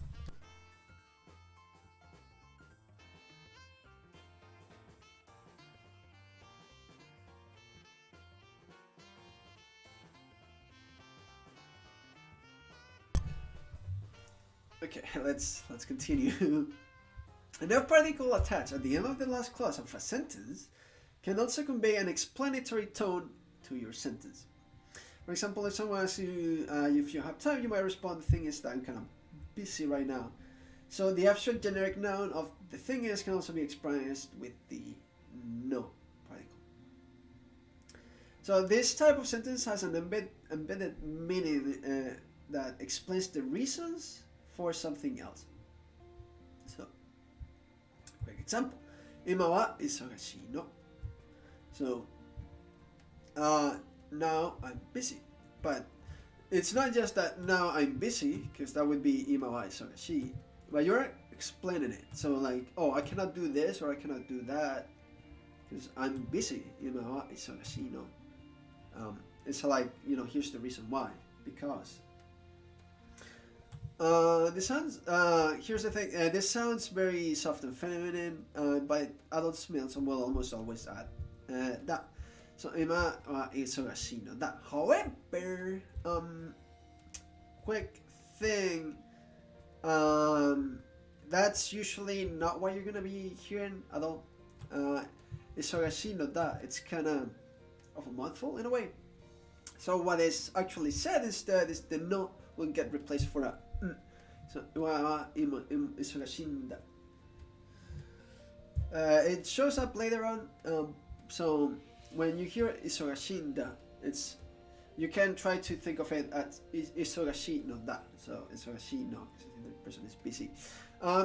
Okay, let's continue. A no particle attached at the end of the last clause of a sentence can also convey an explanatory tone to your sentence. For example, if someone asks you if you have time, you might respond, the thing is that I'm kind of busy right now. So the abstract generic noun of the thing is can also be expressed with the no particle. So this type of sentence has an embedded meaning that explains the reasons for something else. So, quick example. Ima wa isogashii no. So, now I'm busy. But it's not just that now I'm busy, because that would be ima wa isogashii, but you're explaining it. So like, oh, I cannot do this or I cannot do that because I'm busy. Ima wa isogashii no. It's like, here's the reason why. Because. This sounds, here's the thing, this sounds very soft and feminine, but adults males will almost always add that. So, ima wa isogashii no da. However, quick thing, that's usually not what you're gonna be hearing at all. Isogashii no da, it's kind of a mouthful in a way. So what is actually said instead is the no will get replaced for a so isogashii da. It shows up later on. So when you hear isogashii da, you can try to think of it as isogashii no da. So isogashii no, because the person is busy.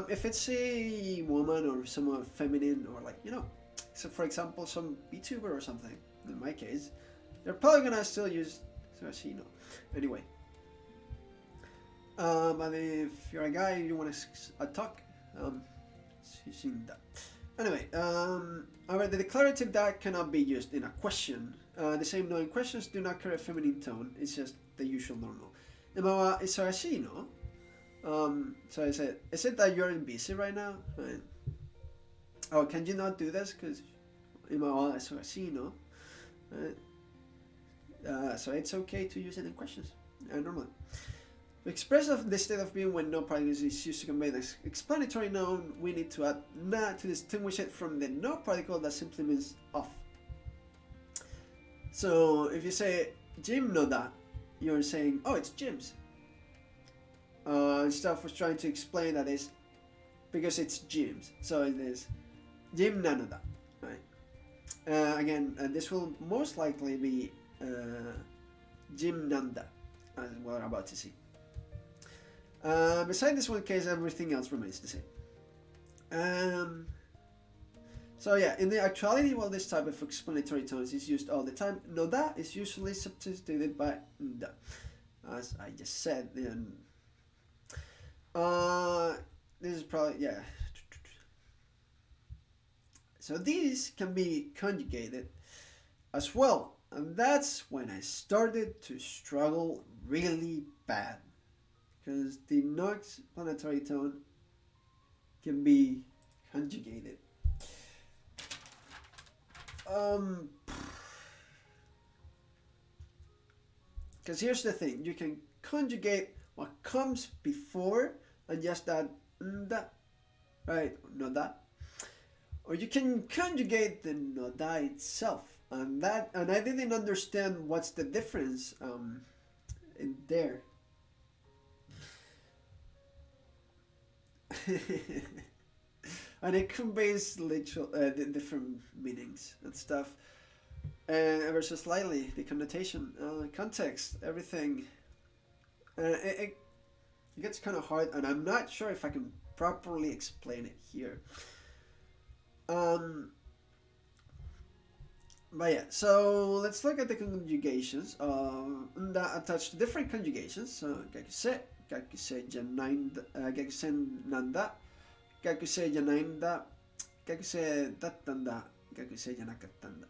If it's a woman or someone feminine or like so for example some VTuber or something, in my case, they're probably gonna still use isogashii no. Anyway. But if you're a guy, you want to talk, anyway, however, the declarative that cannot be used in a question. The same no in questions do not carry a feminine tone. It's just the usual normal. Ima wa isogashii no. So I said, is it that you're busy right now? Oh, can you not do this? Because ima wa isogashii no. So it's okay to use it in questions normally. To express the state of being when no particle is used to convey the explanatory noun, we need to add na to distinguish it from the no particle that simply means of. So if you say Jim no da, you're saying, oh, it's gyms. Stuff was trying to explain that is because it's gyms. So it is gym nanoda, right? Again, this will most likely be gym nanda, as we're about to see. Beside this one case, everything else remains the same. So yeah, in the actuality, while this type of explanatory tones is used all the time, noda is usually substituted by nda, as I just said. This is probably, yeah. So these can be conjugated as well, and that's when I started to struggle really bad, because the non-explanatory tone can be conjugated. Because here's the thing, you can conjugate what comes before and just add nda, right? Noda. Or you can conjugate the noda itself, and I didn't understand what's the difference in there. And it conveys literal different meanings and stuff, and ever so slightly the connotation, context, everything. It gets kind of hard, and I'm not sure if I can properly explain it here. But yeah, so let's look at the conjugations that attach to different conjugations. So gakuse janainda, gakuse nanda, gakuse janainda, gakuse dattanda, gakuse janakattanda.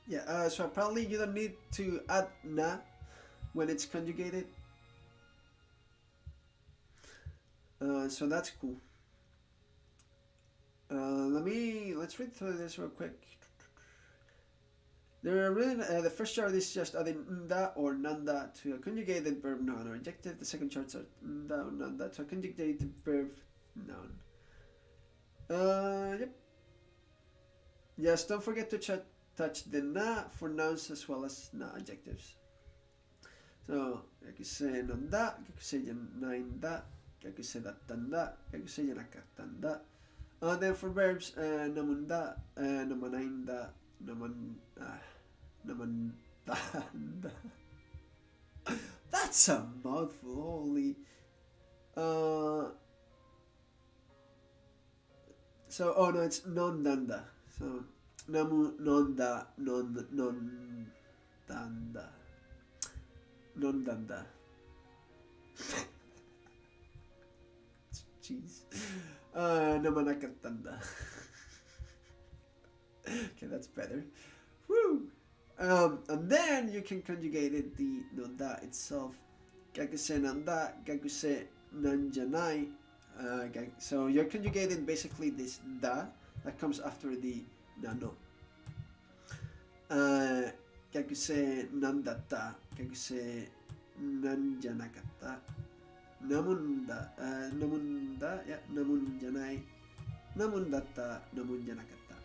Yeah, so apparently you don't need to add na when it's conjugated. So that's cool. Let's read through this real quick. The first chart is just adding nda or nanda to a conjugated verb, noun, or adjective. The second chart is nda or nanda to a conjugated verb, noun. Yep. Yes, don't forget to touch the na for nouns as well as na adjectives. So, gakuse nanda, gakuse janainda, gakuse dattanda, gakuse janakattanda. Then for verbs, namunda, namanainda, namandanda. That's a mouthful, holy. So, oh no, it's non-danda. So, namu non-da, non-danda. Non-danda. Jeez. Namanakattanda. Okay, that's better. Woo! And then you can conjugate the nonda itself. Gakuse nanda, gakuse nanjanai. So you're conjugating basically this da that comes after the nano. Gakuse nandatta, gakuse nanjanakatta. Namunda, yeah, namunjanai, namundatta, namunjanakatta.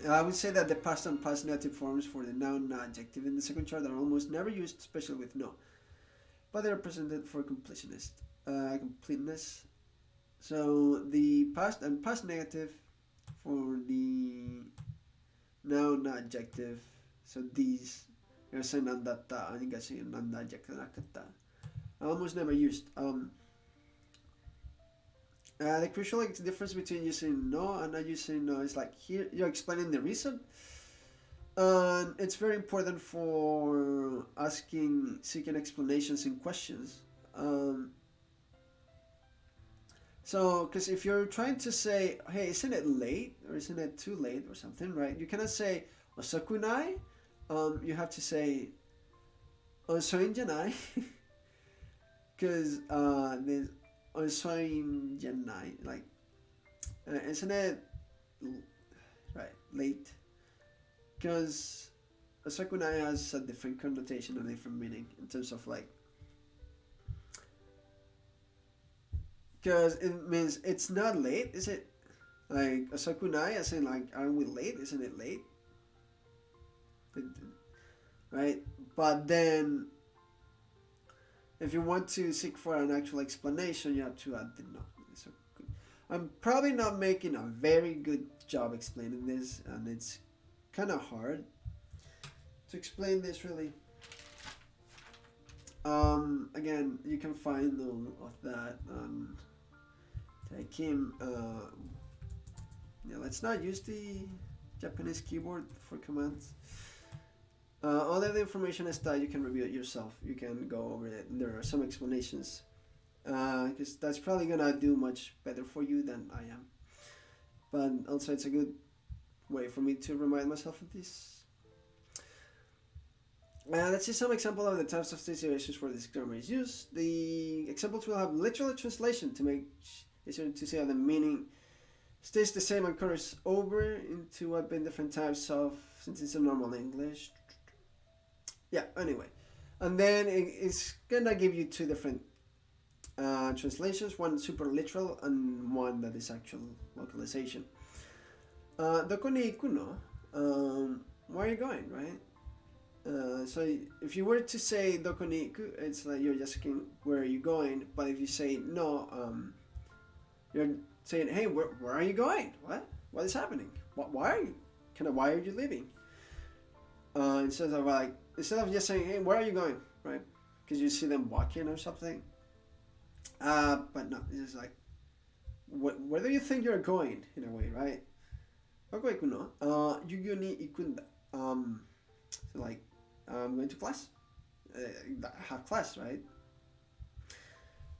I would say that the past and past negative forms for the noun and adjective in the second chart are almost never used, especially with no, but they are presented for completeness. So the past and past negative for the noun and adjective. So these, you're saying nandatta, and you're saying nandajakkanakatta. Almost never used. The crucial difference between using no and not using no is like here you're explaining the reason, and it's very important for seeking explanations in questions. So, because if you're trying to say, hey, isn't it late or isn't it too late or something, right? You cannot say osakunai. You have to say osoin janai. Because there's osoin janai, like isn't it right late? Because osakunai has a different connotation and different meaning in terms of like, because it means it's not late, is it? Like asakunai, as in like, aren't we late? Isn't it late? Right? But then, if you want to seek for an actual explanation, you have to add the no. So I'm probably not making a very good job explaining this, and it's kind of hard to explain this really. Again, you can find all of that on Taikim. Yeah, let's not use the Japanese keyboard for commands. All of the information is that you can review it yourself. You can go over it. There are some explanations, because that's probably gonna do much better for you than I am. But also, it's a good way for me to remind myself of this. Let's see some example of the types of situations where this grammar is used. The examples will have literal translation to make easier to see how the meaning stays the same and occurs over into what been different types of sentences in normal English. Yeah, anyway. And then it's gonna give you two different translations, one super literal and one that is actual localization. Doko ni iku no? Where are you going, right? So if you were to say doko ni iku, it's like you're just asking where are you going. But if you say no, you're saying, hey, where are you going? What is happening? Why are you leaving? Instead of just saying, hey, where are you going, right? Because you see them walking or something. But no, it's just like, where do you think you're going, in a way, right? Doko iku no? Yugyo ni ikunda. So like, I'm going to class. I have class, right?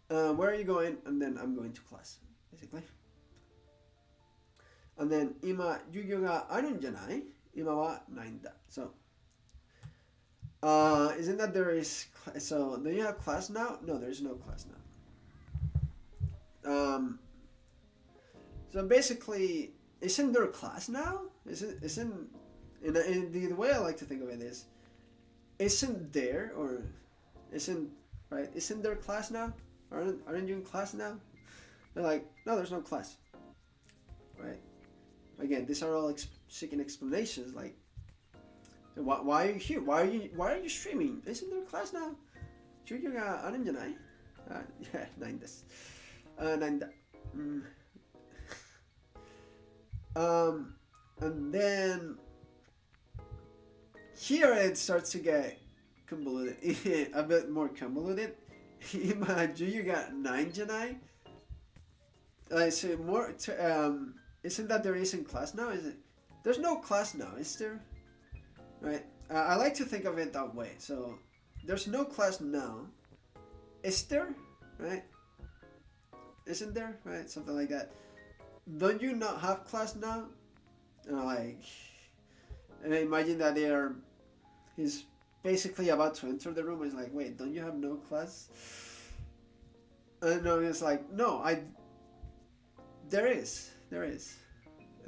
Where are you going? And then I'm going to class, basically. And then, ima yugyo ga arun janai? Ima wa nainda. So, isn't that there is... So, do you have class now? No, there is no class now. So basically, isn't there class now? Isn't the way I like to think of it is, isn't there, or isn't, right? Isn't there class now? Aren't you in class now? They're like, no, there's no class, right? Again, these are all seeking explanations. Like, why are you here? Why are you streaming? Isn't there class now? Shoujo ga aruんじゃない? Yeah, ないんです。ないんだ。And then here it starts to get convoluted, a bit more convoluted. 今授業がないんじゃない? So more isn't that there isn't class now? Is it? There's no class now, is there? Right? I like to think of it that way. So there's no class now. Is there? Right? Isn't there? Right? Something like that. Don't you not have class now? Like, and imagine that he's basically about to enter the room. He's like, wait, don't you have no class? And no, it's like, no, there is.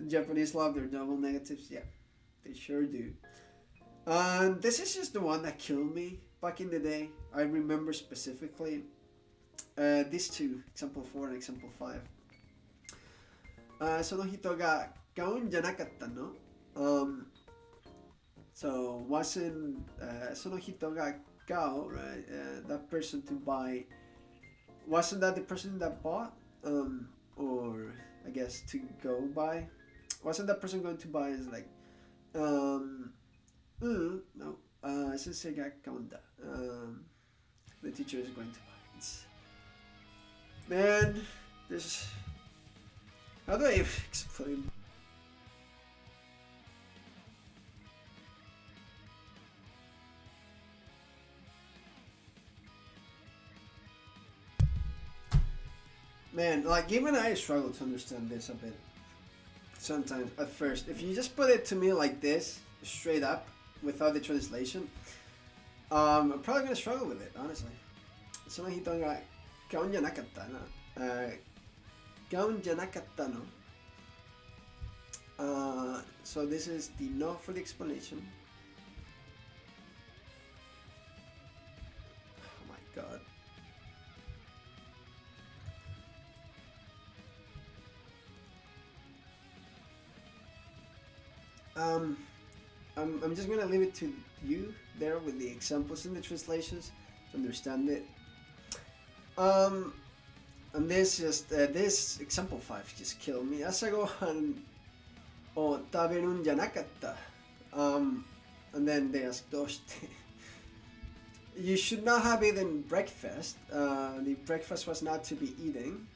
Japanese love their double negatives. Yeah, they sure do. And this is just the one that killed me back in the day. I remember specifically these two, example 4 and example 5. その人が買うんじゃなかったの? So wasn't その人が買う, right? That person to buy, wasn't that the person that bought? Or I guess to go buy? Wasn't that person going to buy? Is like, no. 先生が買うんだ. The teacher is going to buy it. Man, this. How do I explain? Man, like even I struggle to understand this a bit. Sometimes at first, if you just put it to me like this, straight up, without the translation, I'm probably gonna struggle with it, honestly. その人が買うんじゃなかったな。買うんじゃなかったの? So this is the no for the explanation. Oh my god. I'm just gonna leave it to you there with the examples and the translations to understand it. And this example 5 just killed me. Asagohan o taberun janakatta. And then they asked doshite. You should not have eaten breakfast. The breakfast was not to be eaten.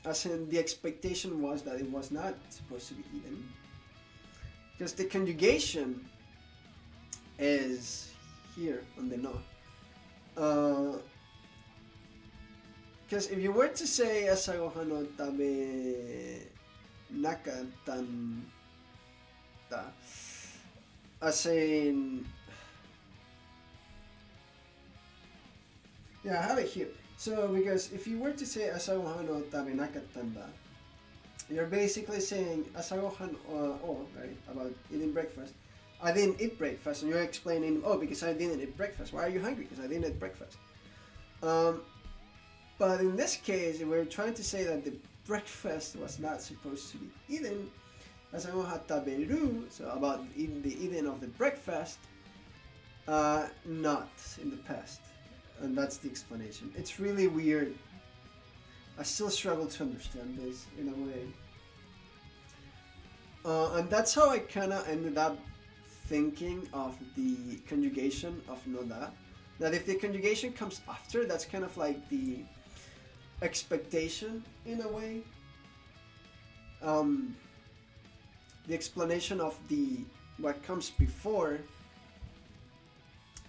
As in, the expectation was that it was not supposed to be eaten. Because the conjugation is here on the no. Because if you were to say asagohan no tabe nakatan ta, as in, yeah, I have it here. So because if you were to say asagohan no tabe nakatan ta, you're basically saying asagohan right, about eating breakfast. I didn't eat breakfast, and you're explaining, because I didn't eat breakfast. Why are you hungry? Because I didn't eat breakfast. But in this case, we're trying to say that the breakfast was not supposed to be eaten. Asagohan taberu, so about the eating of the breakfast, not in the past. And that's the explanation. It's really weird. I still struggle to understand this in a way. And that's how I kind of ended up thinking of the conjugation of no da. That if the conjugation comes after, that's kind of like the expectation in a way. The explanation of what comes before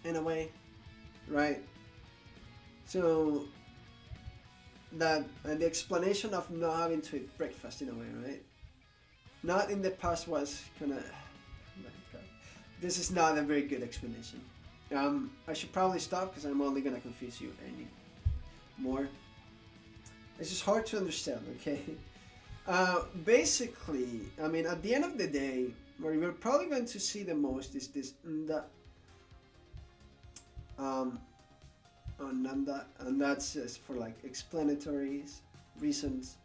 in a way, right? So that and the explanation of not having to eat breakfast in a way, right? Not in the past was kind of. This is not a very good explanation. I should probably stop because I'm only gonna confuse you any more. It's just hard to understand, okay? Basically, I mean, at the end of the day, where you're probably going to see the most is this nda, nanda, and that's just for like explanatory reasons,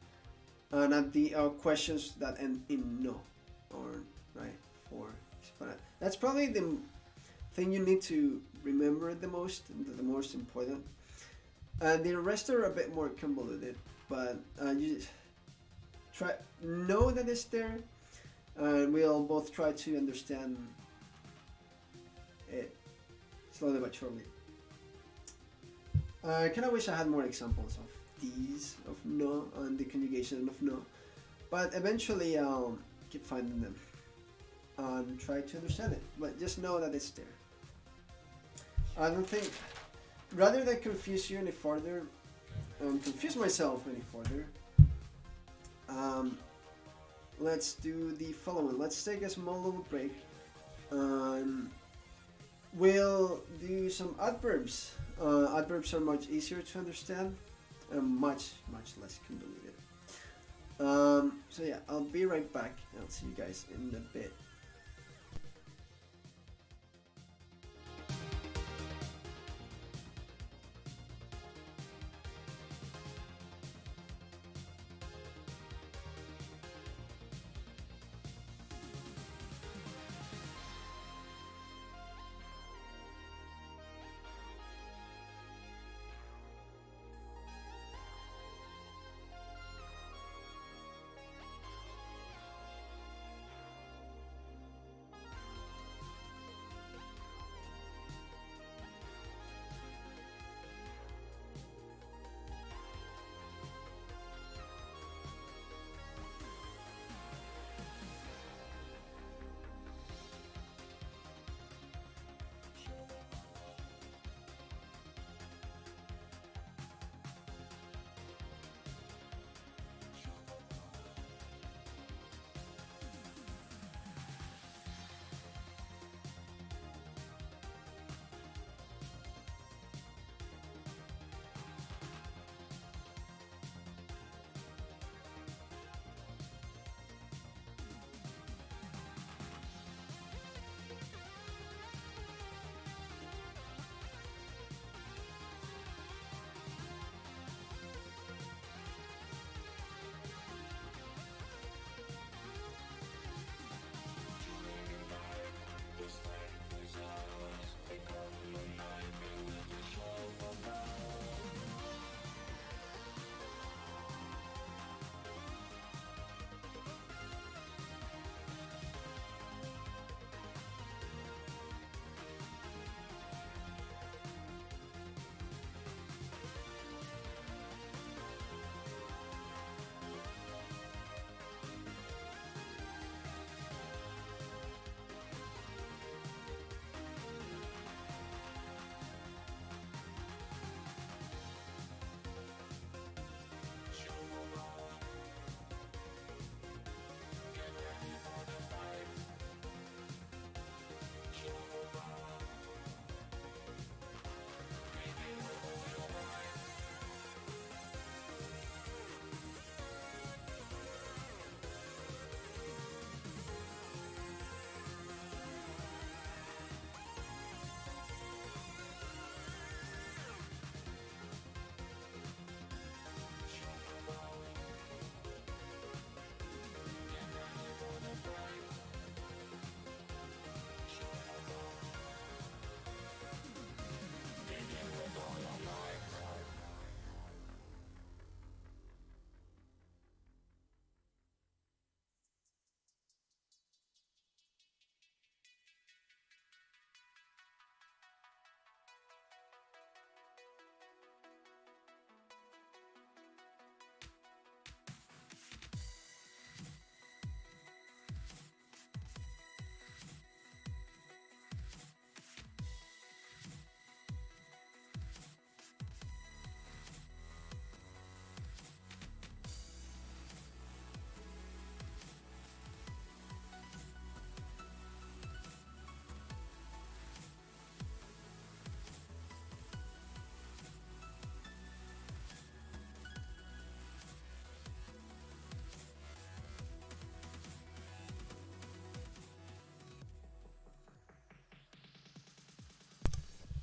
and at the questions that end in no, or right for. That's probably the thing you need to remember the most important. And the rest are a bit more convoluted, but you just know that it's there, and we'll both try to understand it slowly but surely. I kind of wish I had more examples of these, of no, and the conjugation of no, but eventually I'll keep finding them and try to understand it, but just know that it's there. I don't think, rather than confuse you any further, confuse myself any further, let's do the following. Let's take a small little break, and we'll do some adverbs. Adverbs are much easier to understand and much less convoluted. So yeah, I'll be right back. I'll see you guys in a bit.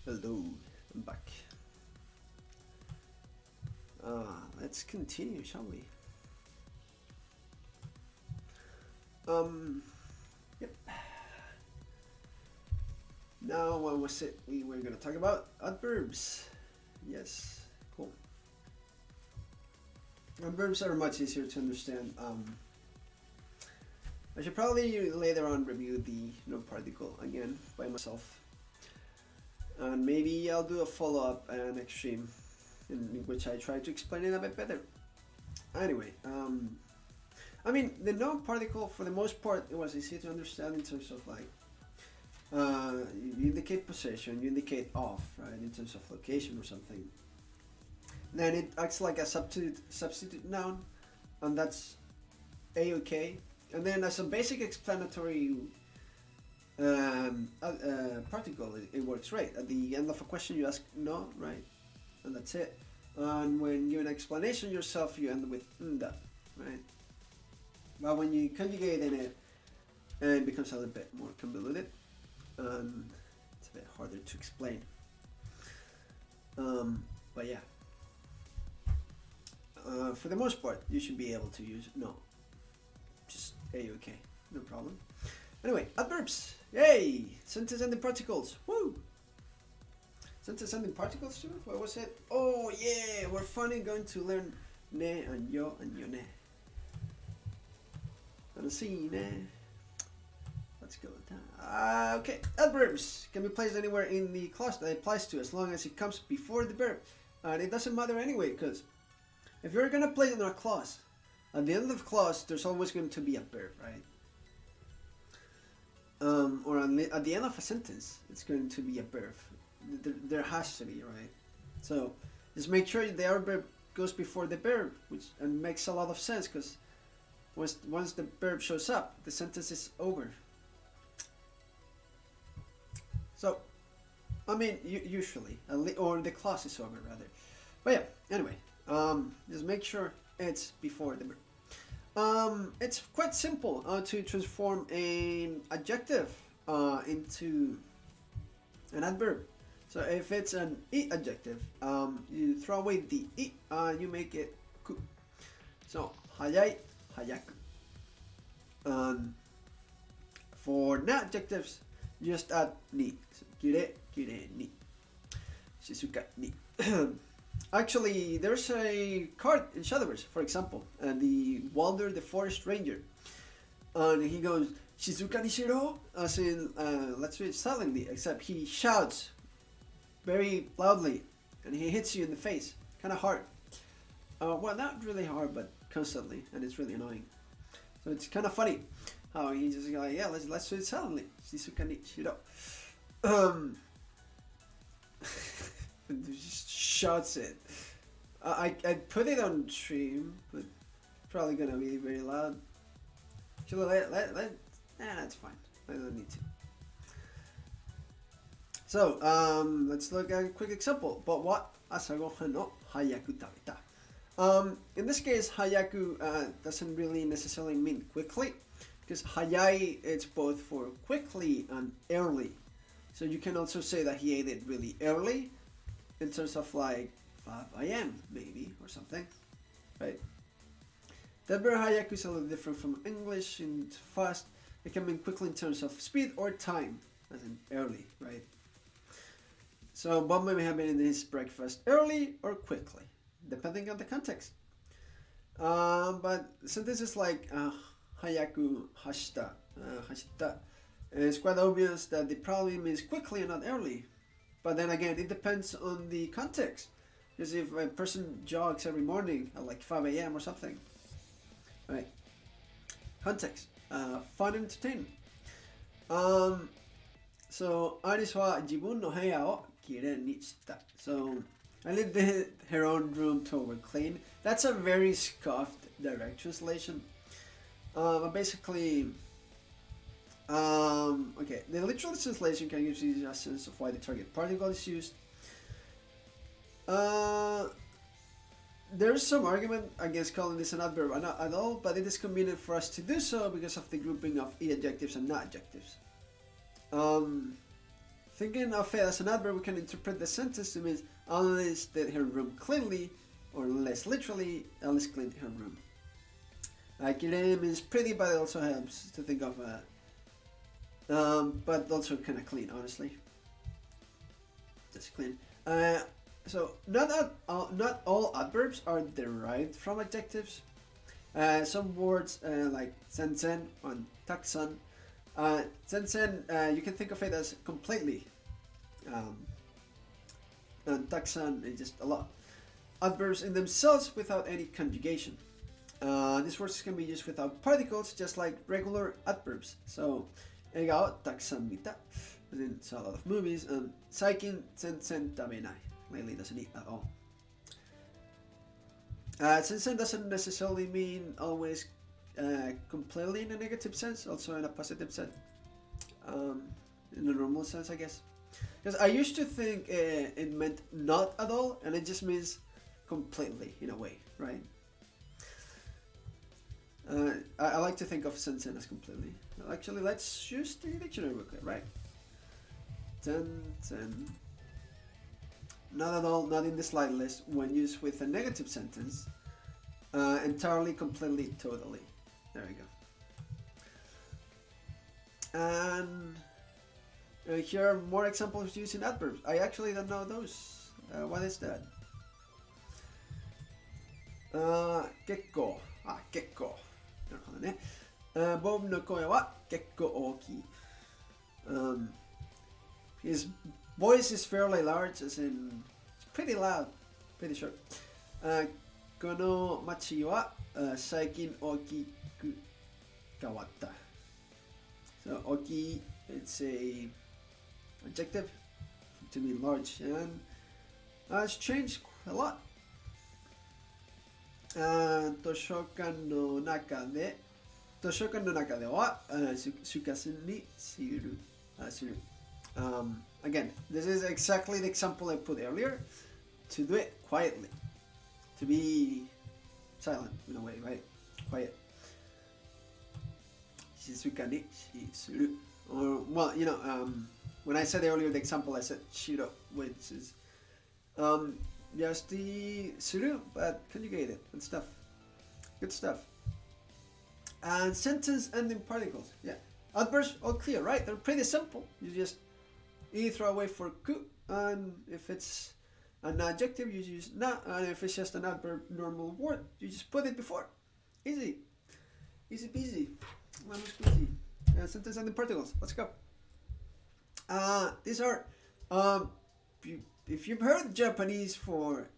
Hello, I'm back. Let's continue, shall we? Yep. Now, what was it we were going to talk about? Adverbs. Yes, cool. Adverbs are much easier to understand. I should probably later on review the noun particle again by myself. And maybe I'll do a follow-up next stream in which I try to explain it a bit better. Anyway, I mean, the noun particle, for the most part, it was easy to understand in terms of like, you indicate possession, you indicate of, right, in terms of location or something. Then it acts like a substitute noun, and that's a-okay. And then as a basic explanatory particle, it works right. At the end of a question, you ask no, right, and that's it. And when you give an explanation yourself, you end with nda, right? But when you conjugate in it, it becomes a little bit more convoluted, and it's a bit harder to explain. But yeah, for the most part, you should be able to use no. Just a-okay, no problem. Anyway, adverbs. Yay! Sentence ending particles. Woo! Sentence ending particles too? What was it? Oh yeah! We're finally going to learn ne and yo ne. Gonna see ne. Let's go with that. Okay, adverbs can be placed anywhere in the clause that it applies to, as long as it comes before the verb. And it doesn't matter anyway, because if you're gonna place it in a clause, at the end of the clause, there's always going to be a verb, right? Or at the end of a sentence, it's going to be a verb. There has to be, right? So just make sure the adverb goes before the verb, which and makes a lot of sense, because once the verb shows up, the sentence is over. So, I mean, usually, or the clause is over rather. But yeah, anyway, just make sure it's before the verb. It's quite simple to transform an adjective into an adverb. So if it's an I adjective, you throw away the I and you make it ku. So hayai, hayaku. For na adjectives, you just add ni. So, kire, kire ni. Shizuka ni. Actually, there's a card in Shadowverse, for example, the Walder the Forest Ranger, and he goes Shizuka ni shiro, as in let's read it silently, except he shouts very loudly and he hits you in the face, kind of hard. Well, not really hard, but constantly, and it's really annoying. So it's kind of funny how he just like, yeah, let's read it silently, Shizuka ni shiro. Just shouts it. I'd put it on stream, but probably gonna be very loud. Should I that's fine. I don't need to. So, let's look at a quick example. But what asagohan no hayaku tabeta. In this case, hayaku doesn't really necessarily mean quickly, because hayai it's both for quickly and early. So you can also say that he ate it really early, in terms of like 5 a.m. maybe or something, right? The verb hayaku is a little different from English and fast. It can mean quickly in terms of speed or time, as in early, right? So Bob may have been in his breakfast early or quickly, depending on the context. But sentences like hayaku hashita, it's quite obvious that it probably means quickly and not early. But then again, it depends on the context. Because if a person jogs every morning at like 5 a.m. or something, right? Context, fun and entertainment. So, Aris wa jibun no heya o kire ni shita. So, I lived her own room toward clean. That's a very scuffed direct translation. Basically, okay, the literal translation can give you a sense of why the target particle is used. There's some argument against calling this an adverb at all, but it is convenient for us to do so because of the grouping of I adjectives and na adjectives. thinking of it as an adverb, we can interpret the sentence to mean Alice did her room cleanly, or less literally, Alice cleaned her room. Kirei means pretty, but it also helps to think of but also kind of clean, honestly. Just clean. So not all adverbs are derived from adjectives. Some words like sensen and taksan. Sensen, you can think of it as completely. And taksan is just a lot. Adverbs in themselves without any conjugation. These words can be used without particles, just like regular adverbs. So, eiga o takusan mita, as in saw a lot of movies, and saikin sensen tabenai, lately doesn't eat at all. Sensen doesn't necessarily mean always completely in a negative sense, also in a positive sense, in a normal sense, I guess. Because I used to think it meant not at all, and it just means completely in a way, right? I like to think of sensen as completely. Actually, let's use the dictionary real quick, right? Sensen. Not at all, not in the slightest, when used with a negative sentence. Entirely, completely, totally. There we go. And here are more examples using adverbs. I actually don't know those. What is that? Gekko. Gekko. なるほどね。ボブの声は結構大きい。His voice is fairly large, as in it's pretty loud, pretty short. この街は最近大きく変わった。So 大きい it's a adjective to mean large, and it's changed a lot. 図書館の中では静かにする。Again, this is exactly the example I put earlier. To do it quietly. To be silent in a way, right? Quiet. 静かにする. Or, well, you know, when I said earlier the example, I said shiro, which is just the suru, but conjugated and stuff. Good stuff. And sentence ending particles. Yeah. Adverbs, all clear, right? They're pretty simple. You just throw away for ku, and if it's an adjective, you use na, and if it's just an adverb normal word, you just put it before. Easy. Easy peasy. Lemon squeezy. Sentence ending particles. Let's go. These are if you've heard Japanese for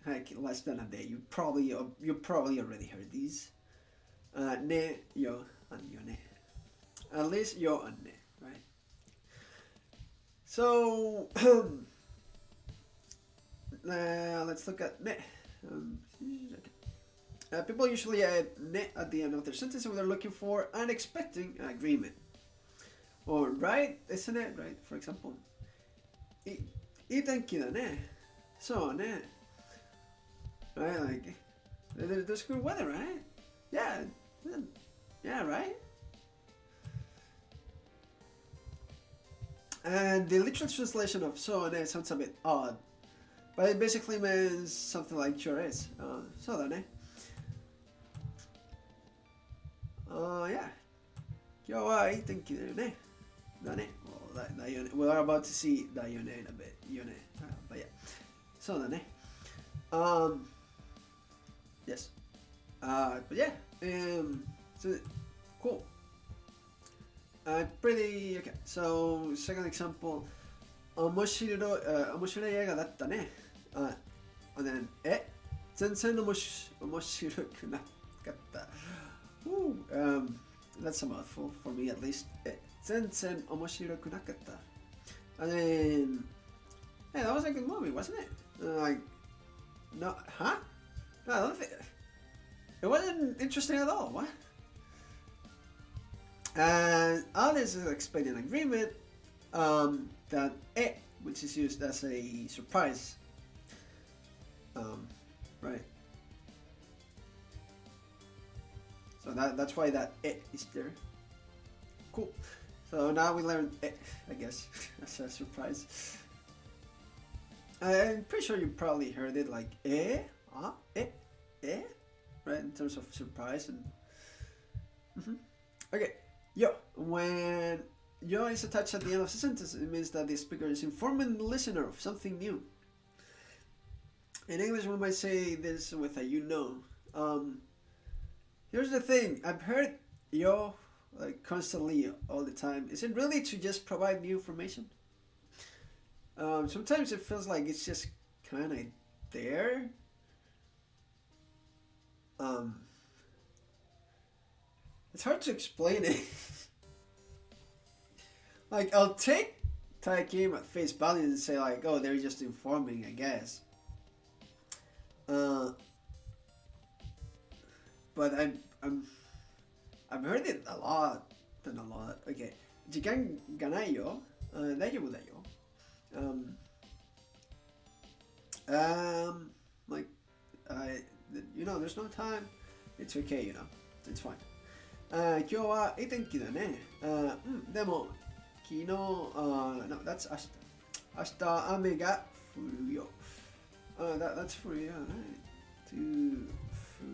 like less than a day, you probably already heard these. Ne, yo, and yone. At least yo and ne, right? So let's look at ne. People usually add ne at the end of their sentence when they're looking for and expecting an agreement. Or right, isn't it? Right, for example. いい天気だね。そうね。Right, like, there's good weather, right? Yeah, right? And the literal translation of so ne sounds a bit odd, but it basically means something like sure is. そうだね。Yeah. 今日はいい天気だよね。だね。We are about to see だよね in a bit. よね。But yeah. そうだね。Yes. But yeah. So cool. Pretty okay. So second example. 面白い映画だったね。And then 全然面白くなかった。That's a mouthful for me at least. 全然面白くなかった. And then, hey, that was a good movie, wasn't it? Like, no, huh? No, I don't think it wasn't interesting at all. What? And all this is explaining an agreement that which is used as a surprise, right? So that's why that is there. Cool. So now we learned I guess. That's a surprise. I'm pretty sure you probably heard it like right, in terms of surprise and okay. Yo, when yo is attached at the end of the sentence, it means that the speaker is informing the listener of something new. In English, we might say this with a you know. Here's the thing, I've heard yo like constantly all the time. Is it really to just provide new information? Sometimes it feels like it's just kind of there. It's hard to explain it. Like, I'll take Taikim at face value and say like, oh, they're just informing, I guess. But I've heard it a lot. Okay. 時間がないよ。大丈夫だよ。Like, you know, there's no time. It's okay, you know. It's fine. 今日はいい天気だね。でも、昨日、no, that's 明日雨が降るよ。That's for you, right? To 降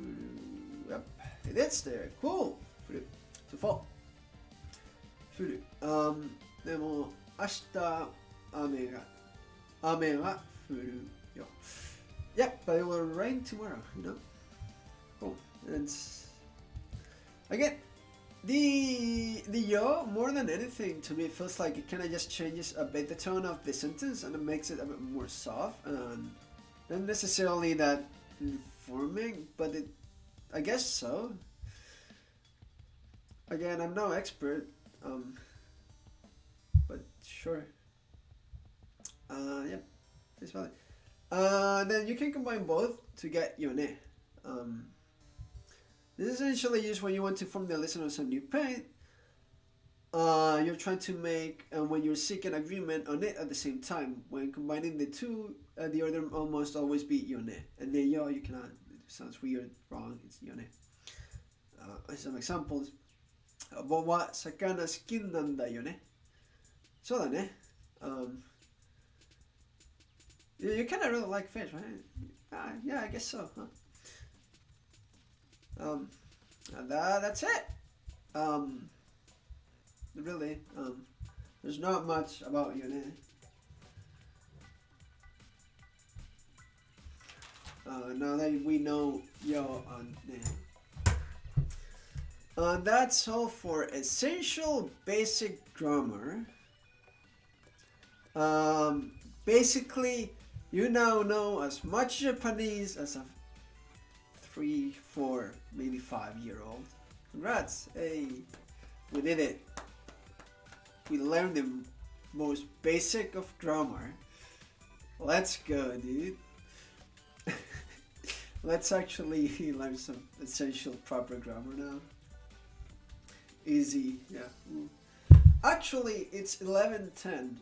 る。Yep, it is there. Cool. 降る。To fall. 降る。でも、明日雨が降るよ。Yep, but it will rain tomorrow, you know? Cool. And again, the yo, more than anything, to me, it feels like it kind of just changes a bit the tone of the sentence and it makes it a bit more soft. And not necessarily that informing, but I guess so. Again, I'm no expert, but sure. Yep, it's valid. Then you can combine both to get yone. This is essentially used when you want to inform the listener of some new paint. You're trying to make, when you're seeking agreement on it at the same time. When combining the two, the order almost always be yone. And then yo, you cannot, it sounds weird, wrong, it's yone. Some examples. 僕は魚好きなんだよね。そうだね。You kind of really like fish, right? Yeah, I guess so, huh? That's it. Really, there's not much about yone. Now that we know yo on that's all for essential basic grammar. Basically, you now know as much Japanese as a 3, 4, maybe 5-year-old. Congrats! Hey, we did it. We learned the most basic of grammar. Let's go, dude. Let's actually learn some essential proper grammar now. Easy, yeah. Ooh. Actually, it's 11:10.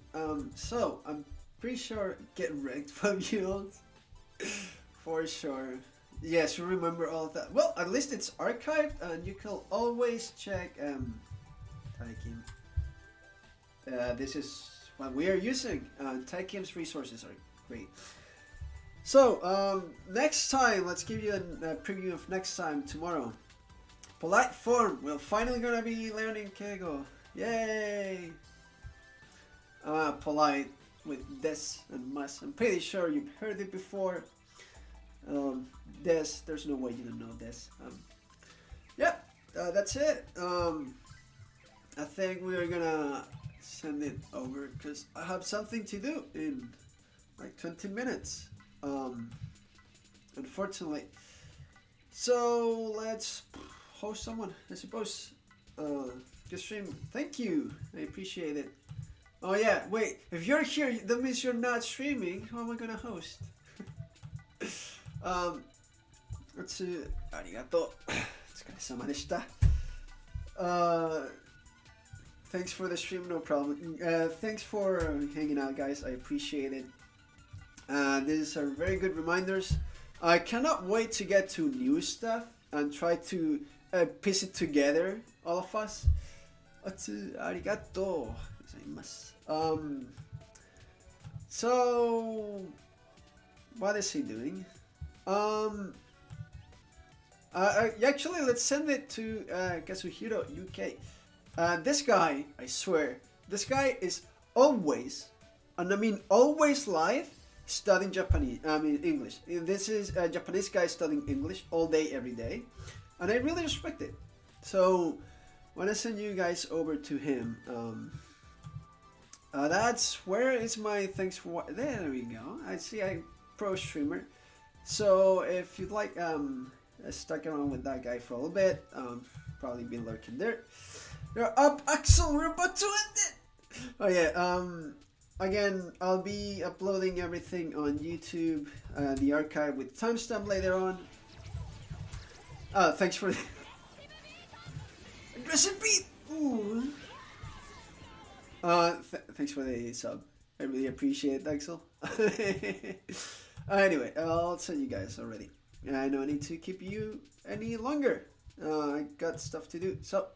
So I'm pretty sure get wrecked 5-year-olds for sure. Yes, you remember all of that. Well, at least it's archived, and you can always check. Taikim. This is what we are using. Taikim's resources are great. So next time, let's give you a preview of next time tomorrow. Polite form. We're finally gonna be learning keigo. Yay! Polite with des and must. I'm pretty sure you've heard it before. Des, there's no way you don't know des. Yeah, that's it. I think we are gonna send it over because I have something to do in like 20 minutes. Unfortunately. So let's host someone, I suppose. Good stream. Thank you. I appreciate it. Oh yeah, wait. If you're here, that means you're not streaming. How am I gonna host? Let's see. Arigato. お疲れ様でした. Thanks for the stream, no problem. Thanks for hanging out, guys. I appreciate it. These are very good reminders. I cannot wait to get to new stuff and try to piece it together, all of us. arigatou gozaimasu. So, what is he doing? Actually, let's send it to Kazuhiro UK. This guy, I swear, this guy is always, and I mean always live, studying English. This is a Japanese guy studying English all day, every day, and I really respect it. So, when I send you guys over to him, that's where is my thanks for what. There we go. I see I pro streamer. So if you'd like, stuck around with that guy for a little bit, probably been lurking there. You're up, Axl. We're about to end it. Oh yeah. Again, I'll be uploading everything on YouTube, the archive with timestamp later on. Thanks for the aggressive beat. Ooh. Thanks for the sub. I really appreciate it, Axl. Anyway, I'll send you guys already. I don't need to keep you any longer. I got stuff to do. So,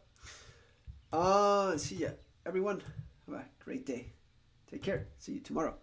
see ya, everyone. Have a great day. Take care. See you tomorrow.